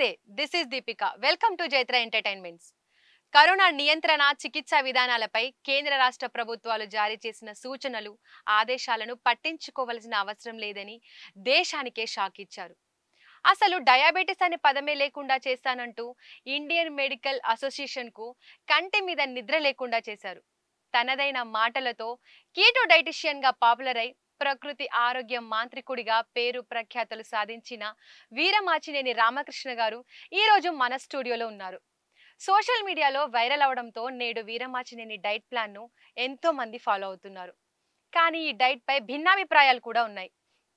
నమస్తే, this is Deepika. Welcome to Jaitra entertainments. Corona నియంత్రణ చికిత్సా విధానాలపై కేంద్ర రాష్ట్ర ప్రభుత్వాలు జారీ చేసిన సూచనలు, ఆదేశాలను పట్టించుకోవాల్సిన అవసరం లేదని దేశానికే షాక్ ఇచ్చారు. అసలు డయాబెటిస్ అనే పదమే లేకుండా చేస్తానంటూ ఇండియన్ మెడికల్ అసోసియేషన్కు కంటి మీద నిద్ర లేకుండా చేశారు. తనదైన మాటలతో కీటో డైటిషియన్గా పాపులర్ అయి ప్రకృతి ఆరోగ్య మాంత్రికుడిగా పేరు ప్రఖ్యాతలు సాధించిన వీరమాచినేని రామకృష్ణ గారు ఈరోజు మన స్టూడియోలో ఉన్నారు. సోషల్ మీడియాలో వైరల్ అవడంతో నేడు వీరమాచినేని డైట్ ప్లాన్ను ఎంతో మంది ఫాలో అవుతున్నారు. కానీ ఈ డైట్ పై భిన్నాభిప్రాయాలు కూడా ఉన్నాయి.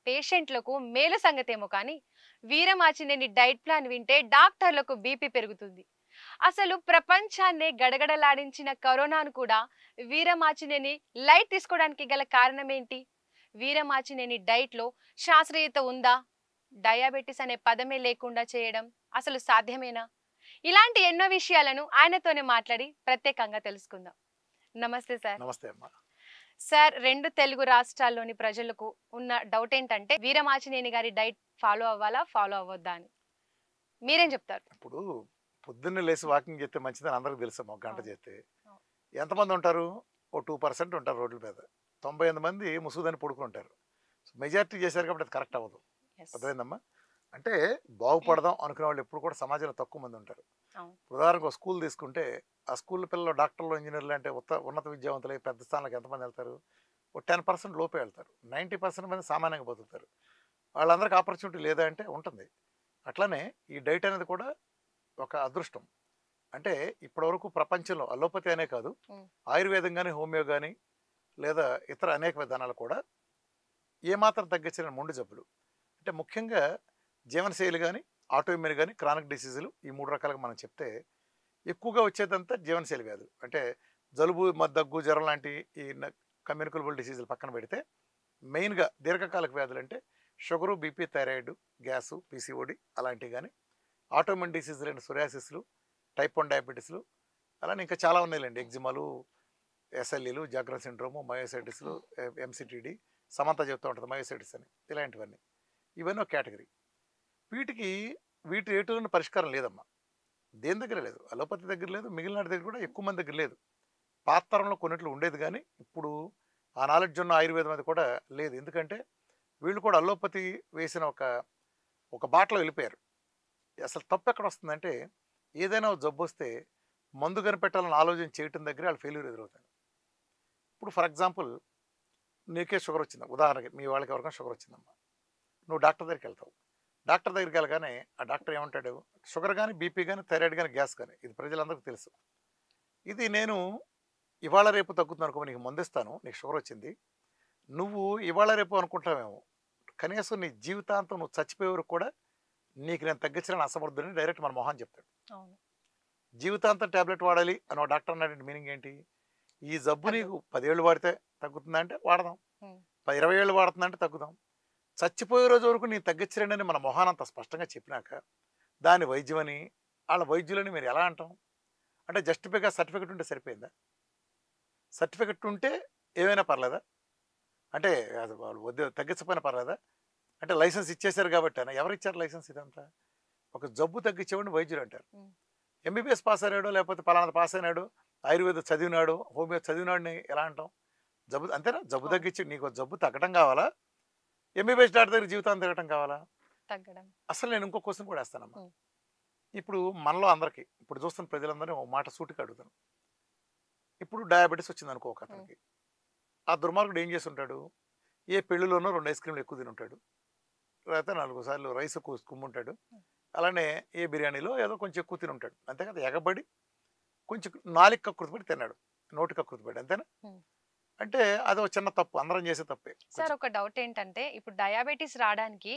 పేషెంట్లకు మేలు సంగతేమో కానీ వీరమాచినేని డైట్ ప్లాన్ వింటే డాక్టర్లకు బీపీ పెరుగుతుంది. అసలు ప్రపంచాన్నే గడగడలాడించిన కరోనాను కూడా వీరమాచినేని లైట్ తీసుకోవడానికి గల కారణం ఏంటి? వీరమాచినేని డైట్ లో శాస్త్రీయత ఉందా? డయాబెటిస్ అనే పదమే లేకుండా చేయడం అసలు సాధ్యమేనా? ఇలాంటి ఎన్నో విషయాలను ఆయనతోనే మాట్లాడి ప్రత్యేకంగా తెలుసుకుందాం. నమస్తే సార్. నమస్తే అమ్మా. సార్, రెండు తెలుగు రాష్ట్రాల్లోని ప్రజలకు ఉన్న డౌట్ ఏంటంటే వీరమాచినేని గారి డైట్ ఫాలో అవ్వాలా, ఫాలో అవ్వద్దా అని మీరేం చెప్తారు? ఇప్పుడు పొద్దున్నే లేచి వాకింగ్ చేస్తే మంచిదని అందరికి తెలుసమ్మా. ఒక గంట చేస్తే ఎంతమంది ఉంటారు? ఓ 2% ఉంటారు రోడ్ల మీద. 98 మంది ముసుగుదని పడుకుని ఉంటారు. మెజారిటీ చేశారు కాబట్టి అది కరెక్ట్ అవ్వదు. అర్థమైందమ్మా? అంటే బాగుపడదాం అనుకునే వాళ్ళు ఎప్పుడు కూడా సమాజంలో తక్కువ మంది ఉంటారు. ఉదాహరణకు ఒక స్కూల్ తీసుకుంటే ఆ స్కూల్ పిల్లలు డాక్టర్లు, ఇంజనీర్లు అంటే ఉన్నత విద్యావంతులు పెద్ద స్థానాలకు ఎంతమంది వెళ్తారు? ఓ 10% లోపే వెళ్తారు. 90% మంది సామాన్యంగా బతుకుతారు. వాళ్ళందరికీ ఆపర్చునిటీ లేదా అంటే ఉంటుంది. అట్లానే ఈ డైట్ అనేది కూడా ఒక అదృష్టం. అంటే ఇప్పటివరకు ప్రపంచంలో అలోపతి అనే కాదు, ఆయుర్వేదం కానీ, హోమియో కానీ, లేదా ఇతర అనేక విధానాలు కూడా ఏమాత్రం తగ్గించిన మొండి జబ్బులు అంటే ముఖ్యంగా జీవనశైలి కానీ, ఆటోఇమ్యూన్ కానీ, క్రానిక్ డిసీజులు, ఈ 3 రకాలుగా మనం చెప్తే ఎక్కువగా వచ్చేదంతా జీవనశైలి వ్యాధులు. అంటే జలుబు, దగ్గు, జ్వరం లాంటి ఈ కమ్యూనికబుల్ డిసీజులు పక్కన పెడితే మెయిన్గా దీర్ఘకాలిక వ్యాధులు అంటే sugar, BP, thyroid, gas, PCOD అలాంటివి కానీ, ఆటోఇమ్యూన్ డిసీజులు అంటే సొరియాసిస్లు, టైప్ 1 డయాబెటీస్లు, అలానే ఇంకా చాలా ఉన్నాయిలేండి. ఎగ్జిమాలు, ఎస్ఎల్ఈలు, జాగ్రత్త సిండ్రోము, మయోసైటిస్లు, ఎంసిటిడి, సమంత చెప్తూ ఉంటుంది మయోసైటిస్ అని, ఇలాంటివన్నీ. ఇవన్నీ ఒక కేటగిరీ. వీటి రేటులను పరిష్కారం లేదమ్మా. దేని దగ్గర లేదు, అలోపతి దగ్గర లేదు, మిగిలిన దగ్గర కూడా ఎక్కువ మంది దగ్గర లేదు. పాత తరంలో కొన్నిట్లు ఉండేది కానీ ఇప్పుడు ఆ నాలెడ్జ్ ఉన్న ఆయుర్వేదం అది కూడా లేదు. ఎందుకంటే వీళ్ళు కూడా అలోపతి వేసిన ఒక బాటలో వెళ్ళిపోయారు. అసలు తప్పు ఎక్కడ వస్తుందంటే ఏదైనా జబ్బు వస్తే మందు కనిపెట్టాలని ఆలోచన చేయటం దగ్గర వాళ్ళు ఫెయిల్యూర్ ఎదురవుతారు. ఇప్పుడు ఫర్ ఎగ్జాంపుల్ నీకే షుగర్ వచ్చిందా, ఉదాహరణకి మీ వాళ్ళకి ఎవరికైనా షుగర్ వచ్చిందమ్మా, నువ్వు డాక్టర్ దగ్గరికి వెళ్తావు. డాక్టర్ దగ్గరికి వెళ్ళగానే ఆ డాక్టర్ ఏమంటాడు? షుగర్ కానీ, బీపీ కానీ, థైరాయిడ్ కానీ, గ్యాస్ కానీ, ఇది ప్రజలందరికీ తెలుసు. ఇది నేను ఇవాళ రేపు తగ్గుతుంది అనుకో, నీకు మందిస్తాను, నీకు షుగర్ వచ్చింది, నువ్వు ఇవాళ రేపు అనుకుంటావేమో, కనీసం నీ జీవితాంతం నువ్వు చచ్చిపోయే వరకు కూడా నీకు నేను తగ్గించిన అసమర్థుని డైరెక్ట్ మన మొహాన్ని చెప్తాడు. జీవితాంతం ట్యాబ్లెట్ వాడాలి అని డాక్టర్ అన్నాడంటే మీనింగ్ ఏంటి? ఈ జబ్బు నీకు 10 ఏళ్ళు వాడితే తగ్గుతుందంటే వాడదాం, 20 ఏళ్ళు వాడుతుందంటే తగ్గుదాం, చచ్చిపోయే రోజు వరకు నేను తగ్గించలేండి అని మన మొహానంత స్పష్టంగా చెప్పినాక దాని వైద్యమని వాళ్ళ వైద్యులని మీరు ఎలా అంటాం? అంటే జస్ట్ బికాజ్ సర్టిఫికెట్ ఉంటే సరిపోయిందా? సర్టిఫికెట్ ఉంటే ఏమైనా పర్లేదా? అంటే అది వాళ్ళు వద్దు తగ్గించకపోయినా పర్లేదా? అంటే లైసెన్స్ ఇచ్చేశారు కాబట్టి అయినా ఎవరు ఇచ్చారు లైసెన్స్? ఇదంతా ఒక జబ్బు తగ్గించేవాడిని వైద్యులు అంటారు. ఎంబీబీఎస్ పాస్ అయినాడు, లేకపోతే పలానా పాస్ అయినాడు, ఆయుర్వేదం చదివినాడు, హోమియో చదివినాడిని ఎలా అంటాం? జబ్బు అంతేనా? జబ్బు తగ్గించి నీకు జబ్బు తగ్గడం కావాలా, ఎంబీబీఎస్ డాక్టర్ దగ్గర జీవితాన్ని తిరగటం కావాలా? తగ్గడం. అసలు నేను ఇంకో క్వశ్చన్ కూడా వేస్తానమ్మా. ఇప్పుడు మనలో అందరికీ, ఇప్పుడు చూస్తున్న ప్రజలందరినీ ఒక మాట సూటికి అడుగుతాను. ఇప్పుడు డయాబెటీస్ వచ్చింది అనుకో ఒక అతనికి, ఆ దుర్మార్గుడు ఏం చేసి ఉంటాడు? ఏ పెళ్ళిలోనో 2 ఐస్ క్రీమ్లు ఎక్కువ తిని ఉంటాడు, లేకపోతే 4 సార్లు రైస్ కుమ్ముంటాడు, అలానే ఏ బిర్యానీలో ఏదో కొంచెం ఎక్కువ తిని ఉంటాడు, అంతే కదా? ఎగబడి కొంచెం నాలుగు కకృతిపడి తిన్నాడు, నోటి కకృతిపడి, అంతేనా? అంటే అది ఒక చిన్న తప్పు, అందరం చేసే తప్పే. సార్, ఒక డౌట్ ఏంటంటే ఇప్పుడు డయాబెటిస్ రావడానికి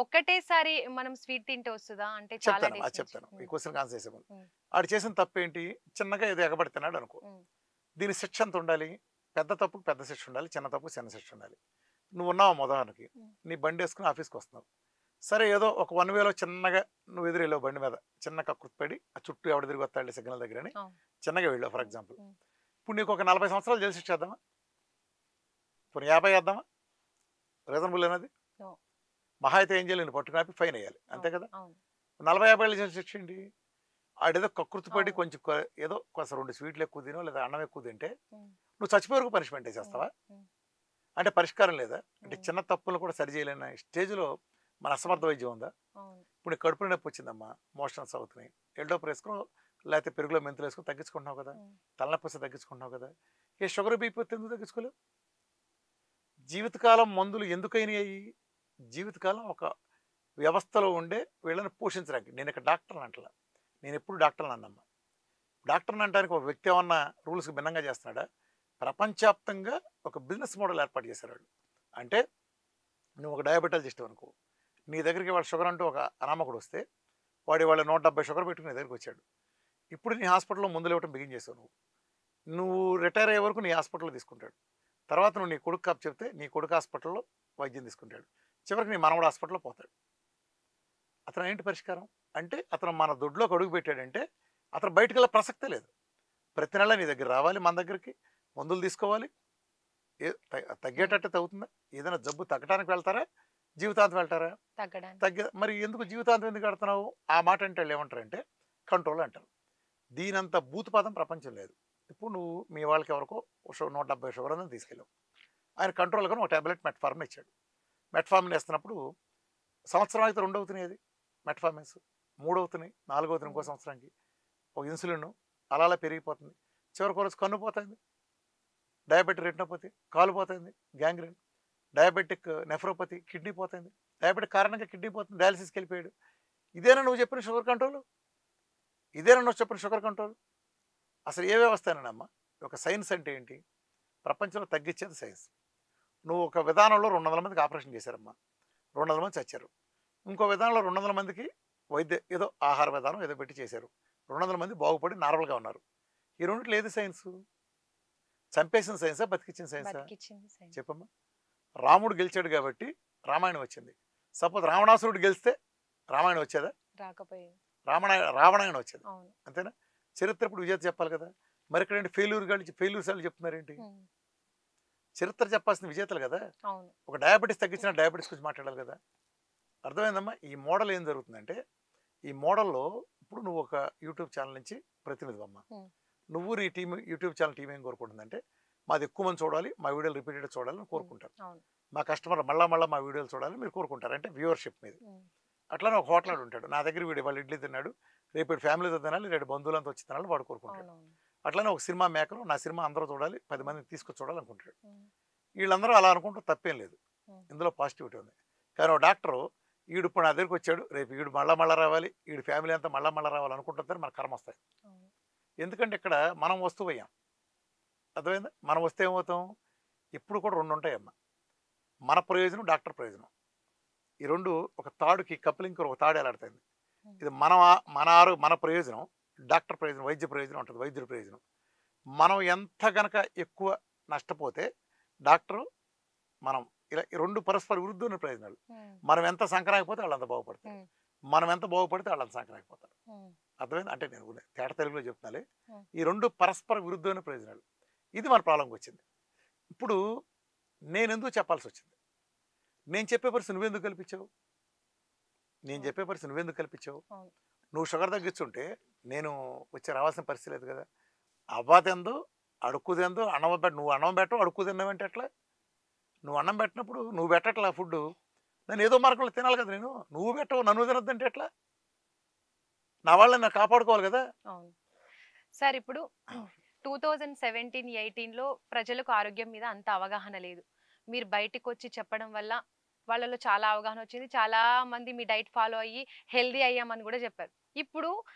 ఒక్కటేసారి మనం స్వీట్ తింటే వస్తుందా? అంటే చెప్తాను ఈ క్వశ్చన్ ఆన్సర్ చేసే ముందు. ఆడు చేసిన తప్పు ఏంటి? చిన్నగా ఏదో ఎగబడుతున్నాడు అనుకో, దీని శిక్ష ఎంత ఉండాలి? పెద్ద తప్పుకు పెద్ద శిక్ష ఉండాలి, చిన్న తప్పుకు చిన్న శిక్ష ఉండాలి. నువ్వు ఉన్నావు ఉదాహరణకి, నీ బండి వేసుకుని ఆఫీస్కి వస్తున్నావు, సరే ఏదో ఒక 1 వేలో చిన్నగా నువ్వు ఎదురు వెళ్ళావు బండి మీద, చిన్న కకృతి పడి ఆ చుట్టూ ఎవడ తిరిగి వస్తాడు సిగ్నల్ దగ్గర అని చిన్నగా వెళ్ళావు ఫర్ ఎగ్జాంపుల్. ఇప్పుడు నీకు ఒక 40 సంవత్సరాలు జైలు శిక్ష చేద్దామా? ఇప్పుడు 50 వేద్దామా? రీజనబుల్ అనేది. మహా అయితే ఏం చేయాలి? నేను పట్టుకుని ఫైన్ వేయాలి, అంతే కదా? 40-50 ఏళ్ళ శిక్ష ఏంటి? ఆడేదో కకృతిపడి అవును. కొంచెం ఏదో కాస్త 2 స్వీట్లు ఎక్కువ తినో లేదా అన్నం ఎక్కువ తింటే హ్మ్. నువ్వు చచ్చిపోయే వరకు పనిష్మెంట్ హ్మ్. వేసేస్తావా? హ్మ్. అంటే పరిష్కారం లేదా? అంటే హ్మ్. చిన్న తప్పులు కూడా సరి చేయలేని స్టేజ్‌లో మన అవును. అసమర్థ వైద్యం ఉందా? అవును. ఇప్పుడు నీకు కడుపులో నొప్పి వచ్చిందమ్మా, మోషన్స్ అవుతున్నాయి. ఎల్డోపర్ ఏసుకో లేకపోతే పెరుగులో మెంతులేసుకొని తగ్గించుకుంటున్నావు కదా! హ్మ్. తలనొప్పి వస్తే తగ్గించుకుంటున్నావు కదా! ఏ షుగర్, బీపీ వస్తే ఎందుకు తగ్గించుకోలేవు? జీవితకాలం మందులు ఎందుకైనాయి? జీవితకాలం ఒక వ్యవస్థలో ఉండే వీళ్ళని పోషించడానికి. నేనిక్కడ డాక్టర్‌ని అంటలా. నేనెప్పుడు డాక్టర్‌ని అననమ్మా. డాక్టర్‌ని అనటానికి ఒక వ్యక్తి ఏమన్నా రూల్స్‌కి భిన్నంగా చేస్తున్నాడా? ప్రపంచవ్యాప్తంగా ఒక బిజినెస్ మోడల్ ఏర్పాటు చేశారాళ్ళు. అంటే నువ్వు ఒక డయాబెటాలజిస్ట్ అనుకో. నీ దగ్గరికి ఇవాళ షుగర్ అంటూ ఒక అనామకుడొస్తే, వాడు ఇవాళ 170 షుగర్ పెట్టుకొని నీ దగ్గరికొచ్చాడు. ఇప్పుడు నీ హాస్పిటల్‌లో మందులివ్వటం బిగిన్ చేసావు నువ్వు. నువ్వు రిటైర్ అయ్యే వరకు నీ హాస్పిటల్‌లో తీసుకుంటాడు. తర్వాత నువ్వు నీ కొడుకు చెప్తే నీ కొడుకు హాస్పిటల్‌లో వైద్యం తీసుకుంటాడు. చివరికి నీ మనవడు హాస్పిటల్‌లో పోతాడు. అతను ఏంటి పరిష్కారం? అంటే అతను మన దొడ్లోకి అడుగు పెట్టాడంటే అతను బయటికెళ్ళే ప్రసక్తే లేదు. ప్రతి నెల నీ దగ్గర రావాలి మన దగ్గరికి. మందులు తీసుకోవాలి. హ్మ్. తగ్గేటట్టు అవుతుందా? ఏదైనా జబ్బు తగ్గటానికి వెళ్తారా? జీవితాంతం వెళ్తారా? తగ్గడానికి. మరి ఎందుకు జీవితాంతం ఎందుకు కడుతున్నావు? ఆ మాట అంటే వాళ్ళు ఏమంటారంటే కంట్రోల్ అంటారు. దీనంత భూత పదం ప్రపంచం లేదు. ఇప్పుడు నువ్వు మీ వాళ్ళకి ఎవరికో 170 షుగర్ ఉందని తీసుకెళ్ళావు. ఆయన కంట్రోల్‌గాని ఒక టాబ్లెట్ మెట్ఫార్మిన్ ఇచ్చాడు. మెట్ఫార్మిన్ ఇస్తున్నప్పుడు సంవత్సరం అయితే 2 అవుతున్నాయి అది. మెట్ఫార్మిన్స్ 3 అవుతున్నాయి, 4 అవుతున్నాయి ఇంకో హ్మ్. సంవత్సరానికి. ఒక ఇన్సులిన్ అలా అలా పెరిగిపోతుంది. చివరికి ఒక రోజు కన్ను పోతుంది. డయాబెటిక్ రెటినోపతి కాలు పోతుంది. గ్యాంగ్రీన్. డయాబెటిక్ నెఫ్రోపతి కిడ్నీ పోతుంది. డయాబెటిక్ కారణంగా కిడ్నీ పోతుంది. డయాలిసిస్‌కి వెళ్ళిపోయాడు. ఇదేనా నువ్వు చెప్పిన షుగర్ కంట్రోల్? ఇదేనా నువ్వు చెప్పిన షుగర్ కంట్రోల్? అసలు ఏ వ్యవస్థేనమ్మా? ఒక సైన్స్ అంటే ఏంటి? ప్రపంచంలో తగ్గించేది సైన్స్. నువ్వు ఒక విధానంలో 200 మందికి ఆపరేషన్ చేశారమ్మా. 200 మంది చచ్చారు. ఇంకో విధానంలో 200 మందికి ఏదో ఆహార విధానం ఏదో పెట్టి చేశారు. 200 మంది బాగుపడి నార్మల్‌గా ఉన్నారు. ఈ రెండిట్లో ఏది సైన్సు? చంపేసిన సైన్సా? బతికిచ్చిన సైన్సా? బతికిచ్చింది సైన్స్. చెప్పమ్మా. రాముడు గెలిచాడు కాబట్టి రామాయణం వచ్చింది. సపోజ్ రావణాసురుడు గెలిస్తే రామాయణం వచ్చేదా? రాకపోయేది. రావణాయణం వచ్చేది. అవును. అంతేనా? చరిత్ర ఇప్పుడు విజేత చెప్పాలి కదా! మరి ఇక్కడేంటి ఫెయిల్యూర్స్ ఆళ్ళు చెప్తున్నారేంటి? హ్మ్. చరిత్ర చెప్పాల్సిన విజేతలు కదా! అవును. ఒక డయాబెటిస్ తగ్గించిన డయాబెటిస్ గురించి మాట్లాడాలి కదా! అర్థమైందమ్మా? ఈ మోడల్ ఏం జరుగుతుందంటే, ఈ మోడల్‌లో ఇప్పుడు నువ్వు ఒక యూట్యూబ్ ఛానల్ నుంచి ప్రతినిధివమ్మా. హ్మ్. నువ్వు నీ యూట్యూబ్ ఛానల్ టీమ్ ఏం కోరుకుంటుందంటే, మాది ఎక్కువ మంది చూడాలి, మా వీడియోలు రిపీటెడ్‌గా చూడాలని హ్మ్. కోరుకుంటారు. అవును. మా కస్టమర్ మళ్ళా మళ్ళా మా వీడియోలు చూడాలని మీరు కోరుకుంటారు. అంటే వ్యూవర్‌షిప్ మీద. హ్మ్. అట్లనే ఒక హోటలాడు ఉంటాడు. నా దగ్గర వీడు ఇవాళ ఇడ్లీ తిన్నాడు. రేపు ఈడు ఫ్యామిలీతో తినాలి, రేపు బంధువులంతా వచ్చి తినాలని వాడు కోరుకుంటాడు. అవునవును. అట్లనే ఒక సినిమా మేకరు నా సినిమా అందరూ చూడాలి, 10 హ్మ్. మందిని తీసుకొచ్చి చూడాలనుకుంటాడు. హ్మ్. వీళ్ళందరూ అలా అనుకుంటే తప్పేం లేదు. హ్మ్. ఇందులో పాజిటివిటీ ఉంది. కానీ ఒక డాక్టరు ఈడు ఇప్పుడు నా దగ్గరికొచ్చాడు. రేపు ఈడు మళ్ళా మళ్ళా రావాలి. ఈడి ఫ్యామిలీ అంతా మళ్ళా మళ్ళా రావాలి అనుకుంటుంటే మన కర్మొస్తాయి. అవును. ఎందుకంటే ఇక్కడ మనం వస్తువయ్యాం. అర్థమైందా? మనం వస్తే ఏమవుతాం? ఎప్పుడు కూడా 2 ఉంటాయమ్మా. మన ప్రయోజనం, డాక్టర్ ప్రయోజనం. ఈ 2 ఒక తాడుకి కప్లింగ్‌కి ఒక తాడు ఎలాడుతుంది. హ్మ్. ఇది మన ప్రయోజనం, డాక్టర్ ప్రయోజనం, వైద్య ప్రయోజనం ఉంటది. వైద్యుడి ప్రయోజనం. మనం ఎంత గనక ఎక్కువ నష్టపోతే డాక్టరు, మనం ఇలా ఈ 2 పరస్పర విరుద్ధమైన ప్రయోజనాలు. హ్మ్. మనం ఎంత సంకనాకపోతే వాళ్ళంత బాగుపడతారు. హ్మ్. మనం ఎంత బాగుపడితే వాళ్ళంత సంకనాకపోతారు. హ్మ్. అర్థమైందా? అంటే నేను తేట తెలుగులో చెప్తున్నాలే. హ్మ్. ఈ 2 పరస్పర విరుద్ధమైన ప్రయోజనాలు. ఇది మన ప్రాబ్లమ్‌కొచ్చింది. ఇప్పుడు నేనెందుకు చెప్పాల్సొచ్చింది? నేను చెప్పే పరిస్థితి నువ్వెందుకు కల్పించావు? నేను అవును. చెప్పే పరిస్థితి నువ్వెందుకు కల్పించావు? అవును. నువ్వు షుగర్ తగ్గించుంటే నేను వచ్చి రావాల్సిన పరిస్థితి లేదు కదా! అవ్వ అడుక్కు తిందు, నువ్వు అన్నం పెట్టవు, అడుక్కు తిన్నావంటే ఎట్లా? నువ్వు అన్నం పెట్టినప్పుడు నువ్వు పెట్టట్లా ఫుడ్డు. నేను ఏదో మార్గంలో తినాలి కదా నేను. నువ్వు పెట్టవు, నన్ను తినొద్దంటే ఎట్లా? నా వాళ్ళని నేను కాపాడుకోవాలి కదా! అవును. సార్ ఇప్పుడు 2017, 18లో ప్రజలకు ఆరోగ్యం మీద అంత అవగాహన లేదు. మీరు బయటికొచ్చి చెప్పడం వల్ల వాళ్ళలో చాలా అవగాహన వచ్చింది. చాలా మంది మీ డైట్ ఫాలో అయ్యి హెల్తీ అయ్యామని గూడా చెప్పారు. ఇప్పుడు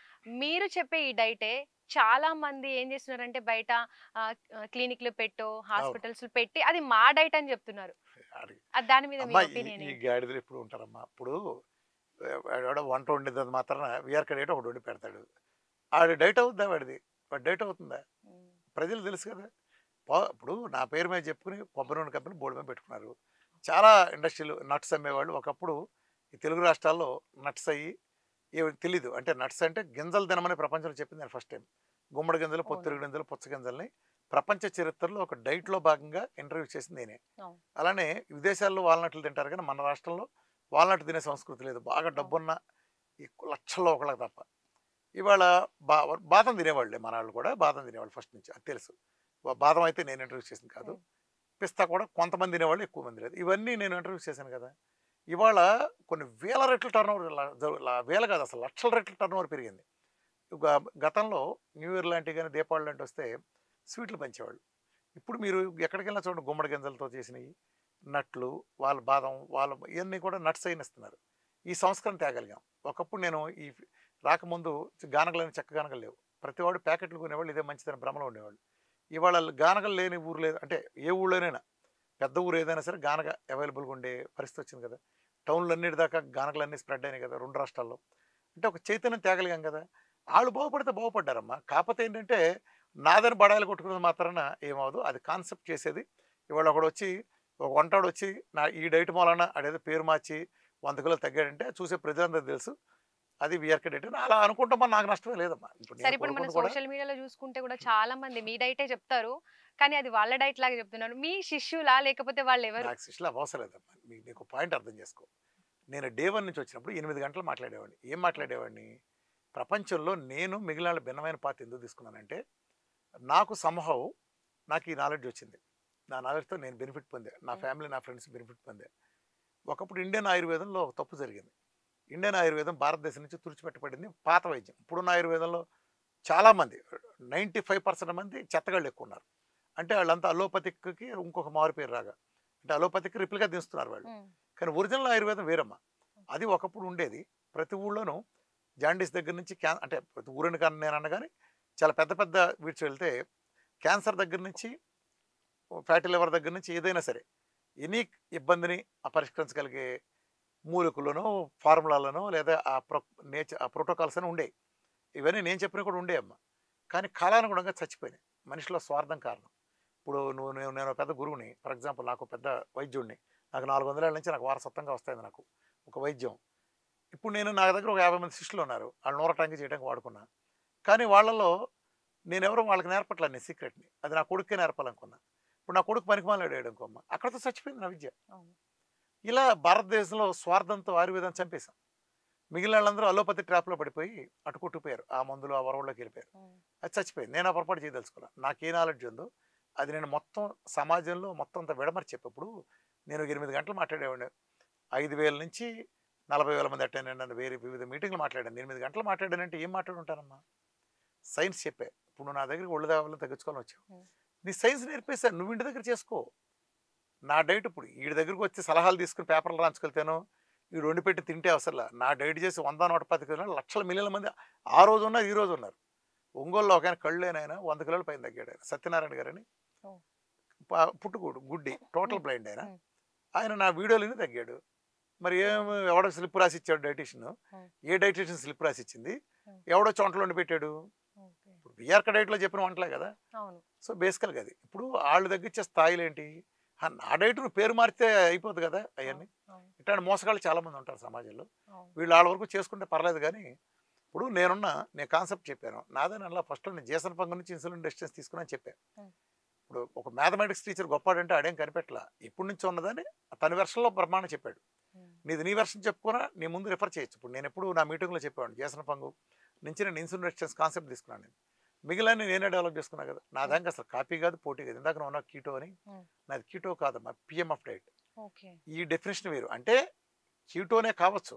మీరు చెప్పే ఈ డైటే చాలా మంది ఏం చేస్తున్నారంటే బయట క్లినిక్‌లు పెట్టో, అవును. హాస్పిటల్స్‌లో పెట్టి అది మా డైట్ అని చెప్తున్నారు. అడిగి దాని మీద మీ అమ్మా ఈ ఒపీనియన్ ఈ ఏంటి? గాడిదలు ఎప్పుడు ఉంటారమ్మా. ఇప్పుడు వాడెవడో వంట వండినంత మాత్రాన వీఆర్‌కే డేట్ ఒకటి వండి పెడతాడు. ఆడి డైట్ అవుద్దా వాడిది? వాడి డైట్ అవుతుందా? హ్మ్. ప్రజలు తెలుసు కదా! ఇప్పుడు నా పేరు మీద చెప్పుకొని కొబ్బరి నూనె కంపెనీ బోర్డ్ మీద పెట్టుకున్నారు. చాలా ఇండస్ట్రీలు నట్స్ అమ్మేవాళ్ళు. ఒకప్పుడు ఈ తెలుగు రాష్ట్రాల్లో నట్స్ అయ్యి తెలీదు. అంటే నట్స్ అంటే గింజలు తినమని ప్రపంచంలో చెప్పింది నేను ఫస్ట్ టైం. గుమ్మడి గింజలు, అవును. పొత్తిరుగు గింజలు, పుచ్చ గింజల్ని ప్రపంచ చరిత్రలో ఒక డైట్‌లో భాగంగా ఇంట్రొడ్యూస్ చేసింది నేనే. అవును. అలానే విదేశాల్లో వాల్‌నట్లు తింటారు కానీ మన రాష్ట్రంలో వాల్‌నట్ తినే సంస్కృతి లేదు. బాగా అవును. డబ్బున్న లక్షల్లో ఒకళ్ళకి తప్ప. ఇవాళ బా బాదం తినేవాళ్ళే మన వాళ్ళు కూడా బాదం తినేవాళ్ళు ఫస్ట్ నుంచి అది తెలుసు. బాదం అయితే నేను ఇంట్రడ్యూస్ చేసింది కాదు. పిస్తా కూడా కొంతమంది తినేవాళ్ళు, ఎక్కువ మంది లేదు. ఇవన్నీ నేను ఇంట్రడ్యూస్ చేశాను కదా! ఇవాళ కొన్ని వేల రెట్ల టర్నోవర్ వేల కాదు అసలు లక్షల రెట్ల టర్నోవర్ పెరిగింది. గతంలో న్యూ ఇయర్ లాంటివి గాని, దీపావళి లాంటివి వస్తే స్వీట్లు పంచేవాళ్ళు. ఇప్పుడు మీరు ఎక్కడికెళ్ళినా చూడండి గుమ్మడి గింజలతో చేసినయి, నట్లు, వాళ్ళ బాదం వాళ్ళ ఇయన్నీ కూడా నట్స్ అయిన ఇస్తున్నారు. ఈ సంస్కరణ తేగలిగాం. ఒకప్పుడు నేను ఈ రాకముందు గానగలని చెక్క గానగలు లేవు. ప్రతివాడు ప్యాకెట్లు కొనేవాళ్ళు, ఇదే మంచిదని భ్రమలో ఉండేవాళ్ళు. ఇవాళ గానగలు లేని ఊరు లేదు. అంటే ఏ ఊళ్ళోనైనా పెద్ద ఊరు ఏదైనా సరే గానగ అవైలబుల్గా ఉండే పరిస్థితి వచ్చింది కదా! టౌన్‌లో అన్నిటి దాకా గానగలన్నీ స్ప్రెడ్ అయినాయి కదా 2 రాష్ట్రాల్లో. అంటే ఒక చైతన్యం తేగలిగాం కదా! ఆళ్ళు బాగుపడితే బాగుపడ్డారమ్మా. కాకపోతే ఏంటంటే నాదని బడాయిలు కొట్టుకున్నది మాత్రాన ఏమవ్వదు. అది కాన్సెప్ట్ చేసేది. ఇవాళ ఒకడొచ్చి ఒక వంటోడొచ్చి నా ఈ డైట్ మూలాన ఆడేదో పేరు మార్చి 100 కిలోలు తగ్గాడంటే చూసే ప్రజలందరికీ తెలుసు. అది వీఆర్‌కే డైట్ అని అలా అనుకుంటాం నాకు నష్టమే లేదమ్మా. ఇప్పుడు సరే నేను ఇప్పుడు మన కోరుకుంది కూడా సోషల్ మీడియాలో చూసుకుంటే కూడా చాలా మంది మీ డైటే చెప్తారు. కానీ అది వాళ్ళ డైట్ లాగా చెప్తున్నారు. మీ శిష్యులా లేకపోతే వాళ్ళెవరు? నాకు శిష్యులు అవసరం లేదమ్మా. నీకు పాయింట్ అర్థం చేసుకో. నేను డే 1 నుంచి వచ్చినప్పుడు 8 గంటలు మాట్లాడేవాడిని. ఏం మాట్లాడేవాడిని? ప్రపంచంలో నేను మిగిలిన వాళ్ళ భిన్నమైన పాత్ర ఎందుకు తీసుకున్నానంటే నాకు సంహౌ నాకు ఈ నాలెడ్జ్ వచ్చింది. నా నాలెడ్జ్‌తో నేను బెనిఫిట్ పొందా. నా ఫ్యామిలీ, నా ఫ్రెండ్స్ బెనిఫిట్ పొందా. ఒకప్పుడు ఇండియన్ ఆయుర్వేదంలో ఒక తప్పు జరిగింది. ఇండియన్ ఆయుర్వేదం భారతదేశం నుంచి తుడిచిపెట్టబడింది. పాత వైద్యం. ఇప్పుడున్న ఆయుర్వేదంలో చాలామంది 95% మంది చెత్తగాళ్ళు ఎక్కువ ఉన్నారు. అంటే వాళ్ళంతా అలోపతిక్‌కి ఇంకొక మారు పేరు రాగా. అంటే అలోపతికి రిప్లికా దిస్తున్నారు వాళ్ళు. కానీ ఒరిజినల్ ఆయుర్వేదం వేరమ్మా. అది ఒకప్పుడు ఉండేది. ప్రతి ఊళ్ళోనూ జాండీస్ దగ్గర నుంచి అంటే ప్రతి ఊరిని కానీ నేను అనగానే చాలా పెద్ద పెద్ద వీడ్స్ వెళ్తే క్యాన్సర్ దగ్గర నుంచి ఫ్యాటీ లివర్ దగ్గర నుంచి ఏదైనా సరే ఎనీ ఇబ్బందిని పరిష్కరించగలిగే మూలికలోనో ఫార్ములాలోనో లేదా ఆ ప్రోటోకాల్స్ అని ఉండేవి. ఇవన్నీ నేను చెప్పినవి కూడా ఉండేవమ్మా. కానీ కాలానుగుణంగా చచ్చిపోయినాయి. మనిషిలో స్వార్థం కారణం. ఇప్పుడు నేను పెద్ద గురువుని, ఫర్ ఎగ్జాంపుల్ నాకు పెద్ద వైద్యుడిని, నాకు 400 ఏళ్ళ నుంచి నాకు వారసత్వంగా వస్తుంది నాకు ఒక వైద్యం. ఇప్పుడు నా దగ్గర ఒక 50 మంది శిష్యులు ఉన్నారు. వాళ్ళు నూరటానికి చేయడానికి వాడుకున్నా. కానీ వాళ్ళలో నేనెవరో వాళ్ళకి నేర్పట్లేదు నేను సీక్రెట్ని. అది నా కొడుకే నేర్పాలనుకున్నా. ఇప్పుడు నా కొడుకు పనికిమాలినాడు అనుకోమ్మ. అక్కడితో చచ్చిపోయింది నా విద్య. ఇలా భారతదేశంలో స్వార్థంతో ఆయుర్వేదం చంపేశాం. మిగిలిన వాళ్ళందరూ అలోపతి ట్రాప్లో పడిపోయి అటు కొట్టుకుపోయారు. ఆ మందులు ఆ వరవల్లోకి వెళ్ళిపోయారు. అది చచ్చిపోయింది. నేను ఆ పొరపాటు చేయదలుచుకున్నా. నాకు ఏ నాలెడ్జ్ ఉందో అది నేను మొత్తం సమాజంలో మొత్తం అంతా విడమర్చి చెప్పప్పుడు నేను 8 గంటలు మాట్లాడేవాడిని. 5,000 నుంచి 40,000 మంది అటెండ్ అయినాను. వేరే వివిధ మీటింగ్లు మాట్లాడాను. 8 గంటలు మాట్లాడానంటే ఏం మాట్లాడుంటానమ్మా? సైన్స్ చెప్పే. ఇప్పుడు నువ్వు నా దగ్గరికి ఒళ్ళు దావాలని తగ్గించుకోవాలని వచ్చావు. నీ సైన్స్ నేర్పేశాను. నువ్వు ఇంటి దగ్గర చేసుకో. నా డైట్ ఇప్పుడు వీడి దగ్గరికి వచ్చి సలహాలు తీసుకుని పేపర్లు రాంచుకెళ్తాను. వీడు వండి పెట్టి తింటే అవసరంలా. నా డైట్ చేసి 100, 110 కిలోలు లక్షల మిలియన్ల మంది ఆ రోజు ఉన్నారు, ఈ రోజు ఉన్నారు. ఒంగోలులో ఒక ఆయన కళ్ళు లేనాయన 100 కిలోల పైన తగ్గాడు. ఆయన సత్యనారాయణ గారని పుట్టుకూడు గుడ్డి టోటల్ బ్లైండ్ ఆయన. ఆయన నా వీడియోలోనే తగ్గాడు. మరి ఎవడో స్లిప్ రాసి ఇచ్చాడు డైటీషియన్. ఏ డైటీషియన్ స్లిప్ రాసి ఇచ్చింది? ఎవడో చోంటలో వండి పెట్టాడు. ఇప్పుడు విఆర్క డైట్లో చెప్పిన వంటలే కదా. సో బేసికల్గా అది ఇప్పుడు వాళ్ళు తగ్గించే స్థాయిలు ఏంటి? నా డైట్ నువ్వు పేరు మారితే అయిపోద్ది కదా. అవన్నీ ఇట్లాంటి మోసగాళ్ళు చాలామంది ఉంటారు సమాజంలో. వీళ్ళు వాళ్ళ వరకు చేసుకుంటే పర్లేదు. కానీ ఇప్పుడు నేను కాన్సెప్ట్ చెప్పాను. నాదని అలా ఫస్ట్లో నేను జేసన్ పంగు నుంచి ఇన్సులిన్ రెసిస్టెన్స్ తీసుకున్నాను చెప్పాను. ఇప్పుడు ఒక మ్యాథమెటిక్స్ టీచర్ గొప్పవాడంటే ఆడేం కనిపెట్టలా. ఇప్పటి నుంచి ఉన్నదని తన వెర్షన్లో బ్రహ్మాండం చెప్పాడు. నీ వెర్షన్ చెప్పుకున్నా నీ ముందు రిఫర్ చేయొచ్చు. ఇప్పుడు నేను ఎప్పుడు నా మీటింగ్లో చెప్పాను జేసన్ పంగు నుంచి నేను ఇన్సులిన్ రెసిస్టెన్స్ కాన్సెప్ట్ తీసుకున్నాను. నేను మిగిలిన నేనే డెవలప్ చేసుకున్నా కదా. నా దానికి అసలు కాపీ కాదు, పోటీ కాదు. ఇందాక నువ్వు కీటో అని, నాది కీటో కాదమ్మా, పిఎంఎఫ్ డైట్. ఈ డెఫినేషన్ వేరు. అంటే కీటోనే కావచ్చు.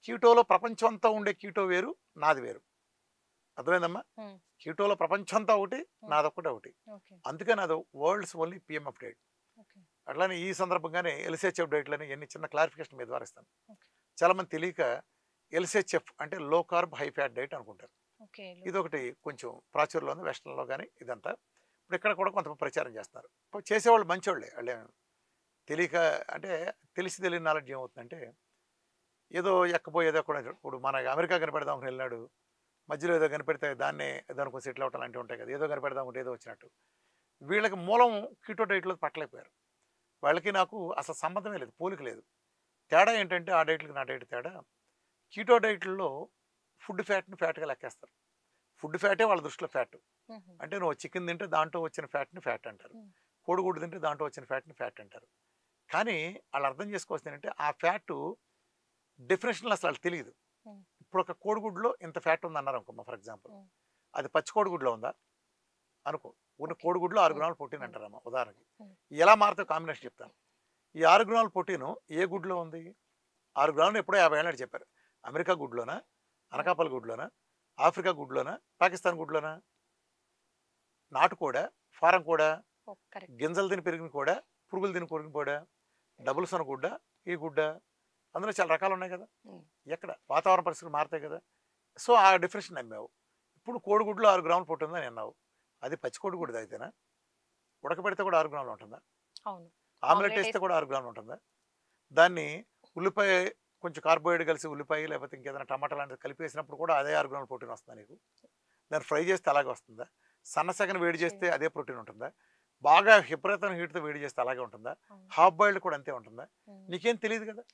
కీటోలో ప్రపంచం అంతా ఉండే కీటో వేరు, నాది వేరు. అర్థమైందమ్మా? కీటోలో ప్రపంచం అంతా ఒకటి, నాదొక్కటే ఒకటి. అందుకని అది వరల్డ్స్ ఓన్లీ పిఎంఎఫ్ డైట్. అట్లానే ఈ సందర్భంగానే ఎల్సిహెచ్ఎఫ్ డైట్లని ఎన్ని చిన్న క్లారిఫికేషన్ మీ ద్వారా ఇస్తాను. చాలామంది తెలియక ఎల్సిహెచ్ఎఫ్ అంటే లో కార్బ్ హై ఫ్యాట్ డైట్ అనుకుంటారు. ఇదొకటి కొంచెం ప్రాచుర్యంలో ఉంది వెస్టర్న్లో. కానీ ఇదంతా ఇప్పుడు ఇక్కడ కూడా కొంత ప్రచారం చేస్తున్నారు. చేసేవాళ్ళు మంచోళ్ళే. వాళ్ళే తెలియక అంటే తెలియని నాలెడ్జ్ ఏమవుతుందంటే ఏదో ఎక్కపోయేదో కూడా. ఇప్పుడు మన అమెరికా కనిపెడదాం వెళ్ళినాడు, మధ్యలో ఏదో కనిపెడితే దానికోసం సెటిల్ అవటం లాంటివి ఉంటాయి కదా. ఏదో కనిపెడదాం అనుకుంటే ఏదో వచ్చినట్టు. వీళ్ళకి మూలం కీటో డైట్లో పట్టలేకపోయారు. వాళ్ళకి నాకు అసలు సంబంధమే లేదు, పోలిక లేదు. తేడా ఏంటంటే ఆ డైట్లకి నా డైట్ తేడా, కీటో డైట్లలో ఫుడ్ ఫ్యాట్ని ఫ్యాట్గా లెక్కేస్తారు. ఫుడ్ ఫ్యాటే వాళ్ళ దృష్టిలో ఫ్యాట్. అంటే నువ్వు చికెన్ తింటే దాంట్లో వచ్చిన ఫ్యాట్ని ఫ్యాట్ అంటారు, కోడిగుడ్డు తింటే దాంట్లో వచ్చిన ఫ్యాట్ని ఫ్యాట్ అంటారు. కానీ వాళ్ళు అర్థం చేసుకోవాల్సింది ఏంటంటే ఆ ఫ్యాట్ డెఫినేషన్లో అసలు వాళ్ళకి తెలియదు. ఇప్పుడు ఒక కోడిగుడ్లో ఇంత ఫ్యాట్ ఉంది అన్నారు అనుకో ఫర్ ఎగ్జాంపుల్, అది పచ్చి కోడిగుడ్లో ఉందా అనుకో, ఉన్న కోడిగుడ్లో 6 గ్రాముల ప్రోటీన్ అంటారమ్మా ఉదాహరణకి. ఎలా మారుతావు కాంబినేషన్ చెప్తాను. ఈ 6 గ్రాముల ప్రోటీన్ ఏ గుడ్లో ఉంది? 6 గ్రాములు ఎప్పుడో 50 ఏళ్ళని చెప్పారు. అమెరికా గుడ్లోనా, అనకాపల్లి గుడ్లోనా, ఆఫ్రికా గుడ్లోనా, పాకిస్తాన్ గుడ్లోనా? నాటుకోడా, ఫారం కూడా, గింజలు తిని పెరిగిన కూడా, పురుగులు తిని పెరిగిన కూడా, డబుల్ సొన గుడ్డ, ఈ గుడ్డ, అందులో చాలా రకాలు ఉన్నాయి కదా. ఎక్కడ వాతావరణ పరిస్థితులు మారుతాయి కదా. సో ఆ డిఫరెన్స్ నమ్మావు. ఇప్పుడు కోడిగుడ్లో 6 గ్రాములు ప్రోటీన్ ఉందని అన్నావు. అది పచ్చి కోడిగుడ్డు అయితేనా? ఉడకబెడితే కూడా 6 గ్రాములు ఉంటుందా? ఆమ్లెట్ వేస్తే కూడా 6 గ్రాములు ఉంటుందా? దాన్ని ఉల్లిపాయ కొంచెం కార్బోహైడ్రేట్ కలిసి ఉల్లిపాయ లేకపోతే ఇంకేదైనా టమాటా లాంటిది కలిపి వేసినప్పుడు కూడా అదే 6 గ్రాముల ప్రోటీన్ వస్తుందా నీకు? దాన్ని ఫ్రై చేస్తే అలాగే వస్తుందా? సన్నసగన వేడి చేస్తే అదే ప్రోటీన్ ఉంటుందా? బాగా విపరీతమైన హీట్తో వేడి చేస్తే అలాగే ఉంటుందా? హాఫ్ బాయిల్డ్ కూడా అంతే ఉంటుందా? నీకేం తెలియదు కదా.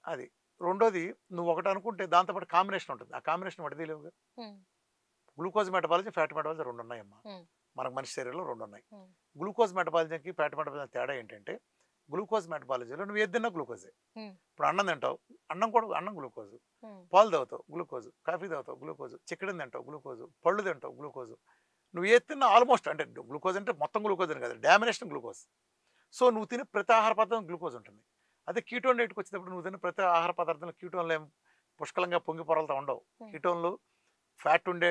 అది రెండోది, నువ్వు ఒకటి అనుకుంటే దాంతోపాటు కాంబినేషన్ ఉంటుంది. ఆ కాంబినేషన్ ఒకటి తెలియవుగా. గ్లూకోజ్ మెటబాలజీ, ఫ్యాట్ మెటబాలజీ 2 ఉన్నాయమ్మా. మనకు మనిషి శరీరంలో 2 ఉన్నాయి. గ్లూకోజ్ మెటబాలజీకి ఫ్యాట్ మెటబాలజీ తేడా ఏంటంటే, గ్లూకోజ్ మెటబాలజీలో నువ్వు ఏది తిన్నా గ్లూకోజే. ఇప్పుడు అన్నం తింటావు, అన్నం కూడా అన్నం గ్లూకోజు. పాలు తాగుతావు గ్లూకోజు, కాఫీ తాగుతావు గ్లూకోజు, చికెన్ తింటావు గ్లూకోజు, పళ్ళు తింటావు గ్లూకోజు. నువ్వు ఏది తిన్నా ఆల్మోస్ట్, అంటే గ్లూకోజ్ అంటే మొత్తం గ్లూకోజ్ అని కాదు, డామినేషన్ గ్లూకోజ్. సో నువ్వు తినే ప్రతి ఆహార పదార్థం గ్లూకోజ్ ఉంటుంది. అదే కీటోన్ డైట్కి వచ్చేటప్పుడు నువ్వు తినే ప్రతి ఆహార పదార్థంలో కీటోన్లు ఏం పుష్కలంగా పొంగి పొరలతో ఉండవు. కీటోన్లు, ఫ్యాట్ ఉండే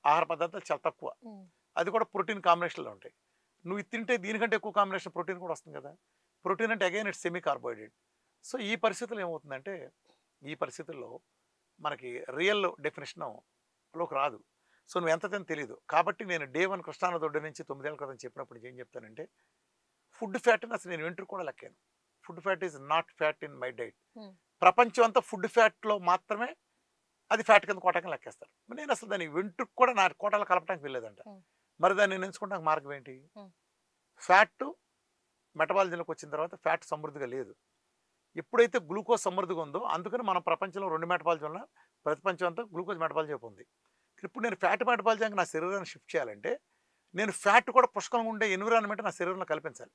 ఆహార పదార్థాలు చాలా తక్కువ. అది కూడా ప్రోటీన్ కాంబినేషన్లో ఉంటాయి. నువ్వు ఇది తింటే దీనికంటే ఎక్కువ కాంబినేషన్ ప్రోటీన్ కూడా వస్తుంది కదా. ప్రోటీన్ అంటే again it's semi carbohydrate. So ఈ పరిస్థితుల్లో ఏమవుతుందంటే, ఈ పరిస్థితుల్లో మనకి రియల్ డెఫినేషన్లోకి రాదు. సో నువ్వు ఎంత తిని తెలియదు. కాబట్టి నేను డే 1 కృష్ణానదొడ్డి నుంచి 9 ఏళ్ళ క్రితం చెప్పినప్పుడు ఏం చెప్తానంటే, ఫుడ్ ఫ్యాట్ని అసలు నేను వెంట్రుకు కూడా లెక్కాను. Food fat is not fat in my diet. ప్రపంచం అంతా ఫుడ్ ఫ్యాట్లో మాత్రమే అది ఫ్యాట్ కింద కోటకం లెక్కేస్తారు. నేను అసలు దాన్ని వెంట్రుకు కూడా నా కోటలు కలపడానికి వెళ్ళలేదంట. మరి దాన్ని నేను ఎంచుకోవడానికి మార్గం ఏంటి? ఫ్యాట్ మెటబాలజీలోకి వచ్చిన తర్వాత ఫ్యాట్ సమృద్ధిగా లేదు. ఎప్పుడైతే గ్లూకోజ్ సమృద్ధిగా ఉందో, అందుకని మన ప్రపంచంలో 2 మెటబాలజీ ఉన్న ప్రపంచం అంతా గ్లూకోజ్ మెటబాలజీ ఉంది. ఇప్పుడు నేను ఫ్యాట్ మెటబాలజీకి నా శరీరాన్ని షిఫ్ట్ చేయాలంటే, నేను ఫ్యాట్ కూడా పుష్కలంగా ఉండే ఎన్విరాన్మెంట్ నా శరీరంలో కల్పించాలి.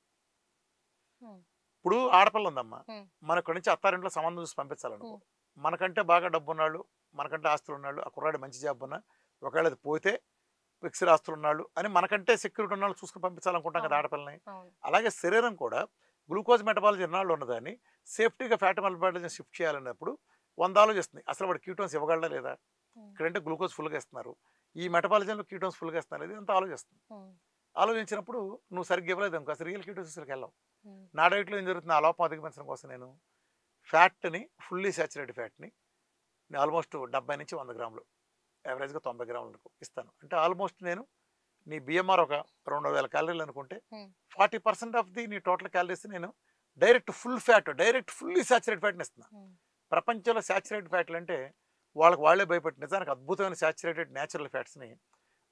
ఇప్పుడు ఆడపిల్ల ఉందమ్మా, మన ఇక్కడి నుంచి అత్తారింట్లో సంబంధం చూసి పంపించాలనుకో, మనకంటే బాగా డబ్బు ఉన్నాళ్ళు, మనకంటే ఆస్తులు ఉన్నాళ్ళు, ఆ కుర్రాడు మంచి జాబ్ ఉన్నా, ఒకవేళ అది పోతే ఫిక్స్డ్ ఆస్తులు ఉన్నాళ్ళు అని మనకంటే సెక్యూరిటీ ఉన్నాళ్ళు చూసుకుని పంపించాలనుకుంటాం కదా ఆడపిల్లని. అలాగే శరీరం కూడా గ్లూకోజ్ మెటబాలజీ ఎన్నాళ్ళు ఉన్నదాన్ని సేఫ్టీగా ఫ్యాట్ మెటబాలజీ షిఫ్ట్ చేయాలన్నప్పుడు 100 ఆలోచిస్తుంది. అసలు వాడు కీటోన్స్ ఇవ్వగలడా లేదా? ఇక్కడంటే గ్లూకోజ్ ఫుల్గా ఇస్తున్నారు, ఈ మెటబాలజీలో కీటోన్స్ ఫుల్గా ఇస్తున్నారు, ఇది అంతా ఆలోచిస్తుంది. ఆలోచించినప్పుడు నువ్వు సరిగ్గా ఇవ్వలేదు అనుకో, అసలు రియల్ కీటోసిస్కి వెళ్ళావు. నా డైట్లో ఏం జరుగుతుంది, ఆ లోపం అధిగమించడం కోసం నేను ఫ్యాట్ని, ఫుల్లీ సాచురేటెడ్ ఫ్యాట్ని ఆల్మోస్ట్ 70 నుంచి 100 గ్రాములు, యావరేజ్గా 90 గ్రాములకు ఇస్తాను. అంటే ఆల్మోస్ట్ నేను నీ బిఎంఆర్ ఒక 2000 క్యాలరీలు అనుకుంటే 40% ఆఫ్ ది నీ టోటల్ క్యాలరీస్ నేను direct full fat, direct fully saturated ఫ్యాట్ని ఇస్తున్నాను. ప్రపంచంలో సాచురేటెడ్ ఫ్యాట్లు అంటే వాళ్ళకి వాళ్ళే భయపెట్టి, నిజానికి అద్భుతమైన సాచురేటెడ్ న్యాచురల్ ఫ్యాట్స్ని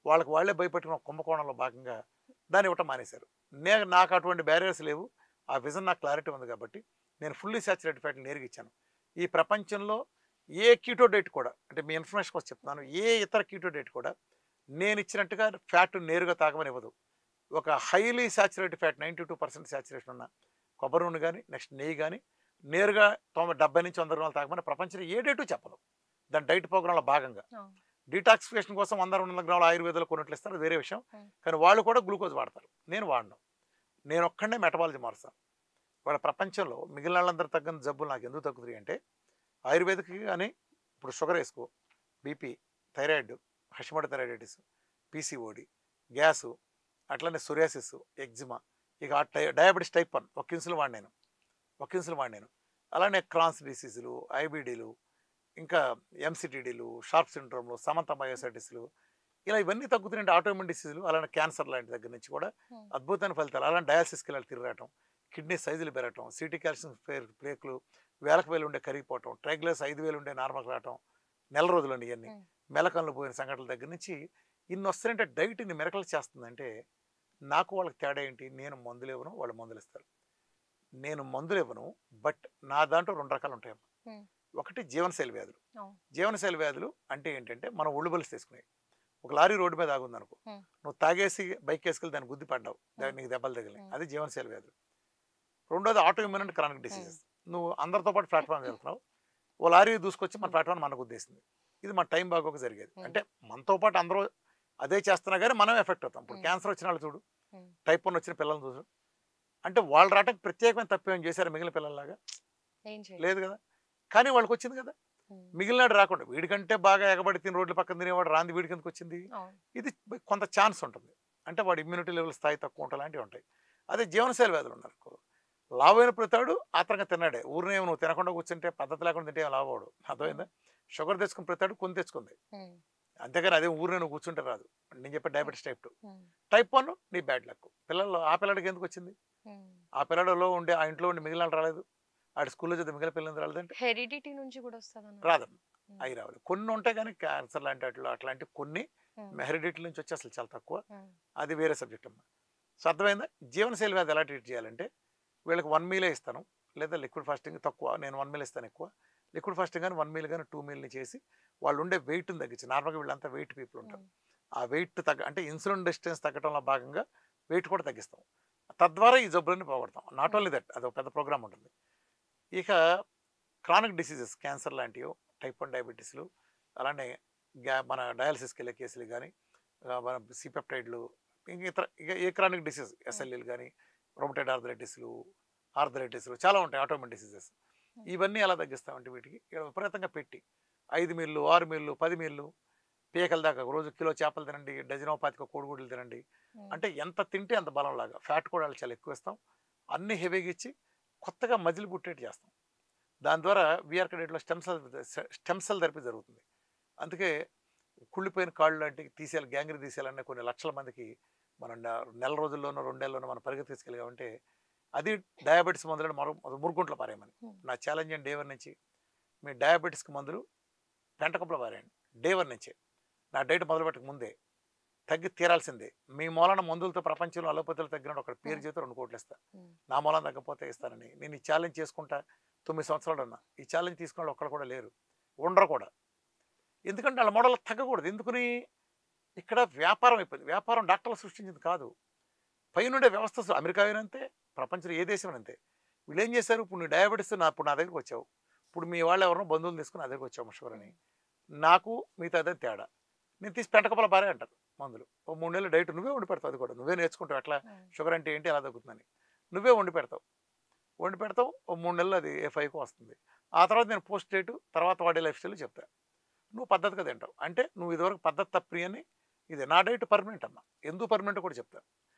వాళ్ళకి వాళ్ళే భయపెట్టుకున్న కుంభకోణంలో భాగంగా దాన్ని ఇవ్వటం మానేశారు. నాకు అటువంటి బ్యారియర్స్ లేవు, ఆ విజన్ నాకు క్లారిటీ ఉంది కాబట్టి నేను ఫుల్లీ సాచురేటెడ్ ఫ్యాట్ని నేరుగా ఇచ్చాను. ఈ ప్రపంచంలో ఏ కీటో డైట్ కూడా, అంటే మీ ఇన్ఫర్మేషన్ కోసం చెప్తున్నాను, ఏ ఇతర కీటో డైట్ కూడా నేను ఇచ్చినట్టుగా ఫ్యాట్ నేరుగా తాగమని ఇవ్వదు. ఒక హైలీ సాచురేటెడ్ ఫ్యాట్ 92% సాచురేషన్ ఉన్న కొబ్బరి నూనె కానీ, నెక్స్ట్ నెయ్యి కానీ నేరుగా 70 నుంచి 100 గ్రాములు తాగమని ప్రపంచంలో ఏ డైటు చెప్పదు. దాని డైట్ ప్రోగ్రాంలో భాగంగా డీటాక్సిఫికేషన్ కోసం 100-200 గ్రాములు ఆయుర్వేదాలు కొన్నట్లు ఇస్తారు, వేరే విషయం. కానీ వాళ్ళు కూడా గ్లూకోజ్ వాడతారు, నేను వాడను. నేను ఒక్కడే మెటబాలజీ మారుస్తాను. వాళ్ళ ప్రపంచంలో మిగిలిన వాళ్ళందరూ తగ్గిన జబ్బులు నాకు ఎందుకు తగ్గుతాయి అంటే, ఆయుర్వేదిక్కి కానీ ఇప్పుడు షుగర్ వేసుకో, BP, thyroid, Hashimoto thyroiditis, PCOD, gas, అట్లనే సోరియాసిస్, ఎగ్జిమా, ఇక డయాబెటీస్ టైప్ 1 ఒక ఇన్సులిన్ వాడినాను. అలానే క్రాన్స్ డిసీజులు, ఐబీడీలు, ఇంకా ఎంసిటీడీలు, షార్ప్ సిండ్రోమ్లు, సమంత మయోసైటిస్లు, ఇలా ఇవన్నీ తగ్గుతున్నాయంటే ఆటోఇమ్యూన్ డిసీజులు. అలానే క్యాన్సర్ లాంటి దగ్గర నుంచి కూడా అద్భుతమైన ఫలితాలు. అలానే డయాలసిస్కి వెళ్ళి తిరగటం, కిడ్నీ సైజులు పెరగటం, సిటీ కాల్షియం ప్లేకులు వేలకు వేలు ఉండే కరిగిపోవటం, ట్రైగ్లర్స్ 5000 ఉండే నార్మల్ రావటం, నెల రోజులని ఇవన్నీ మెలకన్లు పోయిన సంఘటనల దగ్గర నుంచి ఇన్ని వస్తాయంటే డైట్ ఇన్ని మెరకలు చేస్తుందంటే నాకు వాళ్ళకి తేడా ఏంటి? నేను మందులు ఇవ్వను, వాళ్ళు మందులు ఇస్తారు. నేను మందులు ఇవ్వను, బట్ నా దాంట్లో 2 రకాలు ఉంటాయమ్మా. ఒకటి జీవనశైలి వ్యాధులు. జీవనశైలి వ్యాధులు అంటే ఏంటంటే మనం ఒళ్ళు బలిసి తీసుకునేవి. ఒక లారీ రోడ్డు మీద ఆగుందనుకో, నువ్వు తాగేసి బైక్ వేసుకెళ్ళి దాన్ని గుద్ది పడ్డావు, నీకు దెబ్బలు తగిలినాయి, అది జీవనశైలి వ్యాధులు. రెండోది auto immune and chronic diseases. నువ్వు అందరితో పాటు ప్లాట్ఫామ్ వెళ్తున్నావు, ఓ లారీ దూసుకొచ్చి మన ప్లాట్ఫామ్ మనకు ఉద్దేశింది. ఇది మన టైం బాగోక జరిగేది. అంటే మనతో పాటు అందరూ అదే చేస్తున్నా కానీ మనం ఎఫెక్ట్ అవుతాం. ఇప్పుడు క్యాన్సర్ వచ్చిన వాళ్ళు చూడు, టైప్ 1 వచ్చిన పిల్లల్ని చూడు, అంటే వాళ్ళు రావడానికి ప్రత్యేకమైన తప్పేం చేశారు మిగిలిన పిల్లల్లాగా? లేదు కదా. కానీ వాళ్ళకి వచ్చింది కదా. మిగిలినాడు రాకుండా వీడికంటే బాగా ఎగబడి తిని రోడ్ల పక్కన తినేవాడు రాంది వీడికి ఎందుకు వచ్చింది? ఇది కొంత ఛాన్స్ ఉంటుంది. అంటే వాడి ఇమ్యూనిటీ లెవెల్ స్థాయి తక్కువ ఉంటాయి, లాంటివి ఉంటాయి. అదే జీవనశైలి వ్యాధులు ఉన్నారు, లావైన ప్రతాడు ఆత్రంగా తిన్నాడే, ఊరినే నువ్వు తినకుండా కూర్చుంటే పద్ధతి లేకుండా తింటే లావవాడు. అర్థమైందా? షుగర్ తెచ్చుకుని ప్రతాడు కొని తెచ్చుకుంది, అంతేగాని అదే ఊరినే నువ్వు కూర్చుంటే రాదు. నేను చెప్పే డయాబెటీస్ టైప్ 2. టైప్ 1 నీ బ్యాడ్ లక్. పిల్లల్లో ఆ పిల్లడికి ఎందుకు వచ్చింది? ఆ పిల్లడిలో ఉండే ఆ ఇంట్లో ఉండి మిగిలిన రాలేదు, ఆడి స్కూల్లో చదివి మిగిలిన పిల్లలు రాలేదంటే హెరిడిటీ నుంచి కూడా వస్తుంది, రాదమ్మ. అవి రావాలి. కొన్ని ఉంటాయి కానీ క్యాన్సర్ లాంటి అట్లాంటి కొన్ని హెరిడిటీ నుంచి వచ్చి అసలు చాలా తక్కువ. అది వేరే సబ్జెక్ట్ అమ్మా. సో అర్థమైందా? జీవనశైలి వ్యాధి ఎలా ట్రీట్ చేయాలంటే వీళ్ళకి 1 మీలే ఇస్తాను, లేదా లిక్విడ్ ఫాస్టింగ్ తక్కువ, నేను 1 మీల్ ఇస్తాను ఎక్కువ. లిక్విడ్ ఫాస్టింగ్ కానీ 1 మీల్ కానీ 2 మీల్ని చేసి వాళ్ళు ఉండే వెయిట్ని తగ్గించి, నార్మల్గా వీళ్ళంతా వెయిట్ పీపుల్ ఉంటారు, ఆ వెయిట్ అంటే ఇన్సులిన్ రెసిస్టెన్స్ తగ్గడంలో భాగంగా వెయిట్ కూడా తగ్గిస్తాం. తద్వారా ఈ జబ్బులన్నీ పోగొడతాం. నాట్ ఓన్లీ దట్, అది ఒక పెద్ద ప్రోగ్రామ్ ఉంటుంది. ఇక క్రానిక్ డిసీజెస్, క్యాన్సర్ లాంటివి, టైప్ 1 డయాబెటీస్లు, అలానే మన డయాలసిస్కి వెళ్ళే కేసులు కానీ, మన సిపెప్టైడ్లు, ఇక ఏ క్రానిక్ డిసీజ్ ఎస్ఎల్ఈలు కానీ, రొమటైడ్ ఆర్థరైటిస్లు చాలా ఉంటాయి, ఆటోమిన్ డిసీజెస్. ఇవన్నీ ఎలా తగ్గిస్తామంటే వీటికి ఇక్కడ విపరీతంగా పెట్టి 5 మీళ్ళు 6 మీళ్ళు 10 మీళ్ళు పీకల దాకా రోజు కిలో చేపలు తినండి, డజనో 25 కోడిగుడ్లు తినండి. అంటే ఎంత తింటే అంత బలం లాగా. ఫ్యాట్ కూడా చాలా ఎక్కువ ఇస్తాం, అన్ని హెవీగా ఇచ్చి కొత్తగా మజిల్ పుట్టేట్టు చేస్తాం. దాని ద్వారా వీఆర్ క్రెడిట్లో స్టెమ్ సెల్ థెరపీ జరుగుతుంది. అందుకే కుళ్ళిపోయిన కాళ్ళు లాంటి తీసేయాలి, గ్యాంగ్రీ తీసేయాలనే కొన్ని లక్షల మందికి మనం నెల రోజుల్లోనో 2 నెలల్లోనో మనం పరిగెత్తి తీసుకెళ్ళామంటే అది డయాబెటీస్ మందులను మురుగుంట్లో పారేయమని నా ఛాలెంజ్ అండి. డే 1 నుంచి మీ డయాబెటీస్కి మందులు పెంటకప్పులో పారేయండి. డే 1 నుంచే నా డైట్ మొదలుపెట్టక ముందే తగ్గి తీరాల్సిందే. మీ మూలన మందులతో ప్రపంచంలో అలోపతులు తగ్గినట్టు ఒక పేరు చేస్తే 2 కోట్లు ఇస్తా, నా మూలన తగ్గపోతే ఇస్తానని. నేను ఈ ఛాలెంజ్ చేసుకుంటా 9 సంవత్సరాలు ఉన్నా. ఈ ఛాలెంజ్ తీసుకున్న వాళ్ళు ఒక్కరు కూడా లేరు, ఉండరు కూడా. ఎందుకంటే వాళ్ళ మోడల్ తగ్గకూడదు. ఎందుకని? ఇక్కడ వ్యాపారం అయిపోయింది. వ్యాపారం డాక్టర్లు సృష్టించింది కాదు, పైనుండే వ్యవస్థ. అమెరికా అయినంతే, ప్రపంచంలో ఏ దేశం అంతే. వీళ్ళు ఏం చేశారు? ఇప్పుడు నువ్వు డయాబెటీస్ ఇప్పుడు నా దగ్గరికి వచ్చావు, ఇప్పుడు మీ వాళ్ళు ఎవరినో బంధువులు తీసుకుని నా దగ్గరికి వచ్చావు షుగర్ అని, నాకు మిగతా అదే తేడా. నేను తీసి పెంటకపల బారే అంటారు మందులు. ఓ 3 నెలలు డైట్ నువ్వే వండి పెడతావు, అది కూడా నువ్వే నేర్చుకుంటావు ఎట్లా షుగర్ అంటే ఏంటి, ఎలా తగ్గుతుందని నువ్వే వండి పెడతావు. ఓ 3 నెలలు అది A5కు వస్తుంది. ఆ తర్వాత నేను పోస్ట్ డేటు తర్వాత వాడే లైఫ్ స్టైల్ చెప్తా, నువ్వు పద్ధతిగా తింటావు. అంటే నువ్వు ఇదివరకు పద్ధతి తప్పి అని. ఇది నా డైట్ పర్మనెంట్ అమ్మా. ఎందుకు పర్మనెంట్ కూడా చెప్తాను,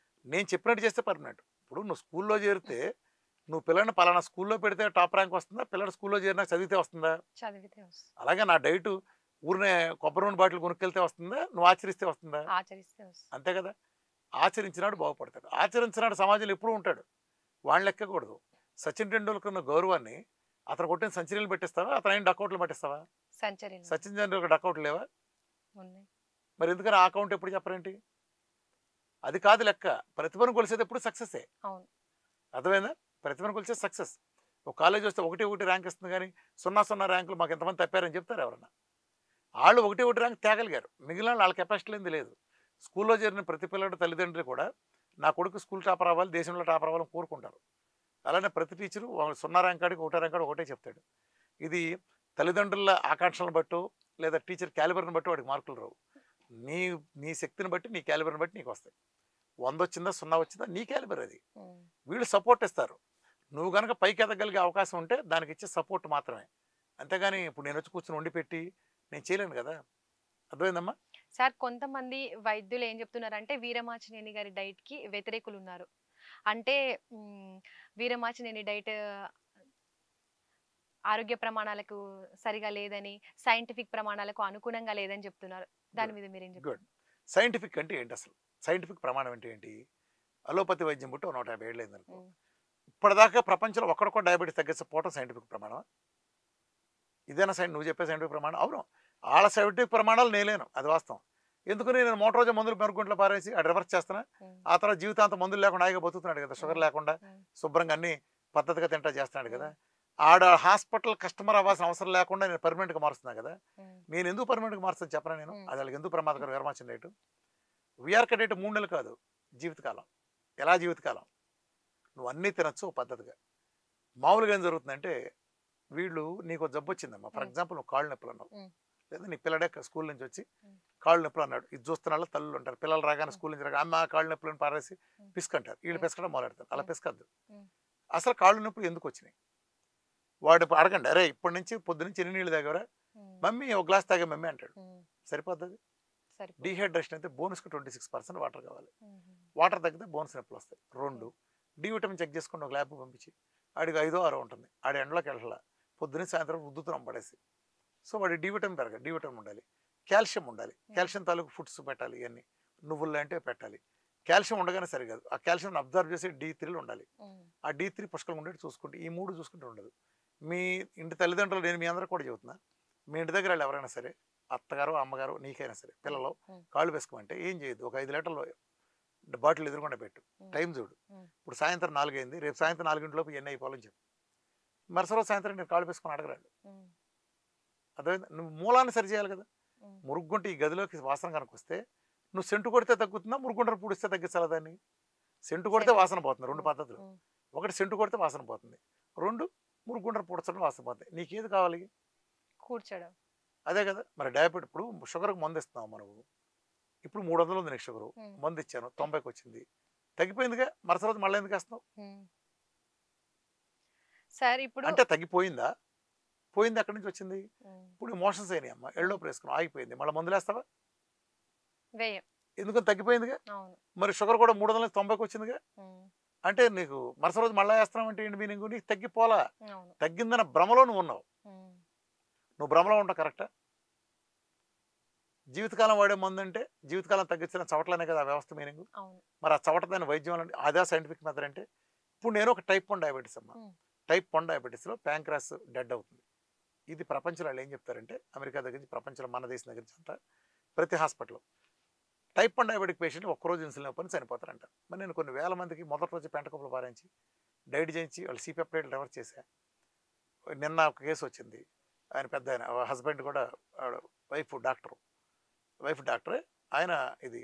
నేను చెప్పినట్టు చేస్తే పర్మనెంట్. ఇప్పుడు నువ్వు స్కూల్లో చేరితే నువ్వు పిల్లల్ని పలానా స్కూల్లో పెడితే టాప్ ర్యాంక్ వస్తుందా, పిల్లడు స్కూల్లో చేరినా చదివితే వస్తుందా? అలాగే నా డైట్ ఊరినే కొబ్బరి నూనె బాటిల్ కొనుక్కెళ్తే వస్తుందా, నువ్వు ఆచరిస్తే వస్తుందా? అంతే కదా. ఆచరించినాడు బాగుపడతాడు, ఆచరించినాడు సమాజంలో ఎప్పుడూ ఉంటాడు. వాళ్ళని ఎక్కకూడదు. సచిన్ టెండూల్కర్ ఉన్న గౌరవాన్ని అతను కొట్టిన సెంచరీలు పెట్టిస్తావా, అతను అయిన డకౌట్లు పట్టిస్తావా? సచిన్ టెండూల్కర్ డకౌట్లు లేవా? మరి ఎందుకని ఆ అకౌంట్ ఎప్పుడు చెప్పరేంటి? అది కాదు లెక్క. ప్రతిభను కొలిసేది ఎప్పుడు సక్సెస్. అర్థమైందా? ప్రతిభను కొలిసేది సక్సెస్. ఒక కాలేజ్ వస్తే 1 ర్యాంక్ ఇస్తుంది, కానీ 0 ర్యాంకులు మాకు ఎంతమంది తప్పారని చెప్తారు ఎవరన్నా? వాళ్ళు 1 ర్యాంక్ తేగలిగారు, మిగిలిన వాళ్ళ కెపాసిటీ లేని లేదు. స్కూల్లో చేరిన ప్రతి పిల్లడు తల్లిదండ్రులు కూడా నా కొడుకు స్కూల్ టాపర్ అవ్వాలి, దేశంలో టాపర్ అవ్వాలని కోరుకుంటారు. అలానే ప్రతి టీచరు 0 ర్యాంక్ కాడికి 1 ర్యాంక్ కాడికి ఒకటే చెప్తాడు. ఇది తల్లిదండ్రుల ఆకాంక్షలను బట్టు లేదా టీచర్ క్యాలిబర్ని బట్టి వాడికి మార్కులు రావు. నీ శక్తిని బట్టి, నీ క్యాలిబర్ని బట్టి నీకు వస్తాయి. 100 వచ్చిందా 0 వచ్చిందా నీ క్యాలిబర్ అది. వీళ్ళు సపోర్ట్ ఇస్తారు. నువ్వు కనుక పైకి ఎదగలిగే అవకాశం ఉంటే దానికి ఇచ్చే సపోర్ట్ మాత్రమే. అంతేగాని ఇప్పుడు నేను వచ్చి కూర్చొని వండి పెట్టి నేను చేయలేను కదా. అర్థమైందమ్మా? సార్, కొంతమంది వైద్యులు ఏం చెప్తున్నారంటే వీరమాచినేని గారి డైట్ కి వ్యతిరేకులు ఉన్నారు. అంటే వీరమాచినేని డైట్ ఆరోగ్య ప్రమాణాలకు సరిగా లేదని, సైంటిఫిక్ ప్రమాణాలకు అనుగుణంగా లేదని చెప్తున్నారు. దాని మీద మీరేం చెప్తారు? సైంటిఫిక్ అంటే ఏంటి అసలు? సైంటిఫిక్ ప్రమాణం అంటే ఏంటి? అలోపతి వైద్యం పుట్టి 150 ఏళ్ళు అయింది అనుకో, ఇప్పటిదాకా ప్రపంచంలో ఒక్కడికో డయాబెటీస్ తగ్గించకపోవడం సైంటిఫిక్ ప్రమాణం. ఇదేనా నువ్వు చెప్పే సైంటిఫిక్ ప్రమాణం? అవును, వాళ్ళ సైంటిఫిక్ ప్రమాణాలు నేలేను, అది వాస్తవం. ఎందుకని నేను మోటార్ మందులు మెరుగుంట్లో పారేసి అది రివర్స్ చేస్తున్నా. ఆ తర్వాత జీవితాంతం మందులు లేకుండా హాయిగా బతుకుతున్నాడు కదా, షుగర్ లేకుండా శుభ్రంగా అన్ని పద్ధతిగా తింటా చేస్తున్నాడు కదా. ఆడ హాస్పిటల్ కస్టమర్ అవ్వాల్సిన అవసరం లేకుండా నేను పర్మనెంట్గా మారుస్తున్నా కదా. నేను ఎందుకు పర్మనెంట్గా మారుస్తాను చెప్పరా? నేను అది వాళ్ళకి ఎందుకు ప్రమాదకరం? వీరమాచిన డైట్, వీఆర్కే డైట్ 3 నెలలు కాదు, జీవితకాలం. ఎలా జీవితకాలం? నువ్వు అన్నీ తినచ్చు పద్ధతిగా. మామూలుగా ఏం జరుగుతుందంటే వీళ్ళు నీకు జబ్బు వచ్చిందమ్మా, ఫర్ ఉమ్, ఎగ్జాంపుల్ నువ్వు కాళ్ళు నొప్పులు అన్నావు, ఉమ్, లేదా నీ పిల్లడే స్కూల్ నుంచి వచ్చి ఉమ్, కాళ్ళు నొప్పులు అన్నాడు. ఇది చూస్తున్న వాళ్ళు తల్లులు ఉంటారు, పిల్లలు రాగానే ఉమ్, స్కూల్ నుంచి రాగా అమ్మ కాళ్ళు నొప్పులను పారేసి ఉమ్, పిసుకంటారు. వీళ్ళు ఉమ్, పిసకడం మొదలెడతారు. అలా ఉమ్, పిసకద్దు. ఉమ్, అసలు కాళ్ళు నొప్పులు ఎందుకు వచ్చినాయి వాడు అడగండి. అరే ఇప్పటి నుంచి పొద్దునుంచి ఎన్ని నీళ్ళు తాగవరా, ఉమ్, మమ్మీ ఒక గ్లాస్ తాగే మమ్మీ అంటాడు. ఉమ్, సరిపోతుంది. సరిపోతుంది. డీహైడ్రేషన్ అయితే బోన్స్కి 26% వాటర్ కావాలి. ఉమ్, వాటర్ తగ్గితే బోన్స్ నొప్పులు వస్తాయి. ఓకే. 2 డి విటమిన్ చెక్ చేసుకుని ఒక ల్యాబ్ పంపించి ఆడికి 5 6 ఉంటుంది. ఆడి ఎండలోకి వెళ్ళాల, పొద్దున్న సాయంత్రం రుద్దుతున్నాం పడేసి. సో వాడి డి విటమిన్ పెరగాలి, డి విటమిన్ ఉండాలి, కాల్షియం ఉండాలి, కాల్షియం తాలూకు ఫుడ్స్ పెట్టాలి, ఇవన్నీ నువ్వులు లాంటివి పెట్టాలి. కాల్షియం ఉండగానే సరికాదు, ఆ కాల్షియం అబ్జర్వ్ చేసే D3 ఉండాలి. ఉమ్, ఆ D3 పుష్కలం ఉండేది చూసుకుంటే ఈ 3 చూసుకుంటే ఉండదు. మీ ఇంటి తల్లిదండ్రులు, నేను మీ అందరూ కూడా చెబుతున్నా, మీ ఇంటి దగ్గర వాళ్ళు ఎవరైనా సరే, అత్తగారు అమ్మగారు నీకైనా సరే, పిల్లలు ఉమ్, కాళ్ళు వేసుకోమంటే ఏం చేయొద్దు, ఒక 5 లీటర్లు బాటిల్ ఎదురుకుండా పెట్టు, ఉమ్, టైం చూడు. ఉమ్, ఇప్పుడు సాయంత్రం 4 అయింది, రేపు సాయంత్రం 4 లోపు ఎన్ని అయిపోవాలని చెప్పు. మరుసటి రోజు సాయంత్రం నేను కాళ్ళు వేసుకొని అడగరాడు. ఉమ్, అదే నువ్వు మూలాన్ని సరి చేయాలి కదా. ఉమ్, మురుగుంటే ఈ గదిలోకి వాసన కనుక వస్తే నువ్వు సెంటు కొడితే తగ్గుతుందా, మురుగుంటను పూడిస్తే తగ్గించాలా దాన్ని? సెంటు కొడితే సెంటు. వాసన పోతుంది, 2 ఉమ్, పద్ధతులు. ఉమ్, ఒకటి సెంటు కొడితే వాసన పోతుంది, 2 మురుగుంటను పూడ్చడం వాసన పోతుంది. నీకేది కావాలి? కూర్చోడం. అదే కదా. మరి డయాబెట్ ఇప్పుడు షుగర్కి మందు ఇస్తున్నావు మనము, ఇప్పుడు 300 ఉంది నీకు షుగరు, ఉమ్, మందు ఇచ్చాను 90కి వచ్చింది, తగ్గిపోయిందిగా, మరుసటి రోజు మళ్ళీ ఎందుకు వేస్తున్నావు? ఉమ్. సార్ ఇప్పుడు అంటే తగ్గిపోయిందా? పోయింది, ఎక్కడి నుంచి వచ్చింది? ఉమ్, ఇప్పుడు మోషన్స్ అయినాయి అమ్మ, ఎళ్ళోపు వేసుకున్నావు, ఆగిపోయింది, మళ్ళీ మందులు వేస్తావా? వ్యయం. ఎందుకని తగ్గిపోయిందిగా. అవును. మరి షుగర్ కూడా 390కి వచ్చిందిగా. ఉమ్, అంటే నీకు మరుసటి రోజు మళ్ళీ వేస్తున్నావు అంటే ఏంటి మీనింగ్? నీకు తగ్గిపోలా, అవును. తగ్గిందన్న భ్రమలో నువ్వు ఉన్నావు. ఉమ్, నువ్వు భ్రమలో ఉంటావు, కరెక్టా? జీవితకాలం వాడే మందు అంటే జీవితకాలం తగ్గించిన చవట్లనే కదా ఆ వ్యవస్థ మీనింగ్. అవును. మరి ఆ చవటదాని వైద్యం అంటే అదే సైంటిఫిక్ మెథడ్ అంటే. ఇప్పుడు నేను ఒక టైప్ 1 డయాబెటీస్ అమ్మ, ఉమ్, టైప్ 1 డయాబెటీస్లో ప్యాంక్రాస్ డెడ్ అవుతుంది. ఇది ప్రపంచంలో వాళ్ళు ఏం చెప్తారంటే, అమెరికా దగ్గర నుంచి ప్రపంచంలో మన దేశం దగ్గర నుంచి అంతా ప్రతి హాస్పిటల్లో టైప్ 1 డయాబెటిక్ పేషెంట్ ఒక్కరోజు ఇన్సులిన్ ఇవ్వని చనిపోతారంట. మరి నేను కొన్ని వేల మందికి మొదటి రోజు పెంటకప్పులు పారించి డైట్ చేయించి వాళ్ళు C-peptide రివర్స్ చేశా. నిన్న ఒక కేసు వచ్చింది, ఆయన పెద్ద ఆయన హస్బెండ్ కూడా వైఫ్ డాక్టరే ఆయన. ఇది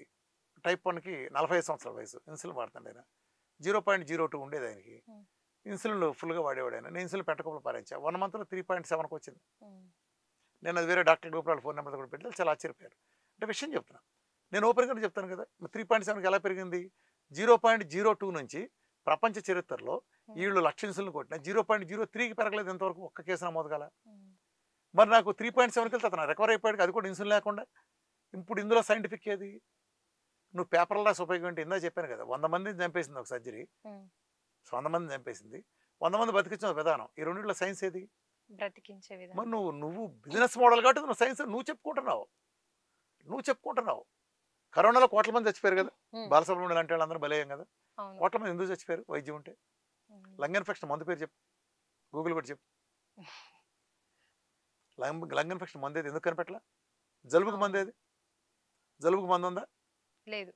టైప్ 1కి 45 సంవత్సరాల వయసు, ఇన్సులిన్ వాడుతుంది ఆయన. 0.02 ఉండేది ఆయనకి, ఉమ్, ఇన్సులిన్ ఫుల్గా వాడేవాడు ఆయన. నేను ఇన్సులిన్ పెంటకప్పులు పారించా, 1 మంత్లో 3.7కి వచ్చింది. ఉమ్, నేను అది వేరే డాక్టర్ గ్రూప్ వాళ్ళ ఫోన్ నెంబర్ కూడా పెట్టి చాలా ఆశ్చర్యపోయారు. అంటే విషయం చెప్తున్నా, నేను ఓపెన్గా చెప్తాను కదా. 3.7కి ఎలా పెరిగింది? 0.02 నుంచి ప్రపంచ చరిత్రలో వీళ్ళు లక్ష ఇన్సులిన్ కొట్టిన 0.03కి పెరగలేదు ఇంతవరకు, ఒక్క కేసు నమోదు కాల. ఉమ్, మరి నాకు 3.7కి వెళ్తే అతను రికవర్ అయిపోయాడు, అది కూడా ఇన్సులిన్ లేకుండా. ఇప్పుడు ఇందులో సైంటిఫిక్ ఏది? నువ్వు పేపర్ లాస్ ఉపయోగం అంటే ఇందా చెప్పాను కదా, 100 మందిని చంపేసింది ఒక సర్జరీ, ఉమ్. 100 మందిని చంపేసింది, 100 మంది బతికించిన విధానం. ఈ రెండింటిలో సైన్స్ ఏది? బ్రతికించే విధానం. మరి నువ్వు బిజినెస్ మోడల్ కాబట్టి నువ్వు సైన్స్ నువ్వు చెప్పుకుంటున్నావు. కరోనాలో కోట్ల మంది చచ్చిపోయారు కదా, ఉమ్, బాలసుబ్రహ్మణ్యం లాంటి వాళ్ళు అందరూ బలేయం కదా. అవును. కోట్ల మంది ఎందుకు చచ్చిపోయారు? వైద్యం ఉంటే. ఉమ్, లంగ్ ఇన్ఫెక్షన్ మందు పేరు చెప్పు, గూగుల్ కూడా చెప్పు. లంగ్ ఇన్ఫెక్షన్ మందు ఏది? ఎందుకు కనిపెట్టలా? జలుబుకు మందు ఏది? జలుబుకు మందు ఉందా? లేదు.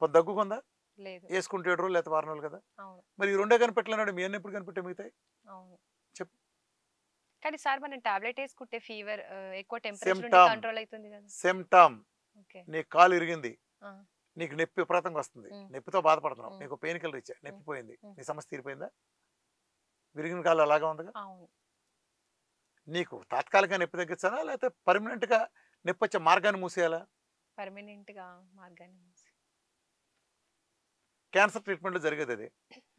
దగ్గుకు ఉందా? లేదు. వేసుకుంటే 7 రోజులు లేకపోతే 4 రోజులు కదా. అవును. మరి ఈ రెండే కనిపెట్టలేనాడు, మీ అన్ని ఎప్పుడు కనిపెట్టే మిగతాయి అవును. చెప్పు. కానీ సార్ మనం టాబ్లెట్ వేసుకుంటే ఫీవర్ ఎక్కువ టెంపరేచర్ ఉంటే Symptom. కంట్రోల్ అవుతుంది కదా. Symptom, okay. నీ కాలు ఇరిగింది, ఆ, నీకు నొప్పి విపరీతంగా వస్తుంది, ఉమ్, నొప్పితో బాధపడుతున్నావు, ఉమ్, నీకు పెయిన్ కిల్లర్ ఇచ్చా, నొప్పి పోయింది, ఉమ్. నీ సమస్య తీరిపోయిందా? విరిగిన కాలు అలాగా ఉందిగా. అవును. నీకు తాత్కాలికంగా నొప్పి తగ్గించాలా, లేకపోతే పర్మనెంట్గా నొప్పి వచ్చే మార్గాన్ని మూసేయాలా? పర్మనెంట్ గా మార్గాన్ని మూసి. క్యాన్సర్ ట్రీట్మెంట్లో జరిగేది అది.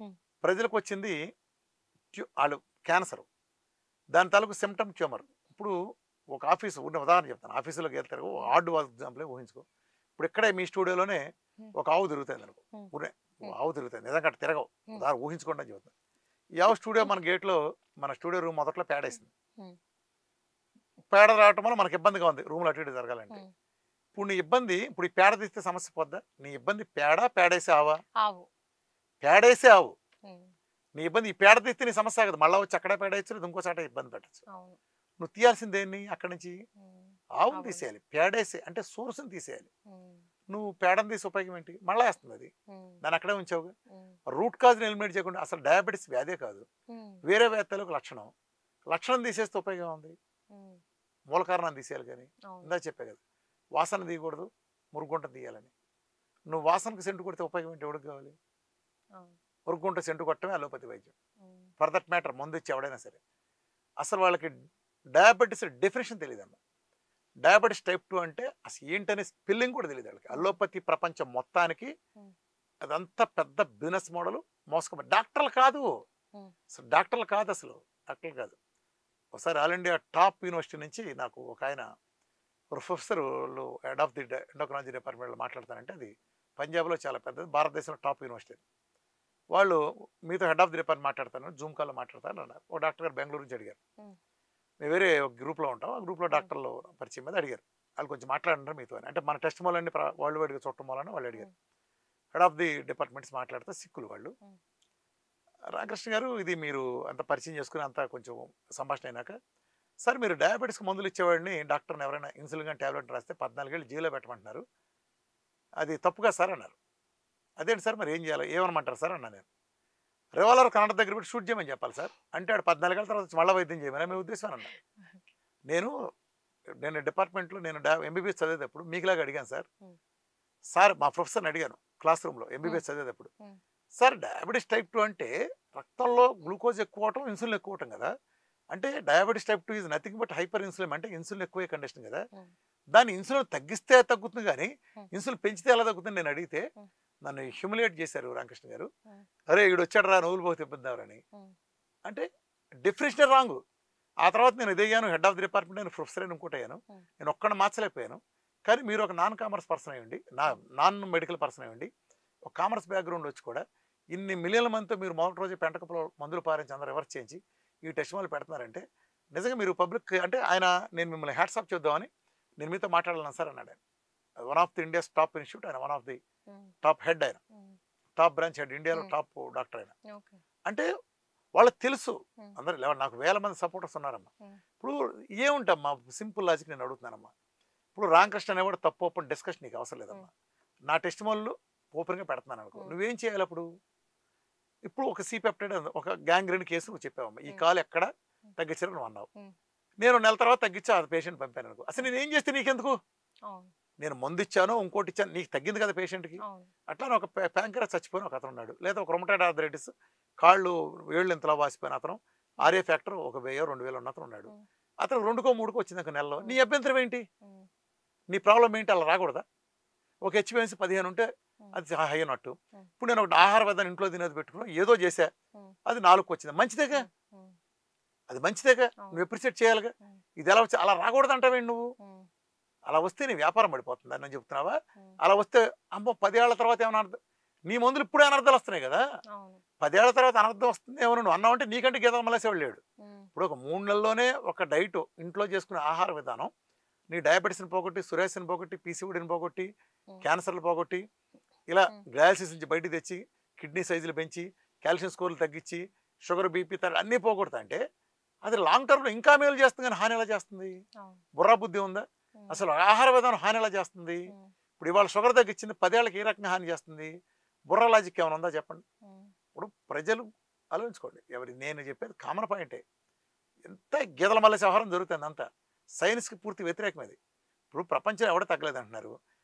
ఉమ్, ప్రజలకు వచ్చింది వాళ్ళు క్యాన్సర్, దాని తాలూకు సిమ్టమ్ ట్యూమర్. ఇప్పుడు ఒక ఆఫీసు ఉన్న ఉదాహరణ చెప్తాను, ఆఫీసులోకి వెళ్తారు, హార్డ్ ఎగ్జాంపుల్ ఊహించుకో. ఇప్పుడు ఇక్కడే మీ స్టూడియోలోనే ఒక ఆవు తిరుగుతుంది అనుకో, ఊరే ఆవు తిరుగుతుంది, నిజంగా అట్ట తిరగవు, ఉదాహరణ ఊహించుకోండి అని చెబుతాను. ఈ ఆవు స్టూడియో మన గేట్లో, మన స్టూడియో రూమ్ మొదట్లో పేడేసింది. పేడ రావటం వల్ల మనకి ఇబ్బందిగా ఉంది రూమ్లో అటు ఇటు జరగాలంటే. ఇప్పుడు నీ ఇబ్బంది, ఇప్పుడు ఈ పేడ తీస్తే సమస్య పోద్దా? నీ ఇబ్బంది పేడేసే ఆవా? ఆవు. పేడేసే ఆవు. ఉమ్, నీ ఇబ్బంది ఈ పేడ తీస్తే నీ సమస్య కదా, మళ్ళీ వచ్చి అక్కడే పేడేయచ్చు, ఇంకో చాట ఇబ్బంది పెట్టచ్చు. అవును. నువ్వు తీయాల్సింది ఏంటి? అక్కడి నుంచి ఉమ్, ఆవును ఆవును. తీసేయాలి, పేడేసి అంటే సోర్స్ని తీసేయాలి. ఉమ్, నువ్వు పేడను తీసి ఉపయోగం ఏంటి? మళ్ళీ వేస్తుంది అది, ఉమ్, దాన్ని అక్కడే ఉంచావుగా. ఉమ్, రూట్ కాజ్ని ఎలిమినేట్ చేయకుండా, అసలు డయాబెటీస్ వ్యాధే కాదు, ఉమ్, వేరే వ్యాధులకు లక్షణం తీసేస్తే ఉపయోగం ఉంది, ఉమ్, మూల కారణాన్ని తీసేయాలి. కానీ అవును. ఇందా చెప్పే కదా, వాసన తీయకూడదు, మురుగుంట తీయాలని. నువ్వు వాసనకు సెంటు కొడితే ఉపయోగం ఏంటి? ఎవరికి కావాలి? అవును. మురుగుంట సెంటు కొట్టడమే అలోపతి వైద్యం. ఉమ్, ఫర్ దట్ మ్యాటర్ మందు ఇచ్చి ఎవడైనా సరే. అసలు వాళ్ళకి డయాబెటీస్ డెఫినేషన్ తెలియదమ్మా. డయాబెటీస్ టైప్ 2 అంటే అసలు ఏంటనే స్పెల్లింగ్ కూడా తెలియదు వాళ్ళకి. అల్లోపతి ప్రపంచం మొత్తానికి అదంతా పెద్ద బిజినెస్ మోడల్ మోసకం. డాక్టర్లు కాదు అసలు, డాక్టర్లు కాదు అసలు, డాక్టర్లు కాదు. ఒకసారి ఆల్ ఇండియా టాప్ యూనివర్సిటీ నుంచి నాకు ఒక ఆయన professor head of the endocrinology డిపార్ట్మెంట్లో మాట్లాడతానంటే అది పంజాబ్లో చాలా పెద్దది, భారతదేశంలో టాప్ యూనివర్సిటీ. వాళ్ళు మీతో హెడ్ ఆఫ్ ది డిపార్ట్మెంట్ మాట్లాడతాను, జూమ్ కాల్లో మాట్లాడతాను అన్నారు. ఒక డాక్టర్ గారు బెంగళూరు నుంచి అడిగారు. మేము వేరే ఒక గ్రూప్లో ఉంటాం, ఆ గ్రూప్లో డాక్టర్లు పరిచయం మీద అడిగారు. వాళ్ళు కొంచెం మాట్లాడంటారు మీతో అని. అంటే మన టెస్ట్ మూలన్నీ వరల్డ్ వైడ్గా చూడటం వలన వాళ్ళు అడిగారు. హెడ్ ఆఫ్ ది డిపార్ట్మెంట్స్ మాట్లాడితే సిక్కులు వాళ్ళు. రామకృష్ణ గారు ఇది మీరు అంత పరిచయం చేసుకుని అంతా కొంచెం సంభాషణ అయినాక, సార్ మీరు డయాబెటీస్కి మందులు ఇచ్చేవాడిని డాక్టర్ని ఎవరైనా ఇన్సులిన్ కానీ ట్యాబ్లెట్ రాస్తే 14 ఏళ్ళు జైల్లో పెట్టమంటున్నారు, అది తప్పుగా సార్ అన్నారు. అదేంటి సార్ మరి ఏం చేయాలి, ఏమనమంటారు సార్ అన్నా నేను. రివాల్వర్ కన్నడ దగ్గర పెట్టి షూట్ చేయమని చెప్పాలి సార్ అంటే ఆడు 14 ఏళ్ళ తర్వాత మళ్ళీ వైద్యం చేయమని మీ ఉద్దేశం అన్నా. నేను డిపార్ట్మెంట్లో నేను ఎంబీబీఎస్ చదివేటప్పుడు మీకులాగా అడిగాను సార్. సార్ మా ప్రొఫెసర్ని అడిగాను క్లాస్ రూమ్లో ఎంబీబీఎస్ చదివేటప్పుడు, సార్ డయాబెటీస్ టైప్ 2 అంటే రక్తంలో గ్లూకోజ్ ఎక్కువ అవటం, ఇన్సులిన్ ఎక్కువ అవటం కదా, అంటే diabetes type 2 is nothing but hyper insulin, అంటే ఇన్సులిన్ ఎక్కువ కండిషన్ కదా, దాన్ని ఇన్సులిన్ తగ్గిస్తే తగ్గుతుంది కానీ ఇన్సులిన్ పెంచితే ఎలా తగ్గుతుంది నేను అడిగితే నన్ను హ్యూమిలేట్ చేశారు రామకృష్ణ గారు. అరే వీడు వచ్చాడు రా నవ్వులు పోతే ఇబ్బంది అంటే డెఫినేషన్ రాంగ్. ఆ తర్వాత నేను ఎదిగాను, హెడ్ ఆఫ్ ది డిపార్ట్మెంట్ నేను ప్రొఫెసర్ అని ఇంకోటి అయ్యాను. నేను ఒక్కడిని మార్చలేకపోయాను. కానీ మీరు ఒక నాన్ కామర్స్ పర్సన్ అయ్యండి, నాన్ మెడికల్ పర్సన్ అయ్యండి, ఒక కామర్స్ బ్యాక్గ్రౌండ్ వచ్చి కూడా ఇన్ని మిలియన్ల మందితో మీరు మొదటి రోజు పెంటకపులో మందులు పారించి అందరూ రివర్స్ చేయించి ఈ టెస్ట్ మొదలు పెడుతున్నారంటే నిజంగా మీరు పబ్లిక్ అంటే ఆయన నేను మిమ్మల్ని హ్యాట్సాప్ చేద్దామని నేను మీతో మాట్లాడాలను సార్ అన్నాడు. ఆయన one of the India's top institute, ఆయన one of the top head, ఆయన టాప్ బ్రాంచ్ హెడ్, ఇండియాలో టాప్ డాక్టర్ ఆయన. అంటే వాళ్ళకి తెలుసు అందరూ, నాకు వేల మంది సపోర్టర్స్ ఉన్నారమ్మా. ఇప్పుడు ఏముంటమ్మా సింపుల్ లాజిక్ నేను అడుగుతున్నానమ్మా. ఇప్పుడు రామకృష్ణ అనేవాడు తప్పు ఓపెన్ డిస్కషన్ నీకు అవసరం లేదమ్మా. నా టెస్ట్ మొదలు ఓపెన్గా పెడుతున్నాను అనుకో, నువ్వేం చేయాలి అప్పుడు? ఇప్పుడు ఒక సీపెప్టైడ్ ఒక గ్యాంగ్రీన్ కేసు నువ్వు చెప్పావమ్మా, ఈ కాలు ఎక్కడ తగ్గించారు నువ్వు అన్నావు. నేను నెల తర్వాత తగ్గించి ఆ పేషెంట్ పంపాను అనుకో, అసలు నేను ఏం చేస్తే నీకెందుకు? నేను మందు ఇచ్చాను, ఇంకోటి ఇచ్చాను, నీకు తగ్గింది కదా పేషెంట్కి. అట్లా ఒక ప్యాంకరస్ చచ్చిపోయిన ఒక అతను ఉన్నాడు, లేదా ఒక రొమటైడ్ ఆర్థరైటిస్ కాళ్ళు వేళ్ళు ఇంతలా వాసిపోయిన అతను, ఆర్ఏ ఫ్యాక్టర్ 1000-2000 ఉన్న అతను ఉన్నాడు. అతను 2కో-3కో వచ్చింది ఒక నెలలో. నీ అభ్యంతరం ఏంటి? నీ ప్రాబ్లం ఏంటి? అలా రాకూడదా? ఒక హెచ్బిఎన్సీ 15 ఉంటే అది హై అన్నట్టు. ఇప్పుడు నేను ఒకటి ఆహార విధానం ఇంట్లో తినేది పెట్టుకున్నా, ఏదో చేశా, అది 4కు వచ్చింది, మంచిదేగా, అది మంచిదేగా, నువ్వు ఎప్రిషియేట్ చేయాలిగా. ఇది ఎలా వచ్చి అలా రాకూడదు అంటావేంటి నువ్వు? అలా వస్తే నీ వ్యాపారం పడిపోతుంది అని చెప్తున్నావా? అలా వస్తే అమ్మో 10 ఏళ్ల తర్వాత ఏమైనా అర్థం, నీ మందులు ఇప్పుడే అనర్థాలు వస్తున్నాయి కదా, 10 ఏళ్ల తర్వాత అనర్థం వస్తుంది ఏమో నువ్వు అన్నావు అంటే నీకంటే గీత మలేసేవాళ్ళు లేడు. ఇప్పుడు ఒక 3 నెలల్లోనే ఒక డైట్ ఇంట్లో చేసుకునే ఆహార విధానం నీ డయాబెటీస్ని పోగొట్టి, సురేష్ని పోగొట్టి, పీసీఓడిని పోగొట్టి, క్యాన్సర్లు పోగొట్టి, ఇలా డయాలసిస్ నుంచి బయటికి తెచ్చి కిడ్నీ సైజులు పెంచి కాల్షియం స్కోర్లు తగ్గించి షుగర్ బీపీ అన్నీ పోగొడతా అంటే అది లాంగ్ టర్మ్లో ఇంకా మేలు చేస్తుంది కానీ హాని ఎలా చేస్తుంది? బుర్రా బుద్ధి ఉందా? అసలు ఆహార విధానం హాని ఎలా చేస్తుంది? ఇప్పుడు ఇవాళ షుగర్ తగ్గించింది 10 ఏళ్ళకి ఏ రకంగా హాని చేస్తుంది? బుర్ర లాజిక్ ఏమైనా ఉందా చెప్పండి? ఇప్పుడు ప్రజలు ఆలోచించుకోండి. నేను చెప్పేది కామన్ పాయింటే. ఎంత గీదల మల్లె వ్యవహారం జరుగుతుంది అంతా సైన్స్కి పూర్తి వ్యతిరేకమేది. ఇప్పుడు ప్రపంచం ఎవడో తగ్గలేదు అంటున్నారు,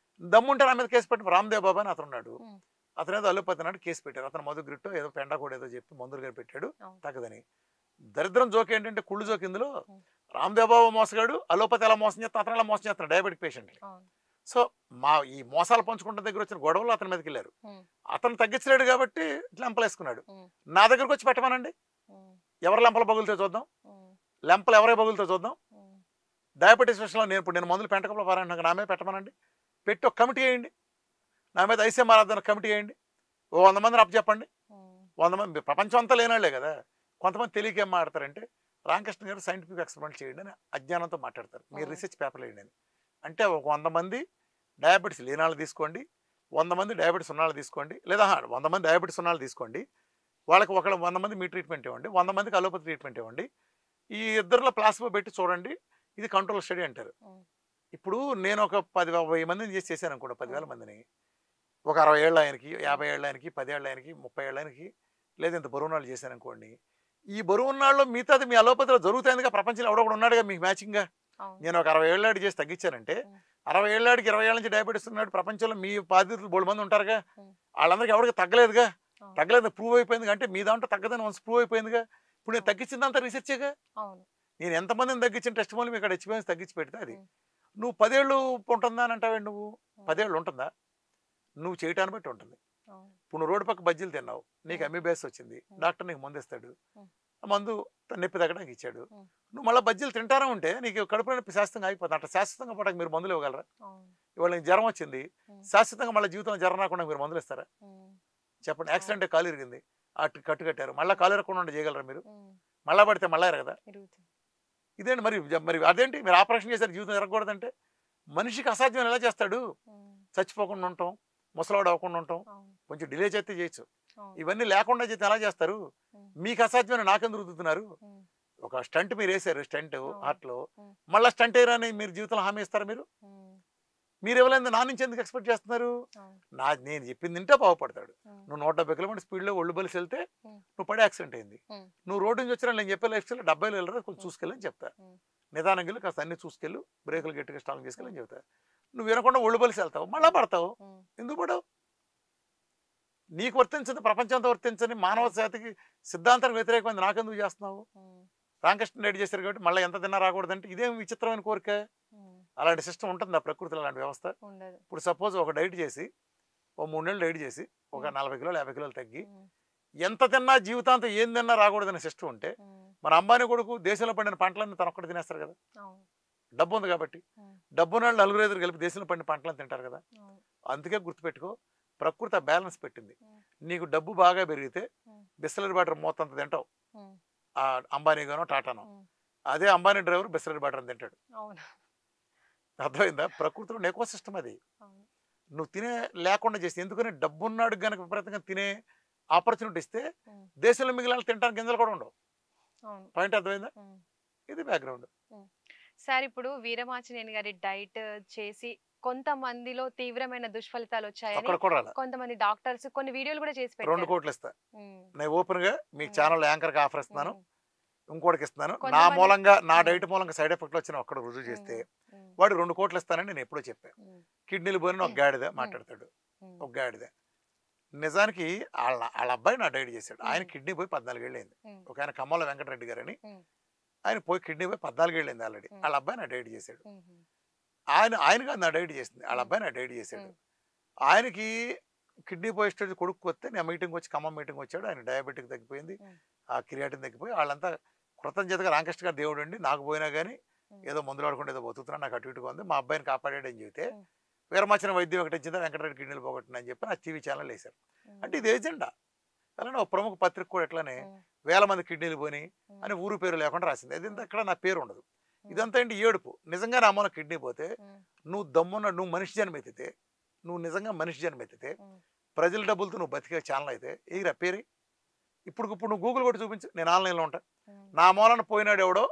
దమ్ముంటే నా మీద కేసు పెట్టి రామ్దేవ్ బాబా అని అతను ఉన్నాడు, అతను ఏదో అల్లోపతి నాడు కేసు పెట్టారు, అతను మధు గ్రిట్టో ఏదో పెండా కూడా ఏదో చెప్పి మందులు గారు పెట్టాడు తగ్గదని. దరిద్రం జోక్ ఏంటంటే కుళ్ళు జోక్ ఇందులో, రామ్దేవ్ బాబా మోసగాడు, అల్లోపతి ఎలా మోసం చేస్తాను, అతను ఎలా మోసం చేస్తాను డయాబెటిక్ పేషెంట్. సో ఈ మోసాలు పంచుకుంటున్న దగ్గర వచ్చిన గొడవలు అతని మీదకి వెళ్ళారు, అతను తగ్గించలేడు కాబట్టి లెంపలేసుకున్నాడు. నా దగ్గరకు వచ్చి పెట్టమనండి, ఎవరు లెంపల బగులుతో చూద్దాం, లెంపలు ఎవరే బగులుతో చూద్దాం. డయాబెటీస్ విషయంలో నేను మందులు పెంటకప్పుడు పారాయణ నా మీద పెట్టమనండి, పెట్టి ఒక కమిటీ వేయండి, నా మీద ఐసీఎంఆర్ ఆధ్వర్యంలో కమిటీ వేయండి, 100 మందిని అప్ చెప్పండి. 100 మంది ప్రపంచం అంతా లేనాళ్లే కదా, కొంతమంది తెలియక ఏం మాట్లాడతారంటే రామకృష్ణ గారు సైంటిఫిక్ ఎక్స్పెరిమెంట్ చేయండి అని అజ్ఞానంతో మాట్లాడతారు, మీరు రీసెర్చ్ పేపర్లు వేయండి అని. అంటే ఒక 100 మంది డయాబెటీస్ లేనాళ్ళు తీసుకోండి, 100 మంది డయాబెటీస్ ఉన్నాళ్ళు తీసుకోండి, లేదా 100 మంది డయాబెటీస్ ఉన్నాళ్ళు తీసుకోండి, వాళ్ళకి 100 మంది మీ ట్రీట్మెంట్ ఇవ్వండి, 100 మందికి అలోపతి ట్రీట్మెంట్ ఇవ్వండి, ఈ ఇద్దరిలో ప్లాసిబో పెట్టి చూడండి, ఇది కంట్రోల్ స్టడీ అంటారు. ఇప్పుడు నేను ఒక 10,000 మందిని చేశాను అనుకోండి, 10,000 మందిని, ఒక 60 ఏళ్ళ ఆయనకి, 50 ఏళ్ళ ఆయనకి, 10 ఏళ్ళ ఆయనకి, 30 ఏళ్ళ ఆయనకి, లేదా ఇంత బరువునాళ్ళు చేశాను అనుకోండి, ఈ బరువున్నాళ్ళు మిగతాది మీ అలోపతిలో జరుగుతాయిందిగా, ప్రపంచంలో ఎవడో ఒకడు ఉన్నాడుగా మీకు మ్యాచింగ్గా. నేను ఒక 60 ఏళ్ళాడి చేసి తగ్గించానంటే 60 ఏళ్ళాడికి 20 ఏళ్ళ నుంచి డయాబెటీస్ ఉన్నాడు, ప్రపంచంలో మీ బాధితులు 3 మంది ఉంటారుగా, వాళ్ళందరికీ ఎవరికి తగ్గలేదుగా, తగ్గలేదు ప్రూవ్ అయిపోయింది అంటే మీ దాంట్లో తగ్గదని వన్స్ ప్రూవ్ అయిపోయిందిగా. ఇప్పుడు నేను తగ్గించిందంతా రీసెర్చేగా. నేను ఎంతమందిని తగ్గించిన టెస్ట్ మూలం ఇక్కడ హెచ్బిఎన్స్ తగ్గించి పెడితే అది ఉమ్. నువ్వు 10 ఏళ్ళు ఉంటుందా అని అంటావే నువ్వు 10 ఏళ్ళు ఉంటుందా నువ్వు చేయటాన్ని బట్టి ఉంటుంది అవును. ఇప్పుడు నువ్వు రోడ్డు పక్క బజ్జీలు తిన్నావు నీకు ఉమ్. ఎంబీబీఎస్ వచ్చింది ఉమ్. డాక్టర్ నీకు మందు ఇస్తాడు ఉమ్. ఆ మందు నొప్పి తగ్గడానికి ఇచ్చాడు ఉమ్. నువ్వు మళ్ళీ బజ్జీలు తింటారా ఉంటే నీకు కడుపులో నొప్పి శాశ్వతంగా అయిపోతుంది అట్లా శాశ్వతంగా పడక మీరు మందులు ఇవ్వగలరా అవును. ఇవాళ నీకు జ్వరం వచ్చింది ఉమ్. శాశ్వతంగా మళ్ళీ జీవితంలో జ్వరం రాకుండా మీరు మందులు ఇస్తారా ఉమ్. చెప్పండి యాక్సిడెంట్ కాలు ఇరిగింది అటు కట్టు కట్టారు మళ్ళీ కాలు ఇరగకుండా ఉండి చేయగలరా మీరు ఉమ్. మళ్ళా పడితే మళ్ళా కదా ఇరుగుతుంది. ఇదేంటి మరి మరి అదేంటి మీరు ఆపరేషన్ చేశారు జీవితం జరగకూడదంటే మనిషికి అసాధ్యం ఎలా చేస్తాడు ఉమ్. చచ్చిపోకుండా ఉంటాం ముసలాడు అవ్వకుండా ఉంటాం అవును. కొంచెం డిలే చేస్తే చేయొచ్చు అవును. ఇవన్నీ లేకుండా చేస్తే ఎలా చేస్తారు ఉమ్. మీకు అసాధ్యమైన నాకెందుకు రుద్దుతున్నారు ఉమ్. ఒక స్టంట్ మీరు వేసారు స్టంట్ హార్ట్లో ఉమ్. మళ్ళీ స్టంట్ వేయరని మీరు జీవితంలో హామీ ఇస్తారా మీరు ఉమ్. మీరు ఎవరైనా నా నుంచి ఎందుకు ఎక్స్పెక్ట్ చేస్తున్నారు అవును. నేను చెప్పింది తింటే బాగుపడతాడు ఉమ్. నువ్వు 170 కిలోమీటర్ స్పీడ్లో ఒళ్ళు బలిసి వెళ్తే ఉమ్. నువ్వు పడే యాక్సిడెంట్ అయింది ఉమ్. నువ్వు రోడ్డు నుంచి వచ్చినా నేను చెప్పే లైఫ్ స్టైల్ 70 వెళ్ళరా కొంచెం చూసుకెళ్ళని చెప్తా ఉమ్. నిదానంగా వెళ్ళి కాస్త అన్ని చూసుకెళ్ళు బ్రేకులు గట్టిగా స్ట్రాంగ్ చేసుకెళ్ళని చెప్తా నువ్వు వినకుండా ఒళ్ళు బలిసి వెళ్తావు మళ్ళా పడతావు ఉమ్. ఎందుకు పడవు నీకు వర్తించదు ప్రపంచంతో వర్తించని మానవ జాతికి సిద్ధాంతానికి వ్యతిరేకమైంది నాకెందుకు చేస్తున్నావు ఉమ్. రామకృష్ణ రెడ్డి చేశారు కాబట్టి మళ్ళీ ఎంత తిన్నా రాకూడదంటే ఇదేం విచిత్రమైన కోరిక ఉమ్. అలాంటి సిస్టమ్ ఉంటుంది ఆ ప్రకృతిలో అలాంటి వ్యవస్థ ఉండదు. ఇప్పుడు సపోజ్ ఒక డైట్ చేసి ఓ 3 నెలలు డైట్ చేసి ఒక 40 కిలోలు 50 కిలోలు తగ్గి ఉమ్. ఎంత తిన్నా జీవితాంతం ఏం తిన్నా రాకూడదనే సిస్టమ్ ఉంటే ఉమ్. మన అంబానీ కొడుకు దేశంలో పండిన పంటలన్నీ తన ఒక్కటి తినేస్తారు కదా అవును. డబ్బు ఉంది కాబట్టి ఉమ్. డబ్బు నాళ్ళు నలుగురు ఎదురు కలిపి దేశంలో పండిన పంటలను తింటారు కదా అవును. అందుకే గుర్తుపెట్టుకో ప్రకృతి ఆ బ్యాలెన్స్ పెట్టింది ఉమ్. నీకు డబ్బు బాగా పెరిగితే ఉమ్. బిస్లరీ బాటర్ మూతంత తింటావు ఉమ్. ఆ అంబానీగానో టాటానో ఉమ్. అదే అంబానీ డ్రైవర్ బిస్లరీ బాటర్ అని తింటాడు అవును. అర్థమైందా ప్రకృతిలో ఎకో సిస్టమ్ అది అవును. నువ్వు తినే లేకుండా చేసి ఎందుకని డబ్బున్నాడు కనుక విపరీతంగా తినే ఆపర్చునిటీ ఇస్తే ఉమ్. దేశంలో మిగిలిన తినడానికి గింజలు కూడా ఉండవు అవును. పాయింట్ అర్థమైందా ఉమ్. ఇది బ్యాక్గ్రౌండ్ సార్ ఇప్పుడు వీరమాచినేని గారి డైట్ చేసి కొంతమందిలో తీవ్రమైన దుష్ఫలితాలు వచ్చాయని అక్కడ కూడా రాలే కొంతమంది డాక్టర్స్ కొన్ని వీడియోలు కూడా చేసి 2 పెట్టారు. కోట్లు ఇస్తా ఉమ్. నేను ఓపెన్ గా మీ ఉమ్. ఛానల్ యాంకర్ కి ఆఫర్ ఇస్తున్నాను ఉమ్. ఇంకోటికి ఇస్తున్నాను నా కొంతమంది- మూలంగా నా ఉమ్. డైట్ మూలంగా సైడ్ ఎఫెక్ట్లు వచ్చిన ఒక్కడ రుజువు చేస్తే ఉమ్. వాడు 2 కోట్లు ఇస్తానని నేను ఎప్పుడో చెప్పాను ఉమ్. కిడ్నీలు పోయిన ఒక గాడిద మాట్లాడతాడు ఉమ్. ఒక గాడిద నిజానికి వాళ్ళ అబ్బాయి నా డైట్ చేశాడు ఆయన ఉమ్. కిడ్నీ పోయి 14 ఏళ్ళు అయింది ఉమ్. ఒక ఆయన కమ్మల వెంకటరెడ్డి గారు అని ఉమ్. ఆయన పోయి కిడ్నీ పోయి 14 ఏళ్ళు అయింది ఆల్రెడీ ఉమ్. వాళ్ళ అబ్బాయి నా డైట్ చేశాడు ఉమ్. ఆయన కాదు నా డైట్ చేసింది వాళ్ళ అబ్బాయి నా డైట్ చేశాడు ఉమ్. ఆయనకి కిడ్నీ పోయి స్టేజ్ కొడుకు వస్తే నేను మీటింగ్ వచ్చి ఖమ్మం మీటింగ్ వచ్చాడు ఆయన డయాబెటిక్ తగ్గిపోయింది ఉమ్. ఆ క్రియాటిన్ తగ్గిపోయి వాళ్ళంతా కృతజ్ఞతగా రామకృష్ణ గారు దేవుడు అండి నాకు పోయినా కానీ ఉమ్. ఏదో మందులు ఆడుకుంటే ఏదో బతుకుతున్నా నాకు అటు ఇటుగా ఉంది మా అబ్బాయిని కాపాడాడని చెబితే ఉమ్. వీరమాచిన వైద్యం ఒకటి ఇచ్చిందా వెంకటరెడ్డి కిడ్నీలు పోగొట్టిన అని చెప్పి నా టీవీ ఛానల్ వేశారు ఉమ్. అంటే ఇది ఏజెండా అలానే ఒక ప్రముఖ పత్రిక కూడా ఎట్లానే ఉమ్. 1000 మంది కిడ్నీలు పోని ఉమ్. అని ఊరు పేరు లేకుండా రాసింది అది ఎక్కడ నా పేరు ఉండదు ఉమ్. ఇదంతా ఏంటి ఏడుపు నిజంగా నా మూల కిడ్నీ పోతే ఉమ్. నువ్వు దమ్మున్న నువ్వు మనిషి జన్మెత్తితే నువ్వు నిజంగా మనిషి జన్మెత్తితే ఉమ్. ప్రజల డబ్బులతో నువ్వు బతికే ఛానల్ అయితే ఈ పేరు ఇప్పుడు నువ్వు గూగుల్ కొట్టి చూపించు నేను ఆన్లైన్లో ఉంటా ఉమ్. నా మూలన పోయినాడు ఎవడో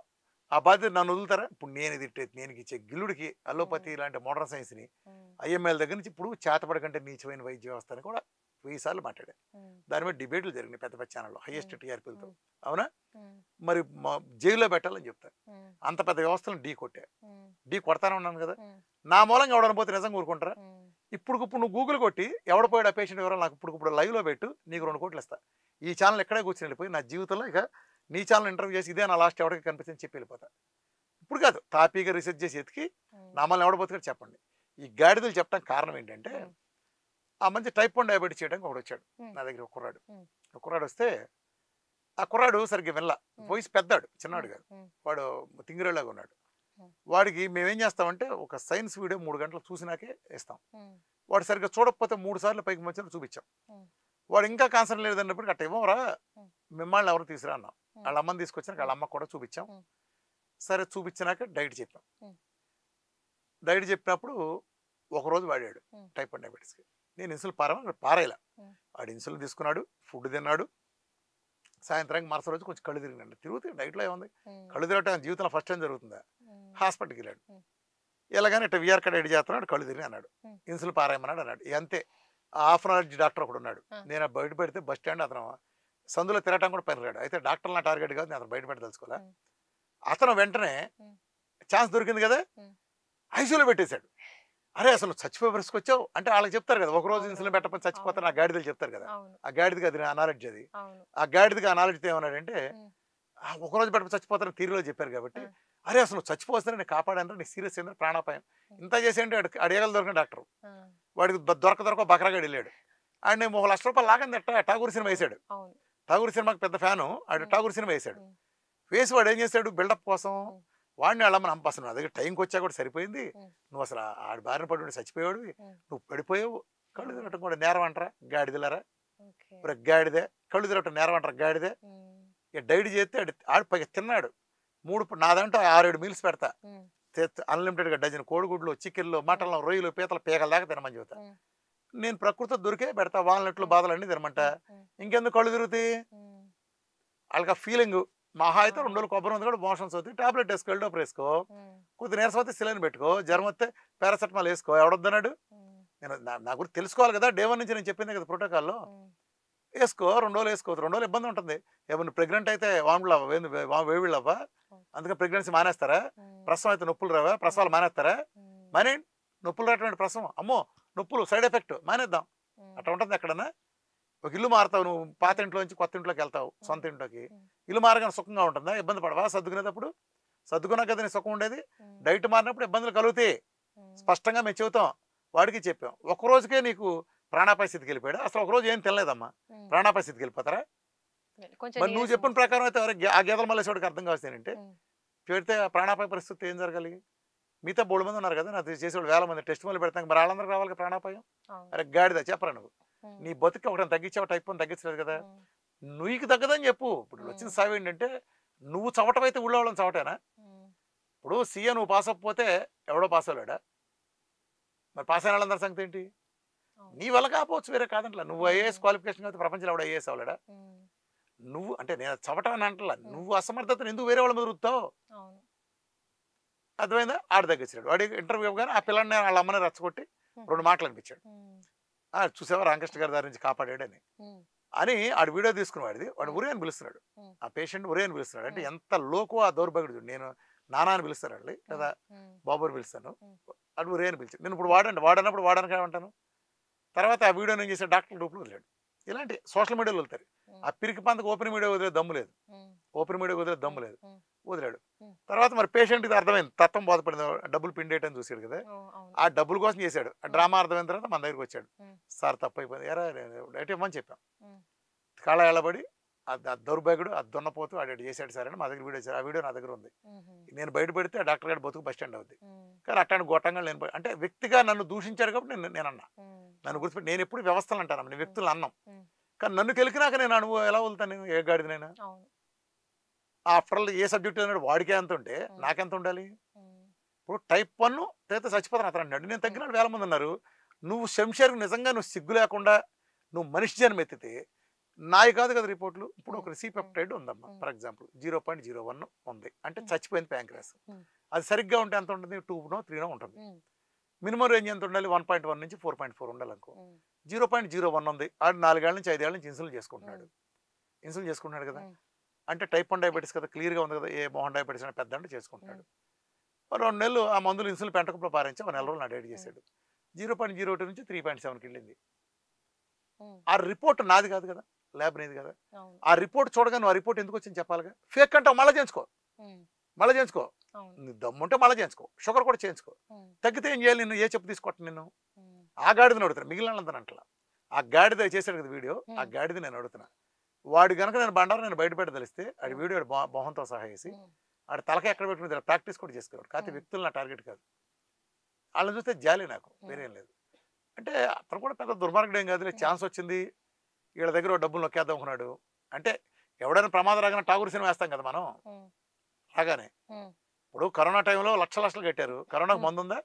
ఆ బాధ్యత నన్ను వదులుతారా ఇప్పుడు నేను నేను ఇచ్చే గిల్లుడికి అలోపతి ఇలాంటి మోడర్న్ సైన్స్ని ఉమ్. ఐఎంఎల్ దగ్గర నుంచి ఇప్పుడు చేతపడి కంటే నీచమైన వైద్య వ్యవస్థని కూడా 1000 సార్లు మాట్లాడాను ఉమ్. దాని మీద డిబేట్లు జరిగినాయి పెద్ద పెద్ద ఛానల్లో హైయెస్ట్ టీఆర్పీలతో ఉమ్. అవునా ఉమ్. మరి జైల్లో పెట్టాలని చెప్తా ఉమ్. అంత పెద్ద వ్యవస్థలను ఢీ కొట్టా ఉమ్. ఢీ కొడతానే ఉన్నాను కదా ఉమ్. నా మూలంగా ఎవడని పోతే నిజంగా ఊరుకుంటారా ఉమ్. ఇప్పుడు నువ్వు గూగుల్ కొట్టి ఎవడ పోయాడు ఆ పేషెంట్ ఎవరో నాకు ఇప్పుడు లైవ్లో పెట్టు నీకు 2 కోట్లు ఇస్తా ఈ ఛానల్ ఎక్కడే కూర్చొని వెళ్ళిపోయి నా జీవితంలో ఇక నీ ఛానల్ ఇంటర్వ్యూ చేసి ఇదే నా లాస్ట్ ఎవరికి కనిపించింది చెప్పి వెళ్ళిపోతా ఇప్పుడు కాదు తాపీగా రీసెర్చ్ చేసి ఎతికి ఉమ్. నా మళ్ళీ ఎవడపోతాడు చెప్పండి ఈ గాడిదలు చెప్పడానికి కారణం ఏంటంటే ఉమ్. ఆ మంచి టైప్ 1 డయాబెటీస్ చేయడానికి ఒకడు వచ్చాడు ఉమ్. నా దగ్గర ఒక కుర్రాడు ఉమ్. ఒక కుర్రాడు వస్తే ఆ కుర్రాడు సరిగ్గా వినలా ఉమ్. వయసు పెద్దాడు చిన్నాడు కాదు ఉమ్. వాడు తింగిరేలాగా ఉన్నాడు ఉమ్. వాడికి మేమేం చేస్తామంటే ఒక సైన్స్ వీడియో 3 గంటలు చూసినాకే ఇస్తాం ఉమ్. వాడు సరిగ్గా చూడకపోతే 3 సార్లు పైకి మంచిగా చూపించాం ఉమ్. వాడు ఇంకా కాన్సర్ లేదన్నప్పుడు అట్ట ఇవ్వరా ఉమ్. మిమ్మల్ని ఎవరు తీసుకురా అన్నాం ఉమ్. వాళ్ళ అమ్మని తీసుకొచ్చాక వాళ్ళ అమ్మకు కూడా చూపించాం ఉమ్. సరే చూపించినాక డైట్ చెప్పాం ఉమ్. డైట్ చెప్పినప్పుడు ఒకరోజు వాడాడు ఉమ్. టైప్ 1 డయాబెటీస్కి నేను ఇన్సులిన్ పారేలా ఉమ్. వాడు ఇన్సులిన్ తీసుకున్నాడు ఫుడ్ తిన్నాడు సాయంత్రానికి మరుసటి రోజు కొంచెం కళ్ళు తిరిగినాడు తిరుగుతుంది డైట్లో ఏముంది ఉమ్. కళ్ళు తిరగటం జీవితంలో ఫస్ట్ టైం జరుగుతుందా ఉమ్. హాస్పిటల్కి వెళ్ళాడు ఉమ్. ఇలాగానే ఇట్లా విఆర్ కార్డ్ ఎడి చేస్తున్నాడు కళ్ళు తిరిగి అన్నాడు ఉమ్. ఇన్సులిన్ పారాయమన్నాడు అన్నాడు ఇక అంతే హాఫ్ అన్ అవర్ డాక్టర్ ఒకడు ఉన్నాడు ఆ. నేను బయట పెడితే బస్ స్టాండ్ అతను సందులో తిరగటం కూడా పనిరాడు అయితే డాక్టర్ నా టార్గెట్ కాదు నేను అతను బయట పెట్టి తెలుసుకోవాలా ఉమ్. అతను వెంటనే ఉమ్. ఛాన్స్ దొరికింది కదా ఉమ్. ఐసీయూలో పెట్టేశాడు అరే అసలు చచ్చిపోయే పరిస్థితికి వచ్చావు అంటే వాళ్ళకి చెప్తారు కదా ఒక రోజు అవును. ఇన్సులిన్ పెట్టకపోతే చచ్చిపోతారు ఆ అవును. గాడిదలు చెప్తారు కదా అవును. ఆ గాడిదకి అది ఆ నాలెడ్జ్ అది అవును. ఆ గాడిదకి ఆ నాలెడ్జ్ ఏమన్నాడంటే ఉమ్. ఒకరోజు పెట్టి చచ్చిపోతారని థియరీలో చెప్పారు కాబట్టి అరే అసలు నువ్వు చచ్చిపోతాను నేను కాపాడాను నీకు సీరియస్ అయింది ప్రాణాపాయం ఇంత చేసేయంటే అడిగలు దొరికిన డాక్టర్ వాడికి దొరక బకరాగాడు వెళ్ళాడు ఆయన 1 లక్ష రూపాయలు లాగంది ఠాగూర్ సినిమా వేసాడు ఠాగూర్ సినిమాకి పెద్ద ఫ్యాను ఆడు ఠాగూర్ సినిమా వేసాడు వేసి వాడు ఏం చేశాడు బిల్డప్ కోసం వాడిని వెళ్ళమని అసలు నా దగ్గర టైంకి వచ్చా కూడా సరిపోయింది నువ్వు అసలు ఆడి బారిన పడి ఉండి చచ్చిపోయాడు నువ్వు పడిపోయావు కళ్ళు తిరగటం కూడా నేరం అంటారా గాడిదలరా గాడిదే కళ్ళు తిరగటం నేరం అంటారా గాడిదే ఇక డైట్ చేస్తే ఆడు పైగా తిన్నాడు నా దాంట్లో 6-7 మీల్స్ పెడతా అన్లిమిటెడ్గా డజన్ కోడిగుడ్లు చికెన్లు మటన్లు రొయ్యలు పీతలు పీకల దాకా తినమని చెబుతా నేను ప్రకృతి దొరికే పెడతా వాల్నట్లు బాధలు అన్నీ తినమంట ఇంకెందుకు కళ్ళు తిరుగుతాయి వాళ్ళకి ఫీలింగ్ మహా అయితే 2 రోజులు కొబ్బరి ఉంది కూడా మోషన్స్ అవుతాయి టాబ్లెట్ వేసుకో ఎల్డోపర్ వేసుకో కొద్ది నీరసం అయితే సిలైన్ పెట్టుకో జ్వరం వస్తే పారాసెటమాల్ వేసుకో ఎవడొద్దన్నాడు నేను నా గురించి తెలుసుకోవాలి కదా డే 1 నుంచి నేను చెప్పింది కదా ప్రోటోకాల్లో వేసుకో 2 రోజులు వేసుకోవచ్చు 2 రోజులు ఇబ్బంది ఉంటుంది ఏమన్నా ప్రెగ్నెంట్ అయితే వాములు వేవిళ్ళు అవ్వా అందుకని ప్రెగ్నెన్సీ మానేస్తారా ప్రసవం అయితే నొప్పులు రావా ప్రసవాలు మానేస్తారా మానే నొప్పులు రావటువంటి ప్రసవం అమ్మో నొప్పులు సైడ్ ఎఫెక్ట్ మానేద్దాం అట్లా ఉంటుంది ఎక్కడన్నా ఒక ఇల్లు మారుతావు నువ్వు పాత ఇంట్లోంచి కొత్త ఇంట్లోకి వెళ్తావు సొంత ఇంట్లోకి ఇల్లు మారగానే సుఖంగా ఉంటుందా ఇబ్బంది పడవా సర్దుకునేటప్పుడు సర్దుకున్నా కదా నీ సుఖం ఉండేది డైట్ మారినప్పుడు ఇబ్బందులు కలుగుతాయి స్పష్టంగా మేము చెబుతాం వాడికి చెప్పాం ఒక రోజుకే నీకు ప్రాణాపాయ స్థితికి వెళ్ళిపోయాడు అసలు ఒక రోజు ఏం తినలేదమ్మా ప్రాణాపాయ స్థితికి వెళ్ళిపోతారా మరి నువ్వు చెప్పిన ప్రకారం అయితే ఆ గేదల మల్లేశ్వడికి అర్థం కావచ్చు ఏంటంటే పెడితే ప్రాణాపాయ పరిస్థితి ఏం జరగాలి మిగతా 3 మంది ఉన్నారు కదా నాకు చేసేవాళ్ళు 1000 మంది టెస్ట్ మొదలు పెడతాం మరి వాళ్ళందరికీ రావాలి ప్రాణాపాయం అరే గాడిదా చెప్పరా నువ్వు నీ బతుకు ఒకటి తగ్గించావు టైప్ 1 తగ్గించలేదు కదా నువ్వుకి తగ్గదని చెప్పు ఇప్పుడు వచ్చిన సాగు ఏంటంటే నువ్వు చవటం అయితే ఊళ్ళో వాళ్ళని చవటేనా ఇప్పుడు సీఏ నువ్వు పాస్ అవ్వకపోతే ఎవడో పాస్ అవ్వలేడా మరి పాస్ అయిన వాళ్ళందరి సంగతి ఏంటి నీ వల్ల కాకపోవచ్చు వేరే కాదంట్లా నువ్వు ఐఏఎస్ క్వాలిఫికేషన్ అయితే ప్రపంచంలో ఎవడో ఐఏఎస్ అవ్వలేడా నువ్వు అంటే నేను చవటం అని అంటలా నువ్వు అసమర్థతను ఎందుకు వేరే వాళ్ళ మీద రుద్దుతావు అర్థమైందా ఆడ తగ్గించాడు వాడి ఇంటర్వ్యూ ఇవ్వగానే ఆ పిల్లని వాళ్ళ అమ్మని రచ్చగొట్టి 2 మాటలు అనిపించాడు చూసావా రామకృష్ణ గారి దారి నుంచి కాపాడాడని అని ఆడు వీడియో తీసుకుని వాడు ఉరే అని పిలుస్తున్నాడు ఆ పేషెంట్ ఉరే అని పిలుస్తున్నాడు అంటే ఎంత లోకో ఆ దౌర్భాగ్యుడు నేను నానా అని పిలుస్తానండి లేదా బాబు అని పిలుస్తాను అడు ఉరే అని పిలిచాడు నేను ఇప్పుడు వాడన్నప్పుడు వాడడానికి ఏమంటాను తర్వాత ఆ వీడియో నేను చేసే డాక్టర్ రూపులు వదిలాడు ఇలాంటి సోషల్ మీడియాలో వెళ్తారు ఆ పిరికి పంతకు ఓపెన్ మీడియా వదిలే దమ్ము లేదు వదిలాడు తర్వాత మరి పేషెంట్కి అర్థమైంది తత్వం బోధపడింది డబ్బులు పిండేయటని చూసాడు కదా ఆ డబ్బుల కోసం చేశాడు ఆ డ్రామా అర్థమైన తర్వాత మన దగ్గరికి వచ్చాడు సార్ తప్పు అయిపోయింది ఎరా డైట్ ఇవ్వమని చెప్పాం కాళ్ళ ఎళ్ళబడి ఆ దౌర్భాగ్యుడు ఆ దున్నపోతూ ఆడు చేశాడు సార్ అని మా దగ్గర వీడియో ఆ వీడియో నా దగ్గర ఉంది నేను బయట పెడితే ఆ డాక్టర్ గారు బతుకు బస్ స్టాండ్ అవుద్ది కానీ అట్లాంటి గొట్టంగా నేను అంటే వ్యక్తిగా నన్ను దూషించాడు కాబట్టి నేను అన్నా నన్ను గుర్తుపెట్టి నేను ఎప్పుడు వ్యవస్థలు అంటాను నేను వ్యక్తులు అన్నాం కానీ నన్ను కెలికినాక నేను అనుభవం ఎలా వెళ్తాను నేను ఏ గాడిదనైనా ఆఫ్టర్ ఆల్ ఏ సబ్జెక్ట్ అన్నాడు వాడికే ఎంత ఉంటే నాకెంత ఉండాలి ఇప్పుడు టైప్ 1 అయితే చచ్చిపోతాను అతను అన్నాడు నేను తగ్గినాడు 1000 మంది ఉన్నారు నువ్వు శంషేర్కి నిజంగా నువ్వు సిగ్గు లేకుండా నువ్వు మనిషి జన్మ ఎత్తితే నాయి కాదు కదా రిపోర్ట్లు ఇప్పుడు ఒక సిపెప్టైడ్ ఉందమ్మా ఫర్ ఎగ్జాంపుల్ 0.01 ఉంది అంటే చచ్చిపోయింది ప్యాంక్రాస్ అది సరిగ్గా ఉంటే ఎంత ఉంటుంది 2నో 3నో ఉంటుంది మినిమం రేంజ్ ఎంత ఉండాలి 1.1 నుంచి 4.4 ఉండాలి అనుకో 0.01 ఉంది ఆడు 4 ఏళ్ళ నుంచి 5 ఏళ్ళ నుంచి ఇన్సులిన్ చేసుకుంటున్నాడు కదా అంటే టైప్ 1 డయాబెటీస్ కదా క్లియర్గా ఉంది కదా ఏ మోహన్ డయాబెటీస్ అని పెద్ద అంటే చేసుకుంటున్నాడు 2 నెలలు ఆ మందులు ఇన్సులిన్ పెంటకుప్పుడు పారించి 1 నెల రోజులు నా డైట్ చేశాడు 0.02 నుంచి 3.7కి వెళ్ళింది ఆ రిపోర్ట్ నాది కాదు కదా ల్యాబ్ నీది కదా ఆ రిపోర్ట్ చూడగా నువ్వు ఆ రిపోర్ట్ ఎందుకు వచ్చింది చెప్పాలిగా ఫేక్ అంటావు మళ్ళీ చేయించుకో నీ దమ్ముంటే మళ్ళీ చేయించుకో షుగర్ కూడా చేయించుకో తగ్గితే ఏం చేయాలి నిన్ను ఏ చెప్పు తీసుకోవటం నిన్ను ఆ గాడిదని అడుగుతాను మిగిలిన అంటలా ఆ గాడిద చేశాడు కదా వీడియో ఆ గాడిద నేను అడుగుతున్నా వాడు కనుక నేను బండారు నేను బయట తెలిస్తే ఆడి వీడియో మొహంతో సహా వేసి ఆడు తలక ఎక్కడ పెట్టుకుని ప్రాక్టీస్ కూడా చేసుకున్నాడు కాకపోతే వ్యక్తులు నా టార్గెట్ కాదు వాళ్ళని చూస్తే జాలి నాకు వేరేం లేదు అంటే అతను కూడా పెద్ద దుర్మార్గుడు ఏం కాదు ఛాన్స్ వచ్చింది వీళ్ళ దగ్గర డబ్బులు నొక్కేద్దాం అనుకున్నాడు అంటే ఎవడైనా ప్రమాదం రాగానే ఠాగూర్ సినిమా వేస్తాం కదా మనం రాగానే ఇప్పుడు కరోనా టైంలో లక్షలు కట్టారు కరోనాకు మందు ఉందా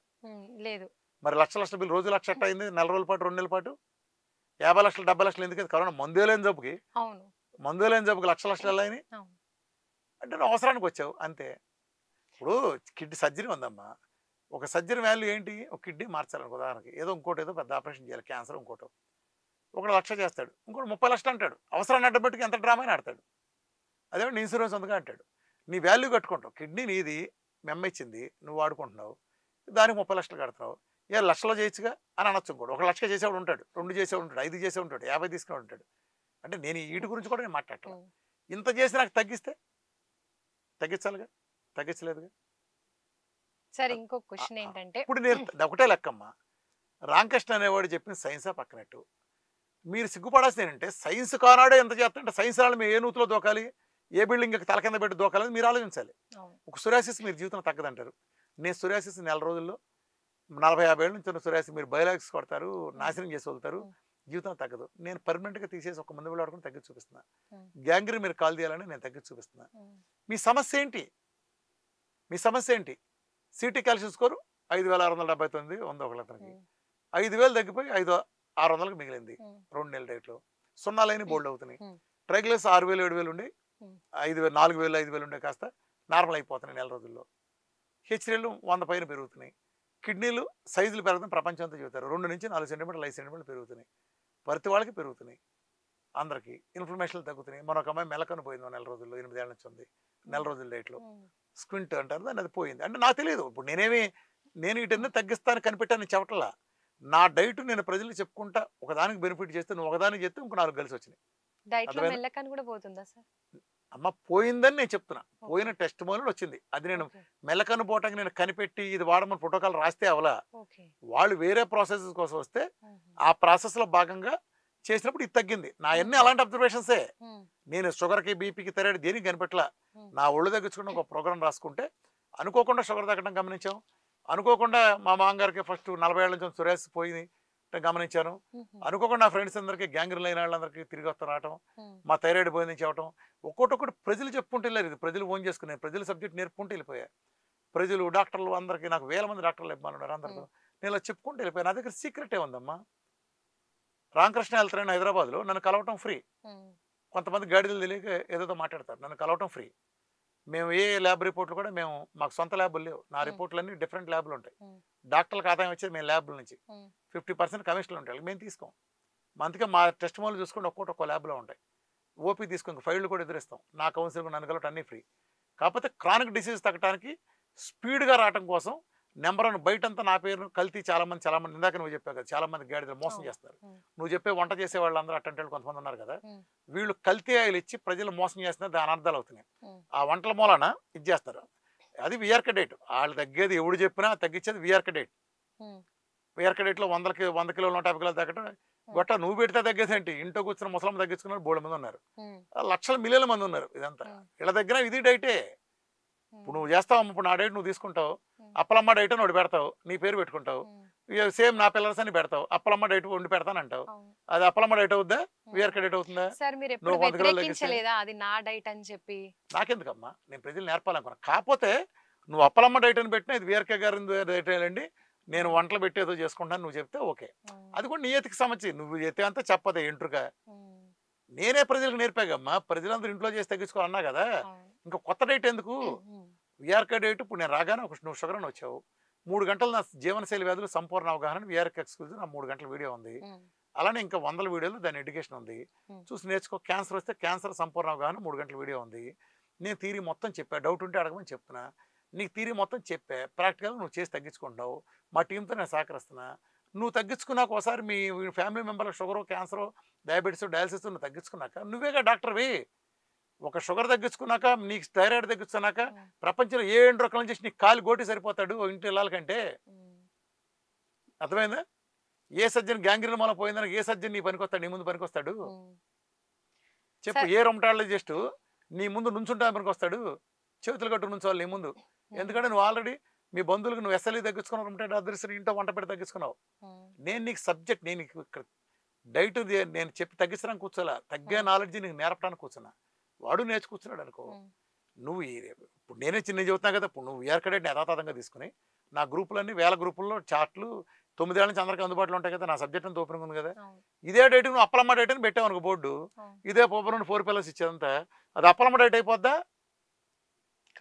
లేదు మరి లక్షల బిల్లు రోజు 1 లక్ష అయింది 4 రోజుల పాటు 2 నెలల పాటు 50 లక్షలు 70 లక్షలు ఎందుకు కరోనా మందు లేని జబ్బుకి లక్షలు అయినాయి అంటే నువ్వు అవసరానికి వచ్చావు అంతే ఇప్పుడు కిడ్నీ సర్జరీ ఉందమ్మా ఒక సర్జరీ వాల్యూ ఏంటి ఒక కిడ్నీ మార్చాలని ఉదాహరణకి ఏదో పెద్ద ఆపరేషన్ చేయాలి క్యాన్సర్ ఇంకోటో 1 లక్ష చేస్తాడు ఇంకోటి 30 లక్షలు అంటాడు అవసరాన్ని అడ్డబెట్టుకు ఎంత డ్రామా ఆడతాడు అదే ఇన్సూరెన్స్ ఉందిగా అంటాడు నీ వాల్యూ కట్టుకుంటావు కిడ్నీ నీది ఇచ్చింది నువ్వు వాడుకుంటున్నావు దానికి 30 లక్షలు కడుతున్నావు ఏ లక్షలో చేయొచ్చుగా అని అనొచ్చు ఇంకోటి 1 లక్ష చేసేవాడు ఉంటాడు 2 చేసేవాడు ఉంటాడు 5 చేసేవాడు ఉంటాడు 50 తీసుకునే ఉంటాడు అంటే నేను వీటి గురించి కూడా నేను మాట్లాడతాను ఇంత చేసి నాకు తగ్గిస్తే తగ్గించాలిగా, తగ్గించలేదుగా. సార్ ఇంకో క్వశ్చన్ ఏంటంటే ఇప్పుడు నేను ఒకటే లెక్కమ్మా, రామకృష్ణ అనేవాడు చెప్పిన సైన్సా పక్కనట్టు, మీరు సిగ్గుపడాల్సింది ఏంటంటే సైన్స్ కానాడే ఎంత చేస్తుంటే సైన్స్ వాళ్ళు మీరు ఏ నూతులో దూకాలి, ఏ బిల్డింగ్ తల కింద పెట్టి దూకాలని మీరు ఆలోచించాలి. ఒక సురాసిస్ మీరు జీవితం తగ్గదంటారు. నేను సురాసిస్ నెల రోజుల్లో 40-50 ఏళ్ళ నుంచి ఉన్న సురాసిస్ మీరు బయోలాజిక్స్ కొడతారు, నాశనం చేసి వెళ్తారు, జీవితం తగ్గదు. నేను పర్మనెంట్గా తీసేసి ఒక మందు వాడుకుని తగ్గించి చూపిస్తున్నా. గ్యాంగ్రీ మీరు కాల్ తీయాలని నేను తగ్గించి చూపిస్తున్నా. మీ సమస్య ఏంటి? మీ సమస్య ఏంటి? సిటీ కాల్షియం స్కోరు 5679 ఉంది ఒకళ్ళకి. 5000 తగ్గిపోయి 5600కి మిగిలింది 2 నెలల డేట్లో. సున్నాలైన బోల్డ్ అవుతున్నాయి. ట్రైగ్లైస్ 6000-7000 ఉండి 5000 4000 5000 ఉండే కాస్త నార్మల్ అయిపోతున్నాయి నెల రోజుల్లో. హెచ్డీలు 100 పైన పెరుగుతున్నాయి. కిడ్నీలు సైజులు పెరుగుతుంది, ప్రపంచం అంతా చెబుతారు. 2 నుంచి 4 సెంటీమీటర్లు 5 సెంటీమీటర్లు పెరుగుతున్నాయి. ప్రతి వాళ్ళకి పెరుగుతున్నాయి. అందరికీ ఇన్ఫ్లమేషన్లు తగ్గుతున్నాయి. మరొక అమ్మాయి మెలకను పోయింది నెల రోజుల్లో, 8 ఏళ్ళ నుంచి ఉంది నెల రోజుల డేట్లో. స్క్వింట్ అంటారు దాన్ని, అది పోయింది. అంటే నాకు తెలియదు. ఇప్పుడు నేను వీటిని తగ్గిస్తాను కనిపెట్టాను చెప్పట్లా. నా డైట్ నేను ప్రజలకు చెప్పుకుంటా, ఒకదానికి బెనిఫిట్ చేస్తే నువ్వు ఒకదానికి చేస్తే ఇంకో 4 కలిసి వచ్చినాయి. డైట్ లో మెల్లకను కూడా పోతుందా సార్? అమ్మ పోయిందని నేను చెప్తున్నా. పోయిన టెస్ట్ మోడల్ వచ్చింది. అది నేను మెల్లకను పోవటానికి నేను కనిపెట్టి ఇది వాడమని ప్రోటోకాల్ రాస్తే అవలా. వాళ్ళు వేరే ప్రాసెస్ కోసం వస్తే ఆ ప్రాసెస్ లో భాగంగా చేసినప్పుడు ఇది తగ్గింది. నా అన్ని అలాంటి అబ్జర్వేషన్సే. నేను షుగర్కి బీపీకి థైరాయిడ్ దేనికి కనిపెట్టలా. నా ఒళ్ళు తగ్గించుకున్న ఒక ప్రోగ్రామ్ రాసుకుంటే అనుకోకుండా షుగర్ తగ్గడం గమనించాం. అనుకోకుండా మా మామగారికి ఫస్ట్ 40 ఏళ్ళ నుంచి సురేష్ పోయింది గమనించాను. అనుకోకుండా నా ఫ్రెండ్స్ అందరికీ గ్యాంగ్రీన్ అయిన వాళ్ళందరికీ తిరిగి వస్తా రావటం, మా థైరాయిడ్ పోయింది నుంచి అవటం, ఒక్కొక్కటి ప్రజలు చెప్పుకుంటూ వెళ్ళారు. ఇది ప్రజలు ఓన్ చేసుకునే ప్రజల సబ్జెక్ట్ నేర్పుకుంటూ వెళ్ళిపోయా. ప్రజలు డాక్టర్లు అందరికీ నాకు 1000 మంది డాక్టర్లు ఇవ్వాలి ఉన్నారు. అందరితో నేను ఇలా చెప్పుకుంటూ వెళ్ళిపోయాను. నా దగ్గర సీక్రెటే ఉందమ్మా. రామకృష్ణ వెళ్తారని హైదరాబాద్లో నన్ను కలవటం ఫ్రీ. కొంతమంది గాడిదలు తెలియక ఏదో మాట్లాడతారు. నన్ను కలవటం ఫ్రీ. మేము ఏ ల్యాబ్ రిపోర్ట్లు కూడా మాకు సొంత ల్యాబులు లేవు. నా రిపోర్ట్లన్నీ డిఫరెంట్ ల్యాబ్లు ఉంటాయి. డాక్టర్లకు ఆదాయం వచ్చేది మేము ల్యాబ్ల నుంచి 50% కమిషన్లు ఉంటాయి. మేము తీసుకోం. అందుకే మా టెస్ట్ మోలు చూసుకుంటే ఒక్కో ల్యాబ్లో ఉంటాయి. ఓపీ తీసుకుని ఫైళ్ళు కూడా ఎదురిస్తాం. నా కౌన్సిలింగ్ నన్ను కలవటం అన్నీ ఫ్రీ. కాకపోతే క్రానిక్ డిసీజ్ తగ్గడానికి స్పీడ్గా రావడం కోసం నెంబర్ 1 బయటంతా నా పేరు కల్తీ చాలా మంది ఇందాక నువ్వు చెప్పావు కదా, చాలా మంది గాడిదలు మోసం చేస్తారు. నువ్వు చెప్పే వంట చేసే వాళ్ళందరూ అట్టంటే కొంతమంది ఉన్నారు కదా, వీళ్ళు కల్తీ ఆయిల్ ఇచ్చి ప్రజలు మోసం చేస్తున్నారు. దాని అర్థాలు అవుతున్నాయి. ఆ వంటల మూలన ఇది చేస్తారు. అది విఆర్కే డేట్. వాళ్ళు తగ్గేది ఎవడు చెప్పినా తగ్గించేది విఆర్కే డేట్. విఆర్కే డేట్లో 100 కిలోలు 150 కిలోలు తగ్గడం గొట్ట నువ్వు పెడితే తగ్గేది ఏంటి? ఇంట్లో కూర్చున్న ముసలం తగ్గించుకున్నారు 3 మంది ఉన్నారు. లక్షల మిలియన్ల మంది ఉన్నారు. ఇదంతా ఇలా దగ్గర ఇది డైటే. ఇప్పుడు నువ్వు చేస్తావు. ఇప్పుడు నా డైట్ నువ్వు తీసుకుంటావు. అప్పలమ్మ డైట్ అని ఒకటి పెడతావు, నీ పేరు పెట్టుకుంటావు. సేమ్ నా పిల్లర్స్ అని పెడతావు. అప్పలమ్మ డైట్ వండి పెడతాను అంటావు. అది అప్పలమ్మ డైట్ అవుద్దా? విఆర్కే డైట్ అవుతుందా? నాకెందుకమ్మా? నేను ప్రజలు నేర్పాలనుకున్నా. కాకపోతే నువ్వు అప్పలమ్మ డైట్ అని పెట్టినా ఇది విఆర్కే గారి డైట్ అండి, నేను వంటలు పెట్టి ఏదో చేసుకుంటాను నువ్వు చెప్తే ఓకే. అది కూడా నియతికి సంబంధించి నువ్వు చెప్తే అంతా చెప్పదే ఎంట్రుగా. నేనే ప్రజలకు నేర్పాగమ్మా. ప్రజలందరూ ఇంట్లో చేసి తగ్గించుకోవాలన్నా కదా. ఇంకా కొత్త డైట్ ఎందుకు? VRK diet. ఇప్పుడు నేను రాగానే నువ్వు షుగర్ అని వచ్చావు. 3 గంటలు నా జీవనశైలి వ్యాధులు సంపూర్ణ అవగాహన విఆర్కే ఎక్స్క్లూజివ్ నా 3 గంటల వీడియో ఉంది. అలానే ఇంకా 100 వీడియోలు దాని ఎడ్యుకేషన్ ఉంది. చూసి నేర్చుకో. క్యాన్సర్ వస్తే క్యాన్సర్ సంపూర్ణ అవగాహన 3 గంటల వీడియో ఉంది. నేను థీరీ మొత్తం చెప్పా. డౌట్ ఉంటే అడగమని చెప్తున్నా. నీకు థీరీ మొత్తం చెప్పా. ప్రాక్టికల్గా నువ్వు చేసి తగ్గించుకుంటావు. మా టీంతో నేను సహకరిస్తున్నా. నువ్వు తగ్గించుకున్నాక ఒకసారి మీ ఫ్యామిలీ మెంబర్ల షుగరు, క్యాన్సర్, డయాబెటీస్, డయాలసిస్ నువ్వు తగ్గించుకున్నాక నువ్వేగా డాక్టర్వి. ఒక షుగర్ తగ్గించుకున్నాక, నీకు థైరాయిడ్ తగ్గించుకున్నాక ప్రపంచంలో ఏ ఎండ్రోక్రైన్ చేసి నీకు కాలు గోటి సరిపోతాడు ఇంటి వెళ్ళాలంటే. అర్థమైందా? ఏ సర్జన్ గ్యాంగ్రీన్ మూల పోయిందని ఏ సర్జన్ నీ పనికొస్తాడు? నీ ముందు పనికొస్తాడు చెప్పు? ఏ రొమటాలజిస్ట్ నీ ముందు నుంచుంటా పనికొస్తాడు? చేతులు కట్టు నుంచోవాలి నీ ముందు. ఎందుకంటే నువ్వు ఆల్రెడీ మీ బంధువులకు నువ్వు ఎస్ఎల్ఈ తగ్గించుకున్నావు, రొమటాయిడ్ అదృశ్యం ఇంట్లో వంట పెట్టి తగ్గించుకున్నావు. నేను నీకు సబ్జెక్ట్, నేను డైట్ నేను చెప్పి తగ్గించడానికి కూర్చోలే. తగ్గే నాలెడ్జ్ నీకు నేర్పడానికి కూర్చున్నా. వాడు నేర్చు కూర్చున్నాడు అనుకో. నువ్వు ఇప్పుడు నేనే చిన్న చెబుతున్నా కదా. ఇప్పుడు నువ్వు విఆర్కే డైట్ని యథాతథంగా తీసుకుని నా గ్రూపులన్నీ 1000 గ్రూపుల్లో చార్ట్లు 9 ఏళ్ళ నుంచి అందరికీ అందుబాటులో ఉంటాయి కదా. నా సబ్జెక్ట్ అంతా ఓపెనింగ్ ఉంది కదా. ఇదే డైట్ నువ్వు అప్పలమ్మ డైట్ అని పెట్టావు అనుకో బోర్డు, ఇదే పోపర్ 4 పిల్లర్స్ ఇచ్చేదంతా అది అప్పలమ్మ డైట్ అయిపోద్దా?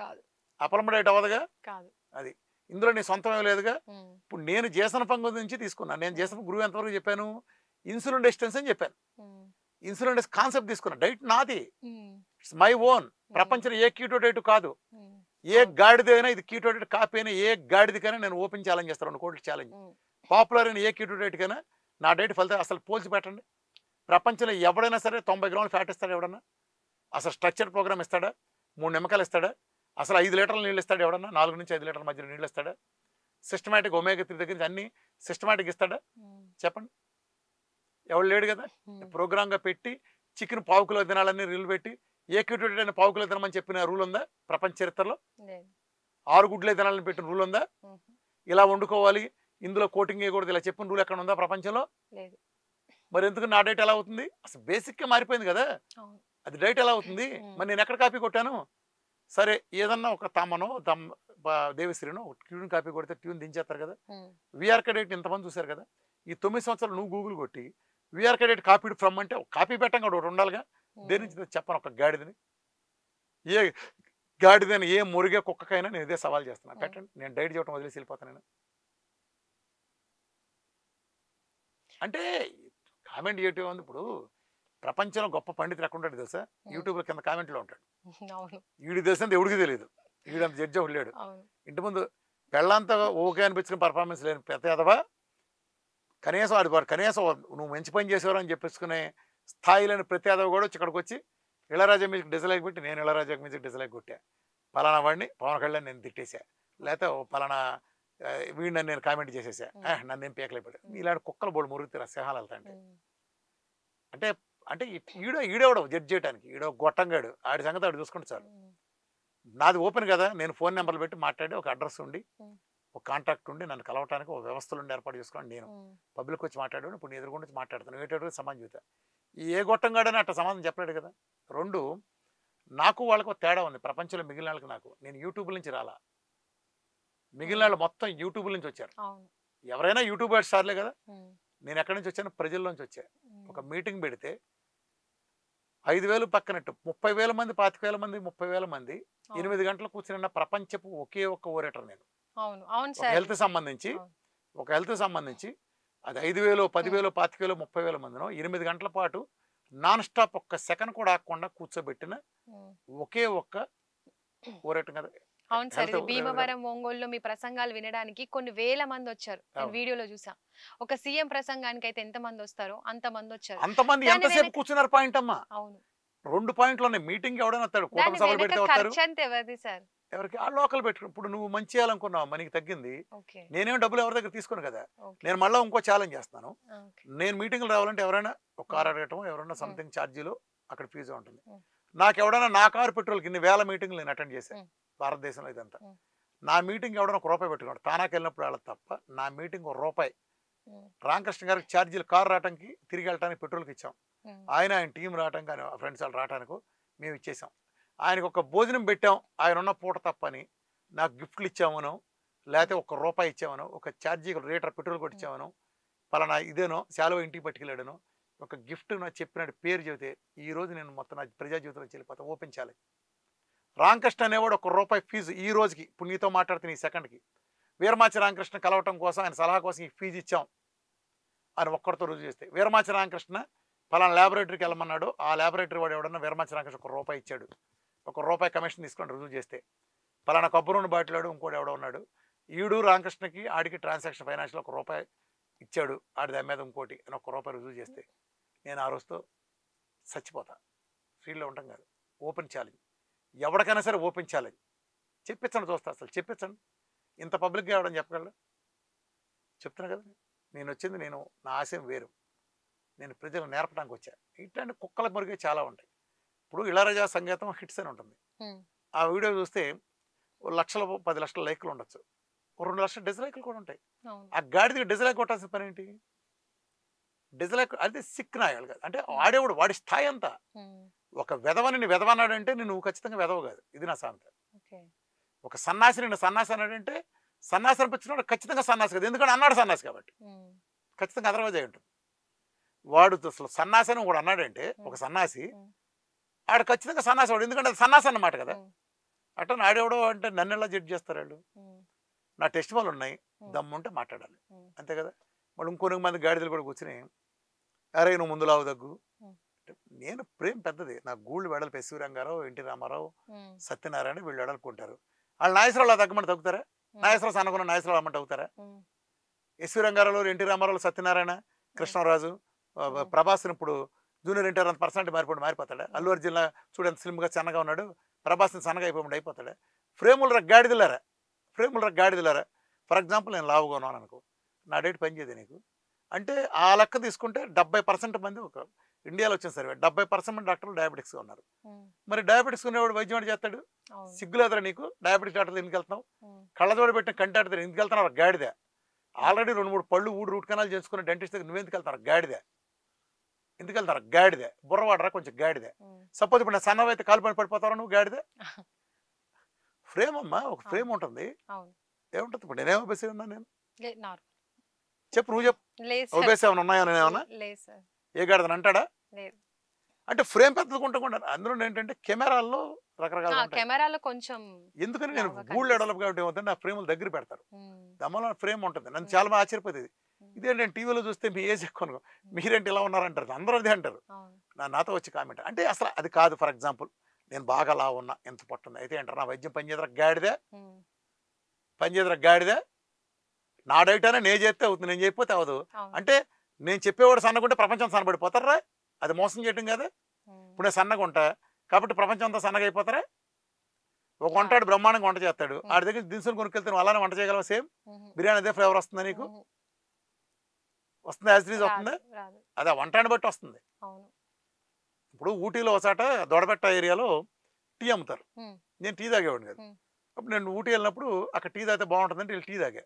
కాదు. అప్పలమ్మ డైట్ అవ్వదుగా. కాదు. అది ఇందులో నీ సొంతమే లేదుగా. ఇప్పుడు నేను జేసన్ ఫంగ్ నుంచి తీసుకున్నాను. నేను జేసన్ గురువు ఎంతవరకు చెప్పాను? ఇన్సులిన్ రెసిస్టెన్స్ అని చెప్పాను. ఇన్సులిన్ కాన్సెప్ట్ తీసుకున్నా. డైట్ నాది, ఇట్స్ మై ఓన్. ప్రపంచంలో ఏ కీటో డైట్ కాదు. ఏ గాడిదైనా ఇది కీటో డైట్ కాపీ అయినా ఏ గాడిదకైనా నేను ఓపెన్ ఛాలెంజ్ చేస్తాను. 2 కోట్ల ఛాలెంజ్. పాపులర్ అయిన ఏ కీటో డైట్ కైనా నా డైట్ ఫలితం అసలు పోల్చి పెట్టండి. ప్రపంచంలో ఎవడైనా సరే 90 గ్రాములు ఫ్యాట్ ఇస్తాడా? ఎవడన్నా అసలు స్ట్రక్చర్ ప్రోగ్రామ్ ఇస్తాడా? 3 నిమ్మకాయలు ఇస్తాడా? అసలు 5 లీటర్ల నీళ్ళు ఇస్తాడు ఎవడన్నా? 4 నుంచి 5 లీటర్ల మధ్యలో నీళ్ళు ఇస్తాడా? సిస్టమేటిక్ ఒమేగా 3 దగ్గర నుంచి అన్ని సిస్టమేటిక్ ఇస్తాడా? చెప్పండి. ఎవడు లేడు కదా. ప్రోగ్రామ్గా పెట్టి చికెన్ పావు కిలో తినాలని రూల్ పెట్టి ఏక్యూటెడ్ అయిన పావు కిలో తినమని చెప్పిన రూల్ ఉందా ప్రపంచ చరిత్రలో? 6 గుడ్లే తినాలని పెట్టిన రూల్ ఉందా? ఇలా వండుకోవాలి, ఇందులో కోటింగ్ వేయకూడదు, ఇలా చెప్పిన రూల్ ఎక్కడ ఉందా ప్రపంచంలో? మరి ఎందుకు నా డైట్ ఎలా అవుతుంది? అసలు బేసిక్గా మారిపోయింది కదా, అది డైట్ ఎలా అవుతుంది? మరి నేను ఎక్కడ కాపీ కొట్టాను? సరే, ఏదన్నా ఒక తమ్మనో దేవిశ్రీనో ట్యూన్ కాపీ కొడితే ట్యూన్ దించేస్తారు కదా. విఆర్ కడేట్ ఇంతమంది చూశారు కదా. ఈ 9 సంవత్సరాలు నువ్వు గూగుల్ కొట్టి విఆర్ కడేట్ కాపీడ్ ఫ్రమ్ అంటే కాపీ పెట్టంగా ఒకటి ఉండాలిగా. దేని నుంచి చెప్పను ఒక గాడిదని, ఏ గాడిదని ఏ మురిగే కుక్కకైనా నేను ఇదే సవాల్ చేస్తున్నా, పెట్టండి. నేను డైట్ చేయడం వదిలేసి వెళ్ళిపోతాను నేను. అంటే కామెంట్ చేయటం ఉంది. ఇప్పుడు ప్రపంచంలో గొప్ప పండితులు ఎక్కడ ఉంటాడు తెలుసా? యూట్యూబ్లో కింద కామెంట్లో ఉంటాడు. వీడికి తెలిసింది ఎవడికి తెలియదు, వీడంత జడ్జి ఒకటి లేడు. ఇంటి ముందు పెళ్ళంతా ఓకే అనిపించిన పర్ఫార్మెన్స్ లేని పెద్ద ఎదవా కనీసం వాడు కనీసం నువ్వు మంచి పని చేసేవారు అని చెప్పేసుకునే స్థాయిలోని ప్రతి ఎదవ కూడా ఇక్కడికి వచ్చి ఇళరాజా మ్యూజిక్ డిస్లైక్ పెట్టి నేను ఇళరాజా మ్యూజిక్ డిస్లైక్ కొట్టా, పలానా వాడిని పవన్ కళ్యాణ్ నేను తిట్టేశా, లేకపోతే పలానా వీడిని నేను కామెంట్ చేసేసా, నన్ను ఏం పీకలేపడు. ఇలాంటి కుక్కలు బోడు మురుగుతారు సింహాలు వెళ్తాంటే. అంటే అంటే ఈడేవడవు జడ్జ్ చేయడానికి, ఈడో గొట్టంగాడు, ఆడి సంగతి ఆడు చూసుకుంటే చాలు. నాది ఓపెన్ కదా, నేను ఫోన్ నెంబర్లు పెట్టి మాట్లాడి ఒక అడ్రస్ ఉండి ఒక కాంటాక్ట్ ఉండి నన్ను కలవటానికి ఒక వ్యవస్థలు ఉండి ఏర్పాటు చేసుకోండి. నేను పబ్లిక్ వచ్చి మాట్లాడాను, ఇప్పుడు నీ ఎదురుకుండా వచ్చి మాట్లాడుతాను. ఏంటంటే సమాజం చూతా ఏ గొట్టంగాడని అట్లా సమాధానం చెప్పలేడు కదా. 2 నాకు వాళ్ళకు తేడా ఉంది. ప్రపంచంలో మిగిలిన వాళ్ళకి నాకు, నేను యూట్యూబ్ నుంచి రాలా, మిగిలిన వాళ్ళు మొత్తం యూట్యూబ్ నుంచి వచ్చారు. ఎవరైనా యూట్యూబ్ స్టార్లే కదా. నేను ఎక్కడి నుంచి వచ్చాను? ప్రజల్లోంచి వచ్చా. ఒక మీటింగ్ పెడితే 5,000 పక్కనట్టు 30,000 మంది, 25,000 మంది, 30,000 మంది 8 గంటలు కూర్చున్న ప్రపంచపు ఒకే ఒక్క ఓరేటర్ నేను. హెల్త్ సంబంధించి అది 5,000, 10,000, 25,000, 30,000 మందినో 8 గంటల పాటు నాన్ స్టాప్ ఒక్క సెకండ్ కూడా ఆగకుండా కూర్చోబెట్టిన ఒకే ఒక్క ఓరేటర్ కదా. అవును సార్, ఇది భీమవరం, ఒంగోలులో మీ ప్రసంగాలు వినడానికి కొన్ని వేల మంది వచ్చారు. నేను వీడియోలో చూసా. ఒక సీఎం ప్రసంగానికి అయితే ఎంత మంది వస్తారో అంత మంది వచ్చారు. అంతమంది ఎంతసేపు కూర్చున్నారు పాయింట్ అమ్మా? అవును, 2 పాయింట్లు ఉన్నాయి. మీటింగ్ ఎవడైనా వస్తాడు, కూటమి సభలు పెడితే వస్తారు. సార్ ఎవరికి ఆ లోకల్ పెట్టుకుని, ఇప్పుడు నువ్వు మంచి చేయాలనుకున్నావు, మనకి తగ్గింది, నేనేం డబ్బులు ఎవరి దగ్గర తీసుకోను కదా. నేను మళ్ళీ ఇంకో ఛాలెంజ్ చేస్తాను. నేను మీటింగ్లు రావాలంటే ఎవరైనా ఒక కారు అడగటం, ఎవరైనా సంథింగ్ ఛార్జీలు అక్కడ ఫీజు ఉంటుంది. నాకు ఎవడైనా నా కారు పెట్రోల్కి ఇన్ని వేల మీటింగ్లు నేను అటెండ్ చేశాను భారతదేశంలో. ఇదంతా నా మీటింగ్ ఎవడైనా ₹1 పెట్టుకున్నాడు, తానాకి వెళ్ళినప్పుడు వాళ్ళ తప్ప. నా మీటింగ్ ₹1. రామకృష్ణ గారికి ఛార్జీలు కారు రావడానికి తిరిగి వెళ్ళడానికి పెట్రోల్కి ఇచ్చాం. ఆయన టీం రావడానికి, ఆయన ఫ్రెండ్స్ వాళ్ళు రావడానికి మేము ఇచ్చేసాం. ఆయనకు ఒక భోజనం పెట్టాం, ఆయన ఉన్న పూట తప్పని. నాకు గిఫ్ట్లు ఇచ్చామను, లేకపోతే ₹1 ఇచ్చామను, ఒక ఛార్జీకి లీటర్ పెట్రోల్ కూడా ఇచ్చామను, పలానా ఇదేనో శాలువ ఇంటికి పట్టుకెళ్ళాడను, ఒక గిఫ్ట్ నాకు చెప్పినట్టు పేరు చెబితే ఈరోజు నేను మొత్తం నా ప్రజా జీవితంలో వెళ్ళిపోతా. Open challenge. రామకృష్ణ అనేవాడు ₹1 ఫీజు ఈ రోజుకి, ఇప్పుడు నీతో మాట్లాడుతున్న ఈ సెకండ్కి, వీరమాచి రామకృష్ణ కలవటం కోసం, ఆయన సలహా కోసం ఈ ఫీజు ఇచ్చాం అని ఒక్కరితో రుజువు చేస్తే, వీరమాచి రామకృష్ణ పలానా ల్యాబొరేటరీకి వెళ్ళమన్నాడు, ఆ ల్యాబొరేటరీ వాడు ఎవడన్నా వీరమాచి రామకృష్ణ ₹1 ఇచ్చాడు, ₹1 కమిషన్ తీసుకొని రుజువు చేస్తే, పలానా కొబ్బరి నూనె బాటిలాడు ఇంకోటి ఎవడో ఉన్నాడు, ఈడు రామకృష్ణకి ఆడికి ట్రాన్సాక్షన్ ఫైనాన్షియల్ ₹1 ఇచ్చాడు, ఆడి దాని మీద ఇంకోటి అని ₹1 రుజువు చేస్తే, నేను ఆ రోజుతో చచ్చిపోతా. ఫీల్డ్లో ఉంటాం కాదు. Open challenge. ఎవరికైనా సరే ఓపెన్ ఛాలెంజ్. చెప్పించండి, చూస్తా. అసలు చెప్పించండి. ఇంత పబ్లిక్గా ఎవడని చెప్పగలడు? చెప్తున్నా కదా, నేను వచ్చింది, నేను నా ఆశయం వేరు, నేను ప్రజలు నేర్పడానికి వచ్చా. ఇట్లాంటి కుక్కల మురిగే చాలా ఉంటాయి. ఇప్పుడు ఇళరాజా సంగీతం హిట్స్ అని ఉంటుంది. ఆ వీడియో చూస్తే 10 లక్షల లైక్లు ఉండొచ్చు, 2 లక్షల డిస్లైక్లు కూడా ఉంటాయి. ఆ గాడికి డిస్లైక్ కొట్టాల్సిన పని ఏంటి? డిస్లైక్ అది సిక్ నాయాలి కదా. అంటే ఆడేవాడు, వాడి స్థాయి అంతా. ఒక వెధవని వెధవన్నాడంటే నువ్వు ఖచ్చితంగా వెధవ కాదు. ఇది నా సామెత. ఒక సన్నాసిని సన్నాసి అన్నాడంటే సన్నాసి అనిపించినాడు ఖచ్చితంగా సన్నాసి కాదు, ఎందుకంటే అన్నాడు సన్నాసి కాబట్టి. ఖచ్చితంగా అదర్వైజ్ అయి ఉంటుంది. వాడు అసలు సన్నాసి అని వాడు అన్నాడంటే ఒక సన్నాసి, ఆడు ఖచ్చితంగా సన్నాసి వాడు, ఎందుకంటే అది సన్నాసి అన్నమాట కదా. అట్లా ఆడేవాడు అంటే నన్ను ఎలా జడ్జ్ చేస్తారు వాళ్ళు? నా టెస్ట్ వాళ్ళు ఉన్నాయి, దమ్ముంటే మాట్లాడాలి, అంతే కదా. వాళ్ళు ఇంకొన్ని మంది గాడిదలు కూడా కూర్చుని, అరే నువ్వు ముందు లావు దగ్గు. నేను ప్రేమ పెద్దది, నాకు గూళ్ళు వెడల్పు. ఎస్వి రంగారావు, ఎన్టీ రామారావు, సత్యనారాయణ వీళ్ళు వెడల్పుకుంటారు. వాళ్ళు నాగేశ్వరరావు తగ్గమంటే తగ్గుతారా? నాగేశ్వరరావు సన్నగున్న నాగేశ్వరరావు అమ్మంటే అవుతారా? ఎస్వి రంగారావు, ఎన్టీ రామారావు, సత్యనారాయణ, కృష్ణరాజు, ప్రభాస్ని ఇప్పుడు జూనియర్ ఎన్టీఆర్ అంత పర్సనాలిటీ మారిపోతాడా? అల్లు అర్జున్ చూడండి స్లిమ్గా సన్నగా ఉన్నాడు, ప్రభాస్ని సన్నగా అయిపోయి అయిపోతాడా? ఫ్రేములు గాడిదలారా, ఫ్రేములు గాడిదలారా. ఫర్ ఎగ్జాంపుల్ నేను లావుగా ఉన్నాను అనుకో, నా డైట్ పనిచేయదు నీకు అంటే ఆ లెక్క తీసుకుంటే 70% మంది ఒక ఇండియాలో వచ్చిన సర్వే 70% మంది డాక్టర్లు డయాబెటిక్స్గా ఉన్నారు. మరి డయాబెటిక్స్ ఉన్నవాడు వైద్యం అంటే చేస్తాడు? సిగ్గులేదురా నీకు? డయాబెటిక్ డాక్టర్ ఎందుకు వెళ్తున్నావు? కళ్ళజోడ పెట్టిన కంటి డాక్టర్ ఎందుకు వెళ్తున్నావు? గాడిద. ఆల్రెడీ 2-3 పళ్ళు రూట్ కెనాల్ చేసుకున్న డెంటిస్ట్ దగ్గర నువ్వెందుకు వెళ్తారు? గాడిద. ఎందుకు వెళ్తారు? గాడిద. బుర్రవాడరా కొంచెం గాడిద. సపోజ్ ఇప్పుడు నేను సన్నవ అయితే కాలు పని పడిపోతారా నువ్వు? గాడిద. ఫ్రేమ్ అమ్మా, ఒక ఫ్రేమ్ ఉంటుంది. ఏముంటుంది? ఇప్పుడు నేనేమో ఒబేసి ఉన్నా? నేను చెప్పు, నువ్వు చెప్పు. ఒబేసి ఏమైనా ఉన్నాయా? నేనేమన్నా ఏ గాడిదని అంటాడా? అంటే ఫ్రేమ్ పెద్దకుంటారు. అందులో ఏంటంటే కెమెరాల్లో రకరకాల కొంచెం ఎందుకని నేను గూళ్ళు డెవలప్ కాబట్టి ఏమవుతుంది, ఆ ఫ్రేములు దగ్గర పెడతారు. దమ్మలో ఫ్రేమ్ ఉంటుంది. నన్ను చాలా బాగా ఆశ్చర్యపోతుంది. ఇదేంటి టీవీలో చూస్తే మీ ఏజ్ ఎక్కువ, మీరేంటి ఇలా ఉన్నారంటారు, అందరూ అదే అంటారు. నాతో వచ్చి కామెంట్ అంటే అసలు అది కాదు. ఫర్ ఎగ్జాంపుల్ నేను బాగా లా ఉన్నా, ఎంత పట్టుంది అయితే అంటారు నా వైద్యం పనిచేదర గాడిదే, పనిచేదర గాడిదే. నా డైట్ అనే నేను చేస్తే అవుతుంది, నేను చెప్పిపోతే అవ్వదు. అంటే నేను చెప్పేవాడు సన్నగుంటే ప్రపంచం సన్నబడిపోతారా? అది మోసం చేయటం కదా. ఇప్పుడు నేను సన్నగా ఉంటా కాబట్టి ప్రపంచం అంతా సన్నగా అయిపోతారా? ఒక వంటాడు బ్రహ్మాండంగా వంట చేస్తాడు, ఆడి దగ్గర దినుసులు కొనుక్కెళ్తే నువ్వు అలానే వంట చేయగలవా? సేమ్ బిర్యానీ అదే ఫ్లేవర్ వస్తుందా నీకు? వస్తుంది, యాజ్ ఇట్ ఈజ్ వస్తుందా? అదే వంటాన్ని బట్టి వస్తుంది. ఇప్పుడు ఊటీలో ఒకసాట దొడబెట్ట ఏరియాలో టీ అమ్ముతారు. నేను టీ తాగేవాడిని కదా. అప్పుడు నేను ఊటీ వెళ్ళినప్పుడు అక్కడ టీ తాగితే బాగుంటుందంటే వీళ్ళు టీ తాగా.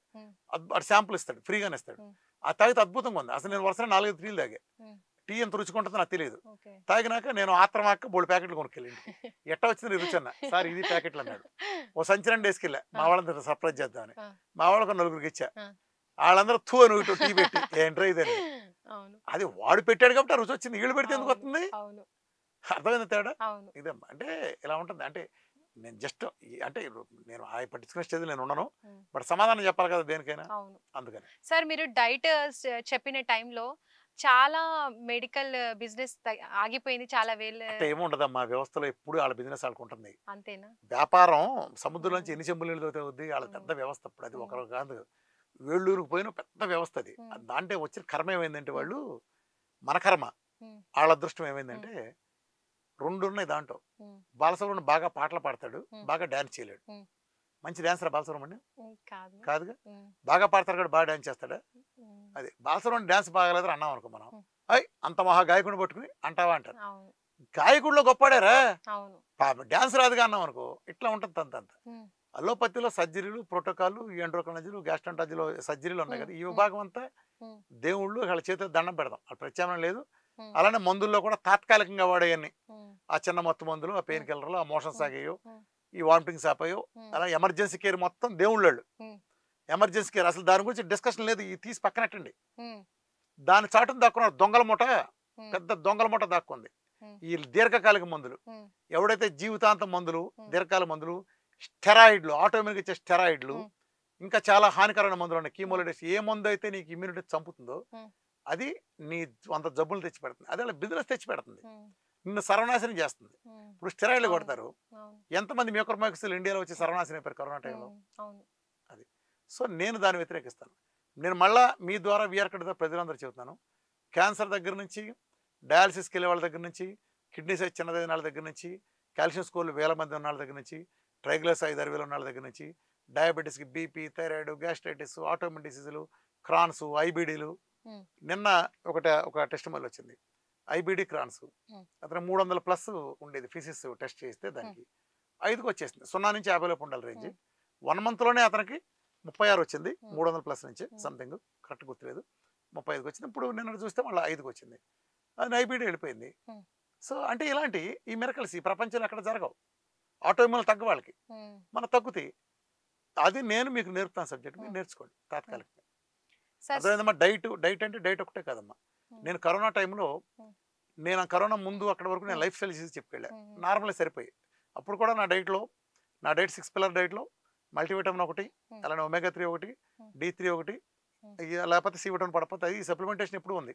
అటు శాంపుల్ ఇస్తాడు, ఫ్రీగానే ఇస్తాడు. ఆ తాగితే అద్భుతంగా ఉంది. అసలు నేను వరుసగా 4-5 టీలు తాగా. టీ ఎంత రుచిగా నాకు తెలియదు. తాగినాక నేను ఆత్రమాక 3 ప్యాకెట్లు కొనుక్కెళ్ళి ఎట్ట వచ్చింది రుచి అన్న. సార్ ఇది ప్యాకెట్లు అన్నాడు. ఓ సంచి 2 వేసుకెళ్ళా మా వాళ్ళందరూ సర్ప్రైజ్ చేద్దామని. మా వాళ్ళకు 4గురికి ఇచ్చా. వాళ్ళందరూ థూ నువ్వు ఇటు టీ పెట్టి ఏంట్రా ఇదని. అది వాడు పెట్టాడు కాబట్టి ఆ రుచి వచ్చింది. వీళ్ళు పెడితే ఎందుకు వస్తుంది? అర్థమైంది తేడా? ఇదమ్మా అంటే ఇలా ఉంటుంది. అంటే నేను జస్ట్ అంటే నేను ఆ పట్టించుకునే స్టేజ్ నేను ఉన్నాను, బట్ సమాధానం చెప్పాలి కదా దేనికైనా. అందుకని సార్ మీరు డైట్ చెప్పిన టైంలో చాలా మెడికల్ బిజినెస్ ఆగిపోయింది. చాలా వేల ఏముండదమ్మా వ్యవస్థలో ఎప్పుడు వాళ్ళ బిజినెస్ వాళ్ళకు ఉంటుంది. అంతేనా? వ్యాపారం సముద్రం నుంచి ఎన్ని చెంబులు నీళ్ళు అవుతుంది, వాళ్ళ పెద్ద వ్యవస్థ. ఇప్పుడు అది ఒకరు కాదు, వేళ్ళూరుకు పోయిన పెద్ద వ్యవస్థ అది. దాంట్లో వచ్చిన కర్మ ఏమైందంటే వాళ్ళు మన కర్మ, వాళ్ళ అదృష్టం ఏమైందంటే 2 ఉన్నాయి దాంట్లో. బాలసుబ్రహ్మణ్యం బాగా పాటలు పాడతాడు, బాగా డాన్స్ చేయలేడు. మంచి డాన్సరా బాలసుబ్రహ్మణ్యం? కాదుగా. బాగా పాడతాడు కూడా బాగా డాన్స్ చేస్తాడా? అది బాలసుబ్రహ్మణ్యం డాన్స్ బాగాలేదు అన్నాం అనుకో మనం, అయ్ అంత మహా గాయకుడిని పట్టుకుని అంటావా అంటారు. గాయకుడిలో గొప్పడారా, డాన్స్ రాదుగా అన్నాం అనుకో ఇట్లా ఉంటుంది. అంత అలోపతిలో సర్జరీలు, ప్రోటోకాల్, ఎండ్రోక్రాలజీలు, గ్యాస్ట్రాంటాలజీలో సర్జరీలు ఉన్నాయి కదా. ఈ విభాగం అంతా దేవుళ్ళు వాళ్ళ చేతిలో దండం పెడదాం, వాళ్ళ ప్రత్యామ్నాయం లేదు. అలానే మందుల్లో కూడా తాత్కాలికంగా వాడేయన్ని, ఆ చిన్న మొత్తం మందులు, ఆ పెయిన్ కిల్లర్లు, ఆ మోషన్స్ ఆగేయో, ఈ వామిటింగ్స్ ఆపాయో, అలా ఎమర్జెన్సీ కేర్ మొత్తం దేవుళ్ళు. ఎమర్జెన్సీ కేర్ అసలు దాని గురించి డిస్కషన్ లేదు. ఈ తీసి పక్కనట్టండి. దాని చాటును దాక్కున్నారు దొంగల మూట, పెద్ద దొంగల మూట దాక్కుంది. ఈ దీర్ఘకాలిక మందులు ఎవడైతే జీవితాంతం మందులు, దీర్ఘకాలిక మందులు, స్టెరాయిడ్లు, ఆటోమేటిక్ ఇచ్చే స్టెరాయిడ్లు, ఇంకా చాలా హానికరమైన మందులు ఉన్నాయి. కీమోలైటిస్, ఏ మందు అయితే నీకు ఇమ్యూనిటీ చంపుతుందో అది నీ 100 జబ్బులు తెచ్చి పెడుతుంది. అదే అలా బిజినెస్ తెచ్చి పెడుతుంది, నిన్ను సర్వనాశనం చేస్తుంది. ఇప్పుడు స్టెరాయిడ్లు కొడతారు. ఎంతమంది మ్యూకర్మైకోసిస్లు ఇండియాలో వచ్చి సర్వనాశనం అయిపోయారు కరోనా టైంలో. అది సో నేను దాన్ని వ్యతిరేకిస్తాను. నేను మళ్ళా మీ ద్వారా వీఆర్కడ ప్రజలందరూ చెబుతున్నాను, క్యాన్సర్ దగ్గర నుంచి, డయాలసిస్కి వెళ్ళే వాళ్ళ దగ్గర నుంచి, కిడ్నీ సైజ్ చిన్నదైన వాళ్ళ దగ్గర నుంచి, కాల్షియం స్కోర్లు 1000 మంది ఉన్న వాళ్ళ దగ్గర నుంచి, ట్రైగ్లిసరైడ్స్ 5,000 ఉన్న వాళ్ళ దగ్గర నుంచి, డయాబెటీస్కి, బీపీ, థైరాయిడ్, గ్యాస్ట్రైటిస్, ఆటోమిన్ డిసీజులు, క్రాన్స్, ఐబీడీలు. నిన్న ఒక టెస్ట్ మళ్ళీ వచ్చింది, ఐబీడీ క్రాన్స్. అతను 300+ ఉండేది, ఫిసిస్ టెస్ట్ చేస్తే దానికి 5కి వచ్చేసింది. 0 నుంచి 50 లోపు ఉండాలి రేంజ్. 1 మంత్లోనే అతనికి 36 వచ్చింది, 300+ నుంచి సంథింగ్, కరెక్ట్ గుర్తులేదు, 35కి వచ్చింది. ఇప్పుడు నిన్న చూస్తే మళ్ళీ 5కి వచ్చింది. అది ఐబీడీ వెళ్ళిపోయింది. సో అంటే ఇలాంటి ఈ మిరకల్స్ ఈ ప్రపంచంలో ఎక్కడ జరగవు. ఆటోమేల్ తగ్గ వాళ్ళకి మన తగ్గుతాయి. అది నేను మీకు నేర్పుతాను సబ్జెక్ట్, మీరు నేర్చుకోండి తాత్కాలికంగా. అదేవిధమ్మా డైట్ అంటే డైట్ ఒకటే కాదమ్మా. నేను కరోనా టైంలో, నేను కరోనా ముందు అక్కడ వరకు నేను లైఫ్ స్టైల్ చేసి చెప్పుకెళ్ళా, నార్మల్గా సరిపోయి. అప్పుడు కూడా నా డైట్ 6 పిల్లర్ డైట్లో మల్టీవిటమిన్ ఒకటి, అలానే ఒమేగా 3 ఒకటి, D3 ఒకటి, లేకపోతే సి విటమిన్ పడకపోతే అది సప్లిమెంటేషన్ ఎప్పుడు ఉంది.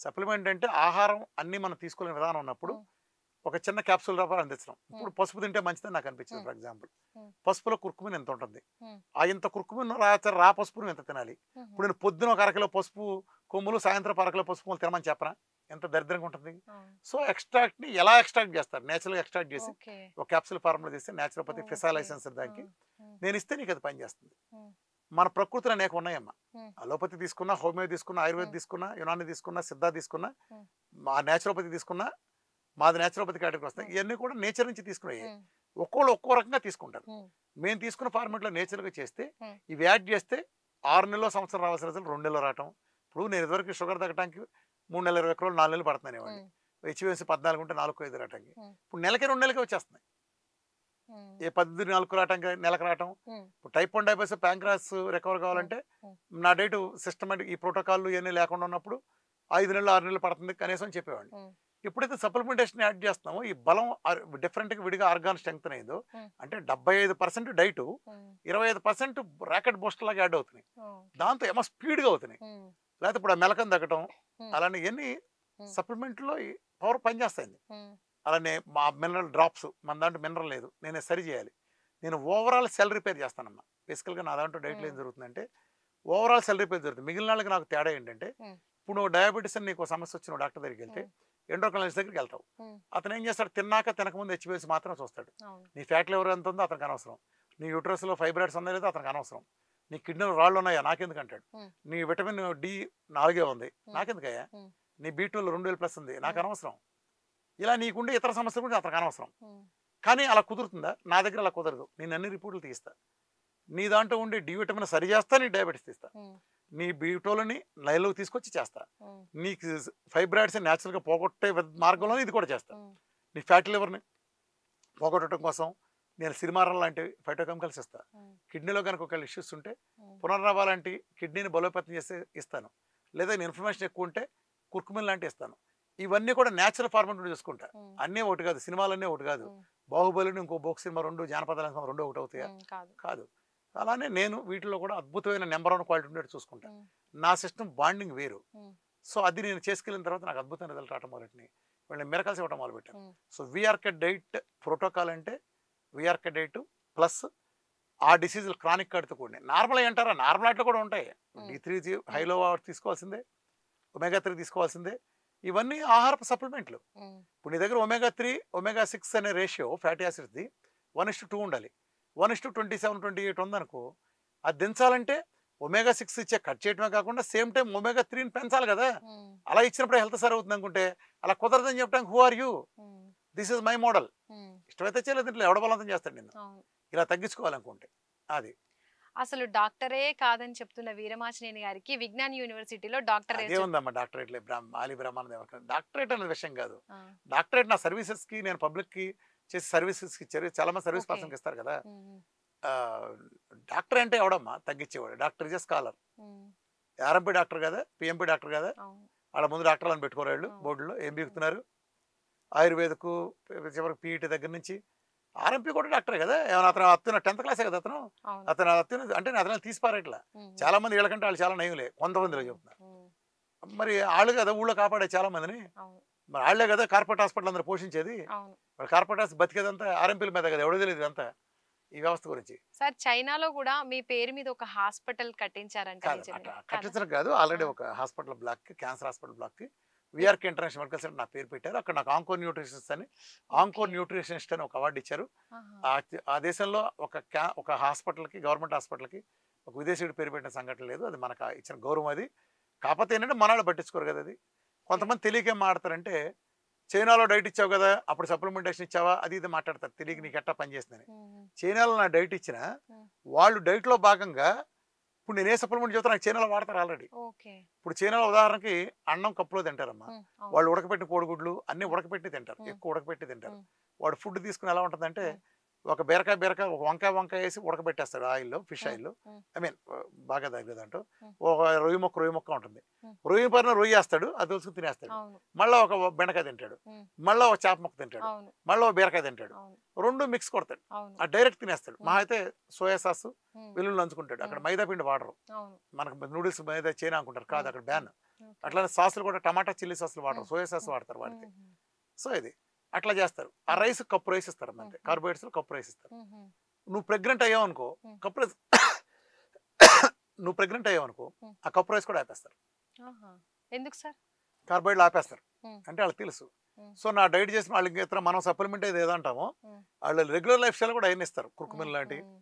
సప్లిమెంట్ అంటే ఆహారం అన్నీ మనం తీసుకునే విధానం ఉన్నప్పుడు ఒక చిన్న క్యాప్సూల్ రూపాయలు అందించడం. ఇప్పుడు పసుపు తింటే మంచిదని నాకు అనిపించింది. ఫర్ ఎగ్జాంపుల్ పసుపులో కుర్కుమిన్ ఎంత ఉంటుంది, ఆ ఇంత కుర్కుమిన్ రా పసుపును ఎంత తినాలి. ఇప్పుడు నేను పొద్దున 1 అరకిలో పసుపు కొమ్ములు, సాయంత్రం 1 అరకిలో పసుపు కొమ్ములు తినమని చెప్పనా? ఎంత దరిద్రంగా ఉంటుంది. అవును. సో ఎక్స్ట్రాక్ట్ని ఎలా ఎక్స్ట్రాక్ట్ చేస్తారు? నేచురల్గా ఎక్స్ట్రాక్ట్ చేసి ఓకే. ఒక క్యాప్సూల్ ఫార్ములా తీస్తే న్యాచురోపతి ఫిసా ఓకే. లైసెన్స్ దానికి హ్మ్. నేను ఇస్తే నీకు అది పనిచేస్తుంది. హ్మ్. మన ప్రకృతిలో అనేక ఉన్నాయమ్మా. హ్మ్. అలోపతి తీసుకున్నా, హోమియో తీసుకున్నా, ఆయుర్వేద హ్మ్. తీసుకున్నా, యునాని తీసుకున్నా, సిద్ధా తీసుకున్నా, హ్మ్. మా న్యాచురోపతి తీసుకున్నా, మాది న్యాచురోపతి కేటగిరీ వస్తాయి. హ్మ్. ఇవన్నీ కూడా నేచర్ నుంచి తీసుకున్నాయి. హ్మ్. ఒక్కోళ్ళు ఒక్కో రకంగా తీసుకుంటారు. హ్మ్. మేము తీసుకున్న ఫార్మాట్లో నేచురల్గా చేస్తే హ్మ్. ఇవి యాడ్ చేస్తే 6 నెలల్లో సంవత్సరం రావాల్సిన రిజల్ట్ 2 నెలల్లో రావటం. ఇప్పుడు నేను ఇదివరకు షుగర్ తగ్గడానికి 3 నెలల 20 రోజులు 4 నెలలు పడుతున్నానేవాడిని. హ్మ్. హెచ్బిఎన్సీ 14 ఉంటే 4 5 రావటానికి. హ్మ్. ఇప్పుడు నెలకి 2 నెలలకే వచ్చేస్తున్నాయి. హ్మ్. ఏ 10 4 రావటానికి నెలకు రావటం. హ్మ్. ఇప్పుడు టైప్ 1 డయాబెటిస్ ప్యాంక్రాస్ రికవర్ కావాలంటే హ్మ్. నా డైట్ సిస్టమేటిక్ ఈ ప్రోటోకాల్లు ఇవన్నీ లేకుండా ఉన్నప్పుడు 5 నెలలు 6 నెలలు పడుతుంది కనీసం అని చెప్పేవాడిని. హ్మ్. ఎప్పుడైతే సప్లిమెంటేషన్ యాడ్ చేస్తున్నామో ఈ బలం డిఫరెంట్గా విడిగా ఆర్గాన్ స్ట్రెంగ్త్ అయిందో హ్మ్. అంటే 75% డైటు హ్మ్. 25% ర్యాకెట్ బూస్టర్ లాగా యాడ్ అవుతున్నాయి. ఓకే. దాంతో ఏమో స్పీడ్గా అవుతున్నాయి. హ్మ్. లేకపోతే ఇప్పుడు ఆ మెలకం తగ్గటం హ్మ్. అలానే ఇవన్నీ హ్మ్. సప్లిమెంట్లో పవర్ పనిచేస్తాయి. హ్మ్. అలానే మా మినరల్ డ్రాప్స్ మన దాంట్లో మినరల్ లేదు నేనే సరి చేయాలి. నేను ఓవరాల్ సెల్ రిపేర్ చేస్తానమ్మా. బేసికల్గా నా దాంట్లో డైట్లో ఏం హ్మ్. జరుగుతుందంటే ఓవరాల్ సెల్ రిపేర్ జరుగుతుంది. మిగిలిన వాళ్ళకి నాకు తేడా ఏంటంటే హ్మ్. ఇప్పుడు నువ్వు డయాబెటీస్ అని నీకు సమస్య వచ్చి నువ్వు డాక్టర్ దగ్గరికి వెళ్తే హ్మ్. ఎండోక్రైనాలజిస్ట్ దగ్గరికి వెళ్తావు. హ్మ్. అతను ఏం చేస్తాడు తిన్నాక తినకముందు హెచ్బిఎస్ మాత్రం చూస్తాడు. అవును. నీ ఫ్యాట్ లివర్ ఎంత ఉందో అతనికి అనవసరం. నీ యూట్రస్లో ఫైబ్రాయిడ్స్ ఉన్నాయో లేదో అతనికి అనవసరం. నీ కిడ్నీలో రాళ్ళు ఉన్నాయా నాకెందుకు అంటాడు. హ్మ్. నీ విటమిన్ డి 4 ఉంది హ్మ్. నాకెందుకయ్యా. హ్మ్. నీ బీ12 2000+ ఉంది నాకు హ్మ్. అనవసరం. ఇలా నీకుండే ఇతర సమస్యల గురించి అతనికి అనవసరం. హ్మ్. కానీ అలా కుదురుతుందా? నా దగ్గర అలా కుదరదు. నేను అన్ని రిపోర్టులు తీస్తా. నీ దాంట్లో ఉండే డి విటమిన్ సరి చేస్తా, నీ డయాబెటీస్ తీస్తా. హ్మ్. నీ బీ12ని లైన్‌లోకి తీసుకొచ్చి చేస్తా. హ్మ్. నీకు ఫైబ్రాయిడ్స్ న్యాచురల్‌గా పోగొట్టే మార్గంలోనే ఇది కూడా చేస్తా. హ్మ్. నీ ఫ్యాటీ లివర్‌ని పోగొట్టడం కోసం నేను సిరిమారం లాంటి ఫైటోకెమికల్స్ ఇస్తా. హ్మ్. కిడ్నీలో కనుక ఒకవేళ ఇష్యూస్ ఉంటే హ్మ్. పునర్నవ లాంటి కిడ్నీని బలోపేతం చేసి ఇస్తాను. లేదా ఇన్ఫ్లమేషన్ ఎక్కువ ఉంటే కుర్కుమిన్ లాంటివి ఇస్తాను. ఇవన్నీ కూడా న్యాచురల్ ఫార్మాట్ నుండి చూసుకుంటా. హ్మ్. అన్నీ ఒకటి కాదు. సినిమాలన్నీ ఒకటి కాదు. హ్మ్. బాహుబలిని ఇంకో బోక్ సినిమా 2 జానపదాల సినిమా 2 ఒకటి అవుతాయా? కాదు. కాదు. అలానే నేను వీటిలో కూడా అద్భుతమైన నంబర్ 1 క్వాలిటీ ఉండేట్టు చూసుకుంటా. హ్మ్. నా సిస్టమ్ బాండింగ్ వేరు. హ్మ్. సో అది నేను చేసుకెళ్ళిన తర్వాత నాకు అద్భుతమైన రిజల్ట్ రావటం మొదలెట్టినాయి. వీళ్ళని మిరకల్స్ ఇవ్వడం మొదలుపెట్టాను. హ్మ్. సో వీఆర్కే డైట్ ప్రోటోకాల్ అంటే వీఆర్కే డైట్ ప్లస్ ఆ డిసీజులు క్రానిక్ కడుతూ కూడినాయి. నార్మల్ అంటారా? నార్మల్ అట్లా కూడా ఉంటాయి. హ్మ్. D3 హ్మ్. హైలో తీసుకోవాల్సిందే. ఒమేగా 3 తీసుకోవాల్సిందే. ఇవన్నీ ఆహారపు సప్లిమెంట్లు. హ్మ్. ఇప్పుడు నీ దగ్గర ఒమేగా 3, ఒమేగా 6 అనే రేషియో ఫ్యాటీ యాసిడ్స్‌ది 1:2 ఉండాలి. 1:27, 28 ఉందనుకో, అది దించాలంటే ఒమేగా 6 ఇచ్చే కట్ చేయడమే కాకుండా సేమ్ టైమ్ ఒమేగా 3ని పెంచాలి కదా! హ్మ్. అలా ఇచ్చినప్పుడే హెల్త్ సరవుతుంది అనుకుంటే, అలా కుదరదని చెప్పడానికి హూ ఆర్ యూ? హ్మ్. This is my model. హ్మ్. ఇష్టమైతే చేయలేదు ఇంట్లో ఎవడ బలవంతం చేస్తాడు నిన్ను. అవును. ఇలా తగ్గించుకోవాలనుకుంటే. అది. అసలు డాక్టరే కాదని చెప్తున్న వీరమాచినేని గారికి విజ్ఞాన్ యూనివర్సిటీలో డాక్టరేట్ అదే ఉందమ్మా డాక్టరేట్‌లే ఆలి బ్రహ్మానందం ఎవరికైనా. డాక్టరేట్ అనే విషయం కాదు. ఆ! డాక్టరేట్ నా సర్వీసెస్‌కి నేను పబ్లిక్‌కి చేసే సర్వీసెస్‌కి ఇచ్చారు. చాలా మంది సర్వీస్ ఓకే. పర్సన్‌కి ఇస్తారు కదా! హ్మ్. హ్మ్. ఆహ్, డాక్టర్ అంటే ఎవడమ్మా తగ్గించేవాడు. Doctor is a scholar. Hmm. RMP doctor కదా! పీఎంపీ డాక్టర్ కదా! అవును. ఆళ్ళ ముందు డాక్టర్‌లని పెట్టుకోరు ఆళ్ళు అవును. బోర్డులో. ఏం హ్మ్. బీకుతున్నారు? ఆయుర్వేదకు చివరికి పీఈటీ దగ్గర నుంచి ఆర్ఎంపీ కూడా డాక్టరే కదా! ఏమన్నా అతను అత్యున్న 10థ్ క్లాసే కదా అతను. అవును. అతను అత్యున్నత అంటే నేను అతను తీసి పారేయట్లా. హ్మ్. హ్మ్. చాలా మంది వీళ్ళకంటే ఆళ్ళు చాలా నయంలే. కొంతమందిలో హ్మ్. చెప్తున్నా. హ్మ్. మరి ఆళ్ళు కదా ఊళ్ళో కాపాడేది చాలా మందిని. అవును. మరి ఆళ్ళే కదా కార్పొరేట్ హాస్పిటల్ అందరూ పోషించేది. అవును. మరి కార్పొరేట్ హాస్పిటల్ బతికేదంతా ఆర్ఎంపీల మీద కదా! ఎవడో తెలీదు ఇదంతా. ఈ వ్యవస్థ గురించి. సార్ చైనాలో గూడా మీ పేరు మీద ఒక హాస్పిటల్ కట్టించారంట కాదు. నిజమేనా? కదా! కట్టించడం కాదు. ఆ! ఆల్రెడీ ఒక హాస్పిటల్ బ్లాక్‌కి క్యాన్సర్ హాస్పిటల్ బ్లాక్‌కి వీఆర్‌కే ఇంటర్నేషనల్ మెడికల్ సెంటర్ నా పేరు పెట్టారు. అక్కడ నాకు ఆంకో న్యూట్రిషనిస్ట్ అని ఆంకో ఓకే. న్యూట్రిషనిస్ట్ అని ఒక అవార్డ్ ఇచ్చారు. ఆహా! ఆ దేశంలో ఒక హాస్పిటల్‌కి గవర్నమెంట్ హాస్పిటల్‌కి ఒక విదేశీయుడు పేరు పెట్టిన సంఘటన లేదు. అది మనకు ఇచ్చిన గౌరవం అది. కాకపోతే ఏంటంటే మనోళ్ళు పట్టించుకోరు కదా అది. ఓకే. కొంతమంది తెలియక ఏం మాట్లాడతారంటే చైనాలో డైట్ ఇచ్చావు కదా! అప్పుడు సప్లిమెంటేషన్ ఇచ్చావా? అది ఇది మాట్లాడతారు. తెలియక హ్మ్. నీకు ఎట్టా పనిచేస్తుందని. హ్మ్. చైనాలో నా డైట్ ఇచ్చినా హ్మ్. వాళ్ళు డైట్‌లో భాగంగా ఇప్పుడు నేను ఏ సప్లిమెంట్ చెబుతా నాకు చైనాలో వాడతారు ఆల్రెడీ. ఓకే. ఇప్పుడు చైనాలో ఉదాహరణకి అన్నం కప్పులో తింటారమ్మా. హ్మ్. అవును. వాళ్ళు ఉడకబెట్టిన కోడిగుడ్లు అన్నీ హ్మ్. ఉడకబెట్టి తింటారు. హ్మ్. ఎక్కువ ఉడకబెట్టి తింటారు. హ్మ్. వాడు ఫుడ్ తీసుకుని ఎలా ఉంటుందంటే హ్మ్. ఒక బీరకాయ, ఒక వంకాయ వేసి ఉడకబెట్టేస్తాడు ఆయిల్‌లో, ఫిష్ హ్మ్. ఆయిల్‌లో. హ్మ్. ఐ మీన్ బాగా తగ్గదంటూ. హ్మ్. ఒక రొయ్య ముక్క ఉంటుంది. హ్మ్. రొయ్య పైన రొయ్యేస్తాడు. అది తెలుసుకొని తినేస్తాడు. అవును. మళ్ళా ఒక బెండకాయ తింటాడు. హ్మ్. మళ్ళా ఒక చేప ముక్క తింటాడు. అవును. మళ్ళా ఒక బీరకాయ తింటాడు. అవును. 2 మిక్స్ కొడతాడు. అవును. డైరెక్ట్ తినేస్తాడు. హ్మ్. మహా అయితే సోయా సాస్, హ్మ్. వెల్లుల్లి నంచుకుంటాడు. అక్కడ హ్మ్. మైదా పిండి వాడరు. అవును. మనకు నూడిల్స్ మైదా చైనా అనుకుంటారు. కాదు హ్మ్. అక్కడ హ్మ్. బ్యాన్. ఓకే. అట్లానే సాసులు కూడా టమాటా, చిల్లీ సాసులు వాడరు. హ్మ్. సోయా సాస్ హ్మ్. వాడతారు వాడితే. హుహు. సో ఇది. అట్లా చేస్తారు. ఆ హ్మ్. రైస్ కప్పు రైస్ ఇస్తారమ్మ హ్మ్. అంతే. హ్మ్. కార్బోహైడ్రేట్స్‌లో కప్పు రైస్ ఇస్తారు. హుహు. నువ్వు ప్రెగ్నెంట్ అయ్యావనుకో హ్మ్. కప్పు రైస్ నువ్వు ప్రెగ్నెంట్ అయ్యావనుకో హ్మ్. ఆ కప్పు రైస్ కూడా ఆపేస్తారు. ఆహా! ఎందుకు సార్? కార్బోహైడ్రేట్లు ఆపేస్తారు. ఉమ్, అంటే వాళ్ళకి తెలుసు. ఉమ్, సో నా డైట్ చేసిన వాళ్ళకి ఇంకా ఇతర మనం సప్లిమెంట్ ఏది ఏదంటామో ఉమ్, వాళ్ళు రెగ్యులర్ లైఫ్ స్టైల్ కూడా అయిన ఇస్తారు. ఉమ్, కుర్కుమిన్ లాంటి ఉమ్,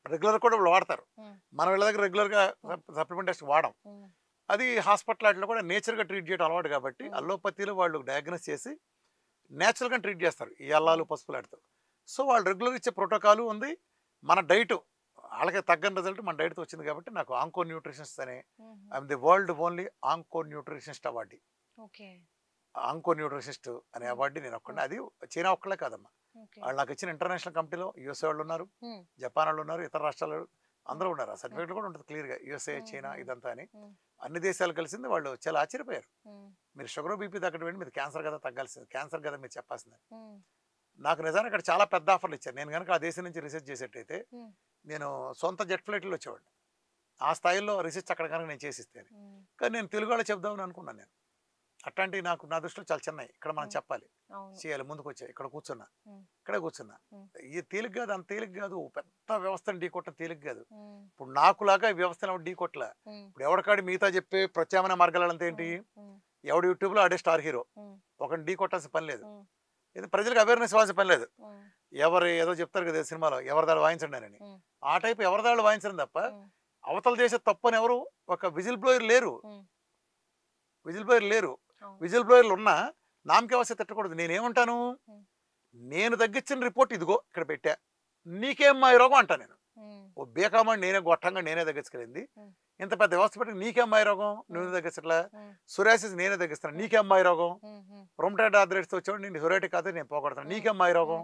రెగ్యులర్ కూడా వాళ్ళు వాడతారు. ఉమ్, మనం వీళ్ళ దగ్గర రెగ్యులర్గా సప్లిమెంటేషన్ వాడం. ఉమ్, అది హాస్పిటల్ వాటిలో కూడా నేచర్గా ట్రీట్ చేయడం అలవాటు కాబట్టి ఉమ్, అల్లోపతిలో వాళ్ళు డయాగ్నోస్ చేసి నేచురల్గా ట్రీట్ చేస్తారు ఈ అల్లాలు ఉమ్, పసుపులాడితో. సో వాళ్ళు రెగ్యులర్ ఇచ్చే ప్రోటోకాల్ ఉంది. మన డైట్ వాళ్ళకి తగ్గని రిజల్ట్ మన డైట్తో వచ్చింది కాబట్టి నాకు ఆంకో న్యూట్రిషనిస్ట్ అనే um, I'm the world only onco nutritionist award. Okay, onco nutritionist అనే ఉమ్, అవార్డు నేను ఒక్కడే. అది చైనా ఒక్కలే కాదమ్మా. ఓకే, వాళ్ళు నాకు ఇచ్చిన ఇంటర్నేషనల్ కంపెనీలో యూఎస్ఏ వాళ్ళు ఉన్నారు, ఉమ్, జపాన్ వాళ్ళు ఉన్నారు, ఇతర రాష్ట్రాలు ఉమ్, అందరూ ఉన్నారు. ఆ ఉమ్, సర్టిఫికేట్ కూడా ఉంటుంది క్లియర్గా యూఎస్ఏ, ఉమ్, చైనా ఉమ్, ఇదంతా అని. ఉమ్, అన్ని దేశాలు కలిసింది. వాళ్ళు చాలా ఆశ్చర్యపోయారు. ఉమ్, మీరు షుగర్ బీపీ తగ్గడం ఏంటి, మీరు క్యాన్సర్ కదా తగ్గాల్సింది, క్యాన్సర్ కదా మీరు చెప్పాల్సింది. ఉమ్, నాకు నిజానికి అక్కడ చాలా పెద్ద ఆఫర్లు ఇచ్చారు. నేను కనుక ఆ దేశం నుంచి రీసెర్చ్ చేసేటైతే ఉమ్, నేను సొంత జెట్ ఫ్లైట్లో వచ్చేవాడిని. ఆ స్థాయిలో రీసెర్చ్ అక్కడ కనుక నేను చేసిస్తే. ఉమ్, కానీ నేను తెలుగు వాళ్ళు చెప్దామని అనుకున్నాను. నేను అట్లాంటివి నాకు నా దృష్టిలో చాలా చిన్నవి. ఇక్కడ మనం ఉమ్, చెప్పాలి, అవును, చేయాలి, ముందుకు వచ్చాయి. ఇక్కడ కూర్చున్నా, ఉమ్, ఇక్కడే కూర్చున్నా. ఉమ్, ఈ తేలిక కాదు, అంత తేలిక కాదు. పెద్ద వ్యవస్థను ఢీ కొట్టడం తేలిక కాదు. ఉమ్, ఇప్పుడు నాకులాగా ఈ వ్యవస్థను ఢీ కొట్టలే. ఉమ్, ఇప్పుడు ఎవరికాడి మిగతా చెప్పే ప్రత్యామ్నాయ మార్గాలంతా ఏంటి, ఉమ్, ఎవడు యూట్యూబ్లో ఆడే స్టార్ హీరో, ఉమ్, ఒకరిని ఢీ కొట్టాల్సిన పని లేదు. ఉమ్, ఇది ప్రజలకు అవేర్నెస్ ఇవ్వాల్సిన పని లేదు. ఉమ్, ఎవరు ఏదో చెప్తారు కదా సినిమాలో, ఎవరిదాళ్ళు వాయించండి అని. ఉమ్, ఆ టైపు ఎవరిదాళ్ళు వాయించడం తప్ప ఉమ్, అవతల చేసే తప్పు అని ఎవరు ఒక విజిల్ బ్లోయర్ లేరు. ఉమ్, విజిల్ బ్లోయర్ లేరు. అవును, విజిల్ బ్లోయర్లు ఉన్నా నామకే వస్తే తిట్టకూడదు. నేనేమంటాను, ఉమ్, నేను తగ్గించిన రిపోర్ట్ ఇదిగో ఇక్కడ పెట్టా, నీకేం మా రోగం అంటా నేను. ఉమ్, ఓ బేకామని నేనే గొట్టంగా నేనే తగ్గించగలిగింది. ఉమ్, ఇంత పెద్ద వ్యవస్థ పెట్టి నీకేం మాయ రోగం, నువ్వు తగ్గించట్లా. ఉమ్, సురాసిస్ నేనే తగ్గిస్తాను, నీకేం మాయ రోగం. ఉమ్, ఉమ్, రొమటైడ్ ఆర్థరైటిస్ వచ్చాడు, నేను సొరైటిక్ కాదు నేను పోగొడతాను, నీకేం మాయ రోగం.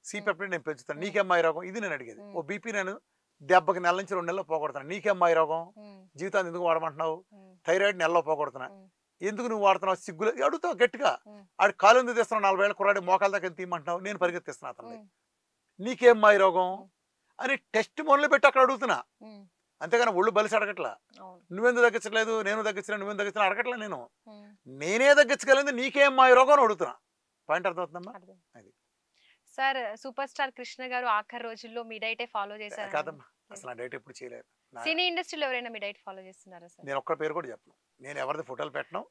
సిపెప్టిడ్ నేను పెంచుతాను, నీకేం మాయ రోగం. ఇది నేను అడిగేది. ఓ బీపీ నేను దెబ్బకి నెల నుంచి 2 నెలల్లో పోగొడతాను, నీకేం మాయ రోగం. ఉమ్, జీవితాన్ని ఎందుకు వాడమంటున్నావు. ఉమ్, థైరాయిడ్ నెలలో పోగొడుతున్నా, ఉమ్, ఎందుకు నువ్వు వాడుతున్నావు, సిగ్గులు అడుగుతావు గట్టిగా. ఉమ్, ఆడి కాలు ఎందుకు తీస్తున్నావు, 40 ఏళ్ళ కుర్రాడి మోకాల దాకా తీయమంటున్నావు, నేను పరిగెత్తిస్తున్నా అతన్ని, ఉమ్, నీకేం మాయ రోగం ఉమ్. అని టెస్ట్ మొదలు పెట్టి అక్కడ అడుగుతున్నా. ఉమ్, అంతేగాని ఒళ్ళు బలిసి అడగట్లా. అవును, నువ్వెందుకు తగ్గించలేదు, నేను తగ్గించలేదు, నువ్వెందుకు తగ్గించలేదు అడగట్లా. నేను ఉమ్, నేనే తగ్గించగలిగింది, నీకేం మాయ రోగం అని అడుగుతున్నా. పాయింట్ అర్థమవుతుందమ్మా. అర్థం. అది సార్, సూపర్ స్టార్ కృష్ణ గారు ఆఖరి రోజుల్లో మీ డైటే ఫాలో చేశారు. కాదమ్మా, అసలు నా డైట్ ఎప్పుడు చేయలేదు. సినీ ఇండస్ట్రీలో ఎవరైనా మీ డైట్ ఫాలో చేస్తున్నారా సార్? నేను ఒక్క పేరు కూడా చెప్పను. నేను ఎవరిది ఫోటోలు పెట్టను.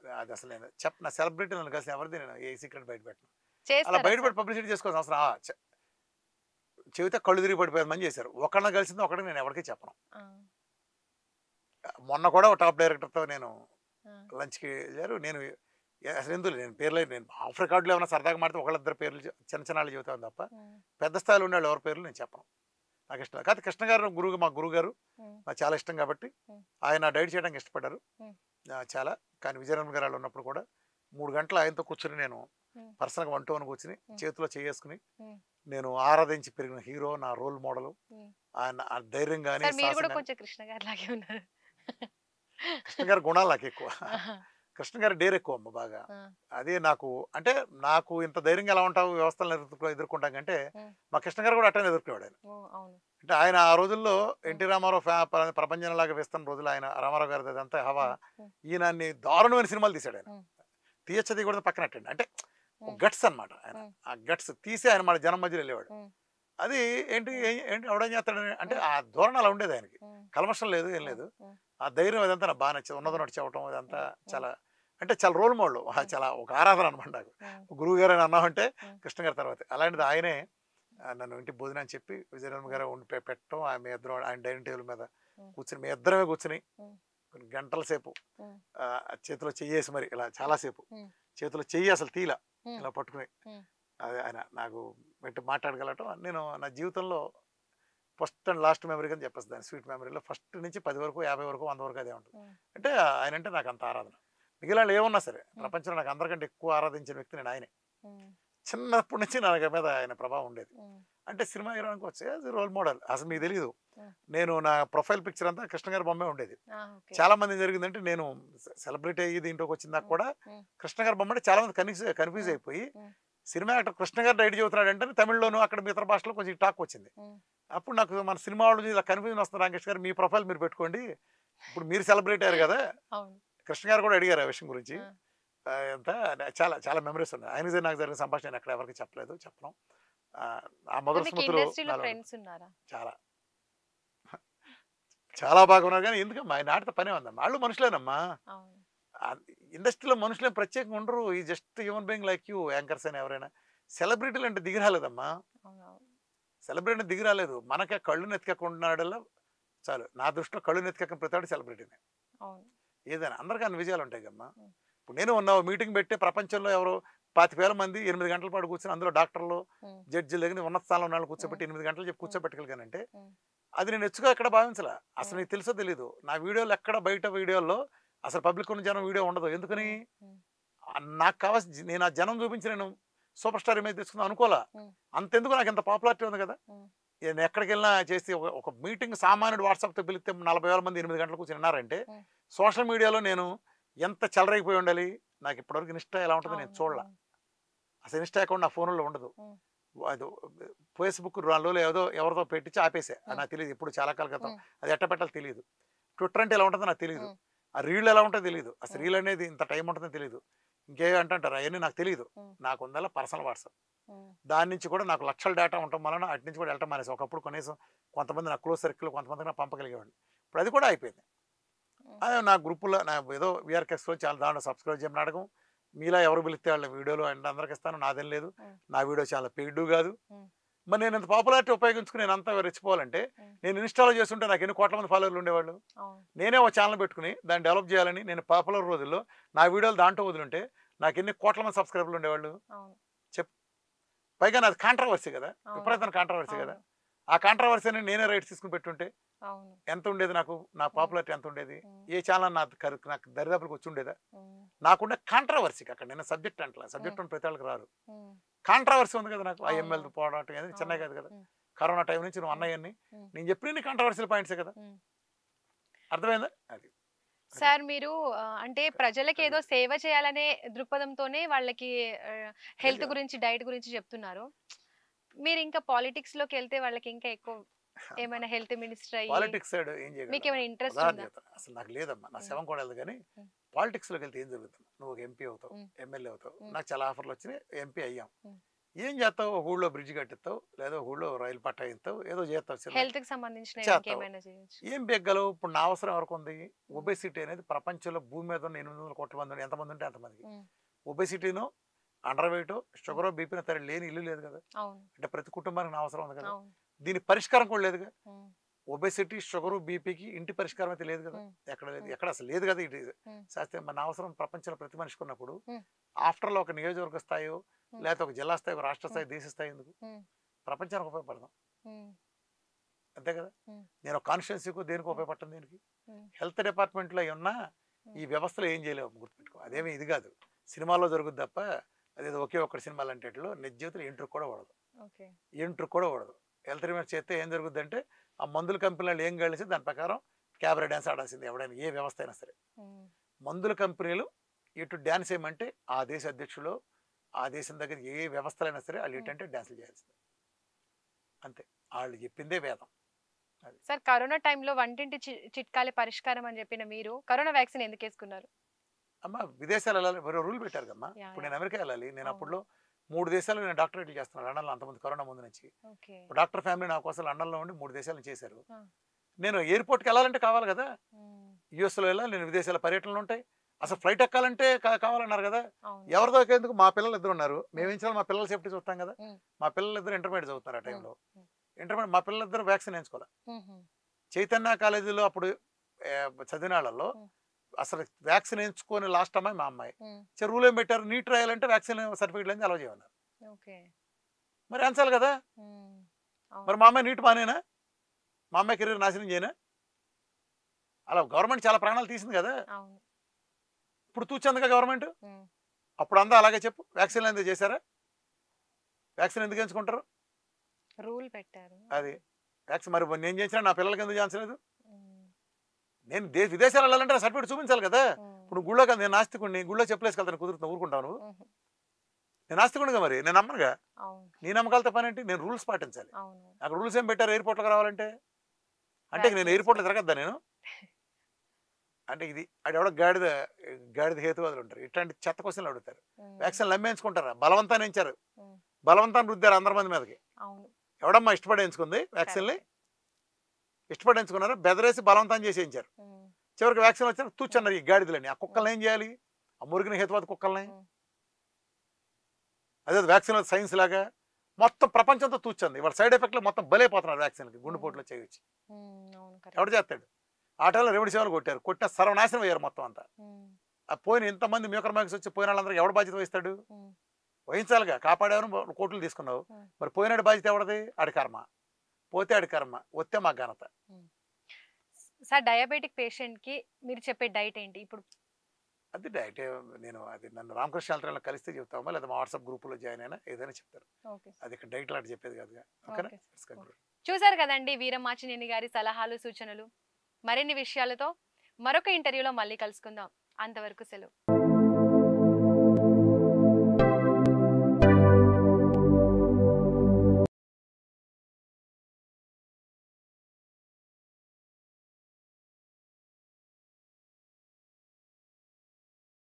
అది అసలు నేను నా సెలబ్రిటీ నన్ను కలిసి ఎవరిది నేను ఏ సీక్రెట్ బయట పెట్టను. అలా చేస్తారా బయట సార్? పెట్టి పబ్లిసిటీ చేసుకోవాల్సిన అవసరం చెబితే కళ్ళు తిరిగి పడిపోయేది మంది చేశారు. ఒకళ్ళని కలిసింది ఒకటి నేను ఎవరికి చెప్పను. ఆ, మొన్న కూడా ఒక టాప్ డైరెక్టర్తో నేను ఆ, లంచ్కి వెళ్ళారు. నేను అసలు ఎందుకు నేను పేర్లు నేను ఆఫ్ రికార్డులో ఏమైనా సరదాగా మాడితే ఒకళ్ళిద్దరు పేర్లు చిన్న చిన్న వాళ్ళు చెబుతాను తప్ప ఉమ్, పెద్ద స్థాయిలో ఉండే వాళ్ళు ఎవరి పేర్లు నేను చెప్పను. నాకు ఇష్టం కాదు. కృష్ణ గారు మా గురువు గారు ఉమ్, నాకు చాలా ఇష్టం కాబట్టి ఉమ్. ఆయన డైట్ చేయడానికి ఇష్టపడ్డారు ఉమ్. చాలా. కానీ విజయనగరం గారు వాళ్ళు ఉన్నప్పుడు కూడా 3 గంటలు ఆయనతో కూర్చుని నేను ఉమ్. పర్సనల్గా 1 to 1 కూర్చుని ఉమ్. చేతిలో చేసుకుని ఉమ్. నేను ఆరాధించి పెరిగిన హీరో నా రోల్ మోడల్. ఉమ్. ఆయన ఆ ధైర్యం కానీ సార్, మీరు సాహసం కూడా గానీ. కొంచెం కృష్ణ గారి లాగే ఉన్నారు. కృష్ణ గారి గుణాలు నాకు ఎక్కువ. ఆహా, కృష్ణ గారి డేర్ ఎక్కువ అమ్మ బాగా. ఆ, అదే నాకు అంటే నాకు ఇంత ధైర్యంగా ఎలా ఉంటావు వ్యవస్థలను ఎదుర్కొంటాం కంటే ఉమ్. మా కృష్ణ గారు కూడా అట్టనే ఎదుర్కొనేవాడు ఆయన. ఓ, అవును, అంటే ఆయన ఆ రోజుల్లో ఎన్టీ రామారావు ప్రపంచంలాగా వేస్తున్న రోజులు ఆయన రామారావు గారి అదంతా హవా. ఉమ్. ఈయన్ని దారుణమైన సినిమాలు తీశాడు ఆయన. ఉమ్. తీయచ్చది కూడా పక్కన అట్టండి అంటే ఉమ్. గట్స్ అనమాట ఆయన. ఉమ్. ఆ గట్స్ తీసి ఆయన మన జనం మధ్యలో వెళ్ళేవాడు. ఉమ్. అది ఏంటి ఏంటి ఎవడేం చేస్తాడని అంటే ఆ ధోరణి అలా ఉండేది ఆయనకి. ఉమ్. కల్మషం లేదు ఏం లేదు. ఉమ్. ఆ ధైర్యం అదంతా నాకు బాగా నచ్చింది. ఉన్నదన్నట్టు చెప్పటం అదంతా ఉమ్. చాలా అంటే చాలా రోల్ మోడల్. చాలా ఒక ఆరాధన అనమాట నాకు. ఉమ్. గురువు గారు అని అన్నామంటే ఉమ్. కృష్ణ గారి తర్వాత. అలాంటిది ఆయనే నన్ను ఇంటి భోజనం అని చెప్పి విజయనగరం గారు ఉండి పెట్టడం. మీ ఇద్దరు ఆయన డైనింగ్ టేబుల్ మీద ఉమ్. కూర్చుని మీ ఇద్దరమే కూర్చుని ఉమ్. కొన్ని గంటల సేపు ఉమ్. చేతిలో చెయ్యేసి మరి ఇలా చాలాసేపు ఉమ్. చేతిలో చెయ్యి అసలు తీలా ఉమ్. ఇలా పట్టుకుని ఉమ్. అది ఆయన నాకు పెట్టి మాట్లాడగలటం. నేను నా జీవితంలో ఫస్ట్ అండ్ లాస్ట్ మెమరీ అని చెప్పేస్తాను. స్వీట్ మెమరీలో ఫస్ట్ నుంచి 10 వరకు 50 వరకు 100 వరకు అదే ఉంటుంది. ఉమ్. అంటే ఆయన అంటే నాకు అంత ఆరాధన. మిగిలిన వాళ్ళు ఏమన్నా సరే ప్రపంచంలో నాకు అందరికంటే ఎక్కువ ఆరాధించిన వ్యక్తి నేను ఆయనే. ఉమ్. చిన్నప్పటి నుంచి నా మీద ఆయన ప్రభావం ఉండేది. ఉమ్. అంటే సినిమా హీరోకి వచ్చే రోల్ మోడల్. అసలు మీకు తెలియదు, ఉమ్. నేను నా ప్రొఫైల్ పిక్చర్ అంతా కృష్ణ గారి బొమ్మే ఉండేది. ఆ, ఓకే. చాలా మంది జరిగిందంటే నేను సెలబ్రిటీ అయ్యి దీంట్లోకి వచ్చిందాక కూడా ఉమ్. కృష్ణ గారి బొమ్మ అంటే చాలా మంది కన్ఫ్యూజ్ అయిపోయి ఉమ్. సినిమా యాక్టర్ కృష్ణ గారు డైట్ చెబుతున్నాడు అంటే తమిళ్లోను అక్కడ ఇతర భాషలో కొంచెం టాక్ వచ్చింది. ఉమ్. అప్పుడు నాకు మన సినిమా వాళ్ళు ఇలా కన్ఫ్యూజన్ వస్తుంది. రామకృష్ణ గారు మీ ప్రొఫైల్ మీరు పెట్టుకోండి, ఇప్పుడు మీరు సెలబ్రిటీ అయ్యారు కదా. అవును. కృష్ణ గారు కూడా అడిగారు ఆ విషయం గురించి. ఆ. ఎంత చాలా చాలా మెమరీస్ ఉన్నాయి. ఆయన నాకు జరిగిన సంభాషణ నేను ఎక్కడ ఎవరికి చెప్పను. ఆ మొదటి మీకు స్మృతులు ఇండస్ట్రీలో నాలో ఫ్రెండ్స్ ఉన్నారా? చాలా చాలా బాగా ఉన్నారు. కానీ ఎందుకమ్మా ఆయన ఆడితే పనే ఉందమ్మా. వాళ్ళు మనుషులేనమ్మా. అవును. ఇండస్ట్రీలో మనుషులు ప్రత్యేకంగా ఉండరు. ఈ just human being like you anchors అని ఎవరైనా. సెలబ్రిటీలు అంటే దిగి రాలేదమ్మా. సెలబ్రిటీ దిగి రాలేదు. మనకి కళ్ళు నెత్తికెక్కున్నాడల్లా చాలు. నా దృష్టిలో కళ్ళు నెత్తికెక్కని ప్రతివాడు సెలబ్రిటీనే. ఏదైనా అందరికీ విజయాలు ఉంటాయి కమ్మా. ఇప్పుడు నేను ఉన్న మీటింగ్ పెట్టి ప్రపంచంలో ఎవరో 25,000 మంది 8 గంటల పాటు కూర్చొని అందులో డాక్టర్లు జడ్జిల దగ్గర ఉన్నత స్థానంలో ఉన్న వాళ్ళు కూర్చోబెట్టి 8 గంటలు చెప్పి కూర్చోబెట్టగలిగానంటే అది నేను ఎచ్చుగా ఎక్కడ భావించలే. అసలు నీకు తెలుసో తెలీదు, నా వీడియోలు ఎక్కడ బయట వీడియోల్లో అసలు పబ్లిక్ ఉన్న జనం వీడియో ఉండదు. ఎందుకని నాకు కావాల్సి నేను ఆ జనం చూపించి నేను సూపర్ స్టార్ ఇమేజ్ తీసుకుందాం అనుకోలే. అంతెందుకు నాకు ఎంత పాపులారిటీ ఉంది కదా. నేను ఎక్కడికి వెళ్ళినా చేసి ఒక మీటింగ్ సామాన్యుడు వాట్సాప్తో పిలిస్తే 40,000 మంది 8 గంటలకు కూర్చొని విన్నారంటే సోషల్ మీడియాలో నేను ఎంత చెలరైపోయి ఉండాలి. నాకు ఇప్పటివరకు ఇన్స్టా ఎలా ఉంటుందో నేను చూడాల. అసలు ఇన్స్టా అకౌంట్ నా ఫోన్లో ఉండదు. అది ఫేస్బుక్ రోజులు ఏదో ఎవరితో పెట్టించి ఆపేసా. నాకు తెలియదు, ఇప్పుడు చాలా కాలం క్రితం. అది ఎట్ట పెట్టాలో తెలియదు. ట్విట్టర్ అంటే ఎలా ఉంటుందో నాకు తెలియదు. ఆ రీల్ ఎలా ఉంటుందో తెలియదు. అసలు రీల్ అనేది ఇంత టైం ఉంటుందో తెలియదు. ఇంకేమంటారు అవన్నీ నాకు తెలియదు. నాకు ఉందల్లా పర్సనల్ వాట్సాప్. దాని నుంచి కూడా నాకు లక్షల డేటా ఉండటం వలన అటు నుంచి కూడా వెళ్ళటం మానేసి. ఒకప్పుడు కనీసం కొంతమంది నా క్లోజ్ సర్కిల్ కొంతమందికి నాకు పంపగలిగేవాడిని. ఇప్పుడు అది కూడా అయిపోయింది. అదే నా గ్రూపుల్లో నా ఏదో వీఆర్కెస్లో చాలా దాంట్లో సబ్స్క్రైబ్ చేయమని అడగం. మీలా ఎవరు పిలిస్తే వాళ్ళ వీడియోలు అండ్ అందరికి ఇస్తాను. నాదేం లేదు. నా వీడియో చాలా పెయిడ్ కాదు. మరి నేను ఇంత పాపులారిటీ ఉపయోగించుకుని నేను అంతా రెచ్చిపోవాలంటే నేను ఇన్స్టాలో చేస్తుంటే నాకు ఎన్ని కోట్ల మంది ఫాలోవర్లు ఉండేవాళ్ళు. నేనే ఒక ఛానల్ పెట్టుకుని దాన్ని డెవలప్ చేయాలని నేను పాపులర్ రోజుల్లో నా వీడియోలు దాంట్లో వదులుంటే నాకు ఎన్ని కోట్ల మంది సబ్స్క్రైబర్లు ఉండేవాళ్ళు చెప్పు. పైగా నాది కాంట్రవర్సీ కదా, విపరీతమైన కాంట్రవర్సీ కదా. ఆ కాంట్రవర్సీని నేనే రైట్స్ తీసుకుని పెట్టుంటే ఎంత ఉండేది, నాకు నా పాపులారిటీ ఎంత ఉండేది, ఏ ఛానల్ నాకు దరిదాపులకు వచ్చి ఉండేదా. నాకుండే కాంట్రవర్సీకి అక్కడ నేను సబ్జెక్ట్ అంటలా. సబ్జెక్ట్ ఉన్న ప్రతి వాళ్ళకి రారు. కాంట్రవర్సీ ఉంది కదా నాకు. ఐఎంఎల్ పోవడం అనేది చెన్నై కాదు కదా. కరోనా టైం నుంచి నువ్వు అన్నయ్యని నేను చెప్పిన కాంట్రవర్సీల పాయింట్సే కదా. అర్థమైందా? అది సార్ మీరు అంటే ప్రజలకి ఏదో సేవ చేయాలనే దృక్పథంతోనే వాళ్ళకి హెల్త్ గురించి డైట్ గురించి చెప్తున్నారు. మీరు ఇంకా పాలిటిక్స్ లోకి వెళ్తే వాళ్ళకి ఇంకా ఎక్కువ ఏమైనా హెల్త్ మినిస్టర్ అయ్యి పాలిటిక్స్ సైడ్ ఏం చేయగలరు? మీకు ఏమైనా ఇంట్రెస్ట్ ఉందా? అసలు నాకు లేదమ్మా. నా శవం కూడా వెళ్ళదు. కానీ పాలిటిక్స్ లోకి వెళ్తే ఏం జరుగుతుంది? నువ్వు ఒక ఎంపీ అవుతావు, ఎమ్మెల్యే అవుతావు. నాకు చాలా ఆఫర్లు వచ్చినాయి, ఎంపీ అయ్యాం. ఏం చేస్తావు? ఒక ఊళ్ళో బ్రిడ్జ్ కట్టిస్తావు, లేదా ఊళ్ళో రైలు పట్టా ఇస్తావు, ఏదో చేస్తావు. హెల్త్ కి సంబంధించిన ఏం బెగ్గలవు? ఇప్పుడు నా అవసరం ఎవరికి ఉంది? ఒబేసిటీ అనేది ప్రపంచంలో భూమి మీద ఉన్న 800 కోట్ల మంది ఎంతమంది ఉంటే అంతమందికి ఒబేసిటీను, అండర్ వెయిట్, షుగర్, బీపీని తర లేని ఇల్లు లేదు కదా. అంటే ప్రతి కుటుంబానికి నా అవసరం ఉంది కదా. దీని పరిష్కారం కూడా లేదుగా. ఒబేసిటీ, షుగర్, బీపీకి ఇంటి పరిష్కారం అయితే లేదు కదా. ఎక్కడ లేదు, ఎక్కడ అసలు లేదు కదా. ఇది శాస్త్రీయ మన అవసరం ప్రపంచంలో ప్రతి మనిషికి ఉన్నప్పుడు ఆఫ్టర్లో ఒక నియోజకవర్గ స్థాయో లేకపోతే ఒక జిల్లా స్థాయి, రాష్ట్ర స్థాయి, దేశ స్థాయి ఎందుకు? ప్రపంచానికి ఉపయోగపడదాం అంతే కదా. నేను కాన్స్టిట్యున్సీకు దేనికి ఉపయోగపడతాను? దీనికి హెల్త్ డిపార్ట్మెంట్లో ఉన్న ఈ వ్యవస్థలో ఏం చేయలేము, గుర్తుపెట్టుకో. అదేమి ఇది కాదు, సినిమాలో జరుగుద్ది తప్ప అదేదో ఒకే ఒక్కటి సినిమాలు అంటేట్లో నిజ జీవితంలో ఎంట్రుకు కూడా పడదు. ఎంట్రుకు కూడా పడదు. హెల్త్ రిమేట్ చేస్తే ఏం జరుగుద్దంటే ఆ మందుల కంపెనీలు ఏం కలిసి దాని ప్రకారం క్యాబరే డ్యాన్స్ ఆడాల్సింది ఎవడైనా, ఏ వ్యవస్థ అయినా సరే. మందుల కంపెనీలు ఇటు డ్యాన్స్ ఏమంటే ఆ దేశ అధ్యక్షులు, ఆ దేశం దగ్గర ఏ వ్యవస్థలైనా సరే వాళ్ళు ఏంటంటే డ్యాన్సులు చేయాల్సింది అంతే. వాళ్ళు చెప్పిందే వేదం. సార్ కరోనా టైంలో వంటింటి చిట్కాలే పరిష్కారం అని చెప్పిన మీరు కరోనా వ్యాక్సిన్ ఎందుకు వేసుకున్నారు? అమ్మ విదేశాలు వెళ్ళాలి, వేరే రూల్ పెట్టారు కమ్మా. ఇప్పుడు నేను అమెరికా వెళ్ళాలి. నేను అప్పుడు 3 దేశాలు నేను డాక్టరేట్లు చేస్తున్నాను లండన్లో. అంతమంది కరోనా ముందు నుంచి డాక్టర్ ఫ్యామిలీ నా కోసం లండన్లో ఉండి 3 దేశాలను చేశారు. నేను ఎయిర్పోర్ట్కి వెళ్ళాలంటే కావాలి కదా. యూఎస్లో వెళ్ళాలి, నేను విదేశాల పర్యటనలు ఉంటాయి. అసలు ఫ్లైట్ ఎక్కాలంటే కావాలన్నారు కదా. ఎవరిదో ఎందుకు? మా పిల్లలు ఇద్దరు ఉన్నారు. మేమేం చేయాలి? మా పిల్లల సేఫ్టీ చూస్తాం కదా. మా పిల్లలు ఇద్దరు ఇంటర్మీడియట్ చదువుతున్నారు ఆ టైంలో. ఇంటర్మీడియట్ మా పిల్లలిద్దరు వ్యాక్సిన్ వేయించుకోవాలి. చైతన్య కాలేజీలో అప్పుడు చదివిన వాళ్ళలో అసలు వ్యాక్సిన్ వేయించుకొని లాస్ట్ అమ్మాయి మా అమ్మాయి. రూల్ ఏం పెట్టారు? నీట్ రాయాలంటే వ్యాక్సిన్ సర్టిఫికేట్ అనేది అలౌ చేయమన్నారు. మరి అంచాలి కదా. మరి మా అమ్మాయి నీట్ మానేనా? మా అమ్మాయి కెరీర్ నాశనం చేయనా? అలా గవర్నమెంట్ చాలా ప్రాణాలు తీసింది కదా. ఇప్పుడు తూచందుగా గవర్నమెంట్. అప్పుడు అందా అలాగే చెప్పు. వ్యాక్సిన్ ఎందుకు చేశారా? వ్యాక్సిన్ ఎందుకు ఎంచుకుంటారు? రూల్ పెట్టారు అది వ్యాక్సిన్. మరి నేను చేసిన నా పిల్లలకి ఎందుకు చేయించలేదు? నేను విదేశాలు వెళ్ళాలంటే సర్టిఫికేట్ చూపించాలి కదా. ఇప్పుడు గుళ్ళో కదా, నేను నాస్తికుడిని, గుళ్ళో చెప్పలేసుకెళ్తాను, కుదురుతున్నా, ఊరుకుంటాను. నేను నాస్తికుడిగా, మరి నేను నమ్మనుగా. నీ నమ్మకాలతో పని ఏంటి? నేను రూల్స్ పాటించాలి. నాకు రూల్స్ ఏం పెట్టారు ఎయిర్పోర్ట్లోకి రావాలంటే? అంటే నేను ఎయిర్పోర్ట్లో తిరగద్దా నేను? అంటే ఇది అది ఎవడో గాడిద హేతువాదులు ఉంటారు. ఇట్లాంటి చెత్త క్వశ్చన్లు అడుగుతారు. వ్యాక్సిన్ నమ్మేయించుకుంటారా? బలవంతాన్ని ఎంచారు, బలవంతాన్ని రుద్దారు 100 మంది మీదకి. ఎవడమ్మా ఇష్టపడి ఎంచుకుంది వ్యాక్సిన్ని? ఇష్టపడి ఎంచుకున్నారా? బెదరేసి బలవంతం చేసి ఎంచారు. చివరికి వ్యాక్సిన్ వచ్చాక తూచన్నారు ఈ గాడిదలని. ఆ కుక్కల్ని ఏం చేయాలి? ఆ మురిగిన హేతువాద కుక్కల్ని. అదే వ్యాక్సిన్ సైన్స్ లాగా మొత్తం ప్రపంచంతో తూచంది. ఇవాళ సైడ్ ఎఫెక్ట్లు మొత్తం బలైపోతున్నారు వ్యాక్సిన్కి. గుండెపోట్లో చేయొచ్చు. ఎవడు చేస్తాడు? ఆ టైంలో రెమెడీ సేవలు కొట్టారు. కొట్టిన సర్వనాశనం అయ్యారు మొత్తం అంతా. ఆ పోయిన ఇంతమంది మ్యూకర్మాక్స్ వచ్చి పోయిన వాళ్ళందరికీ ఎవడు బాధ్యత వహిస్తాడు? వహించాలిగా. కాపాడేవారు కోట్లు తీసుకున్నావు. మరి పోయినాడు బాధ్యత ఎవడది? ఆడి కర్మ. పోతే ఆడి కర్మ, వస్తే మా ఘనత. సార్ డయాబెటిక్ పేషెంట్ కి మీరు చెప్పే డైట్ ఏంటి ఇప్పుడు? అది డైట్ నేను అది నన్ను రామకృష్ణ ఆలయంలో కలిస్తే చెప్తామా, లేదా మా వాట్సాప్ గ్రూపులో జాయిన్ అయినా ఏదైనా చెప్తారు. అది ఇక్కడ డైట్ లాంటి చెప్పేది కాదుగా. ఓకేనా? చూసారు కదండి వీరమాచినేని గారి సలహాలు సూచనలు. మరిన్ని విషయాలతో మరొక ఇంటర్వ్యూలో మళ్ళీ కలుసుకుందాం. అంతవరకు సెలవు.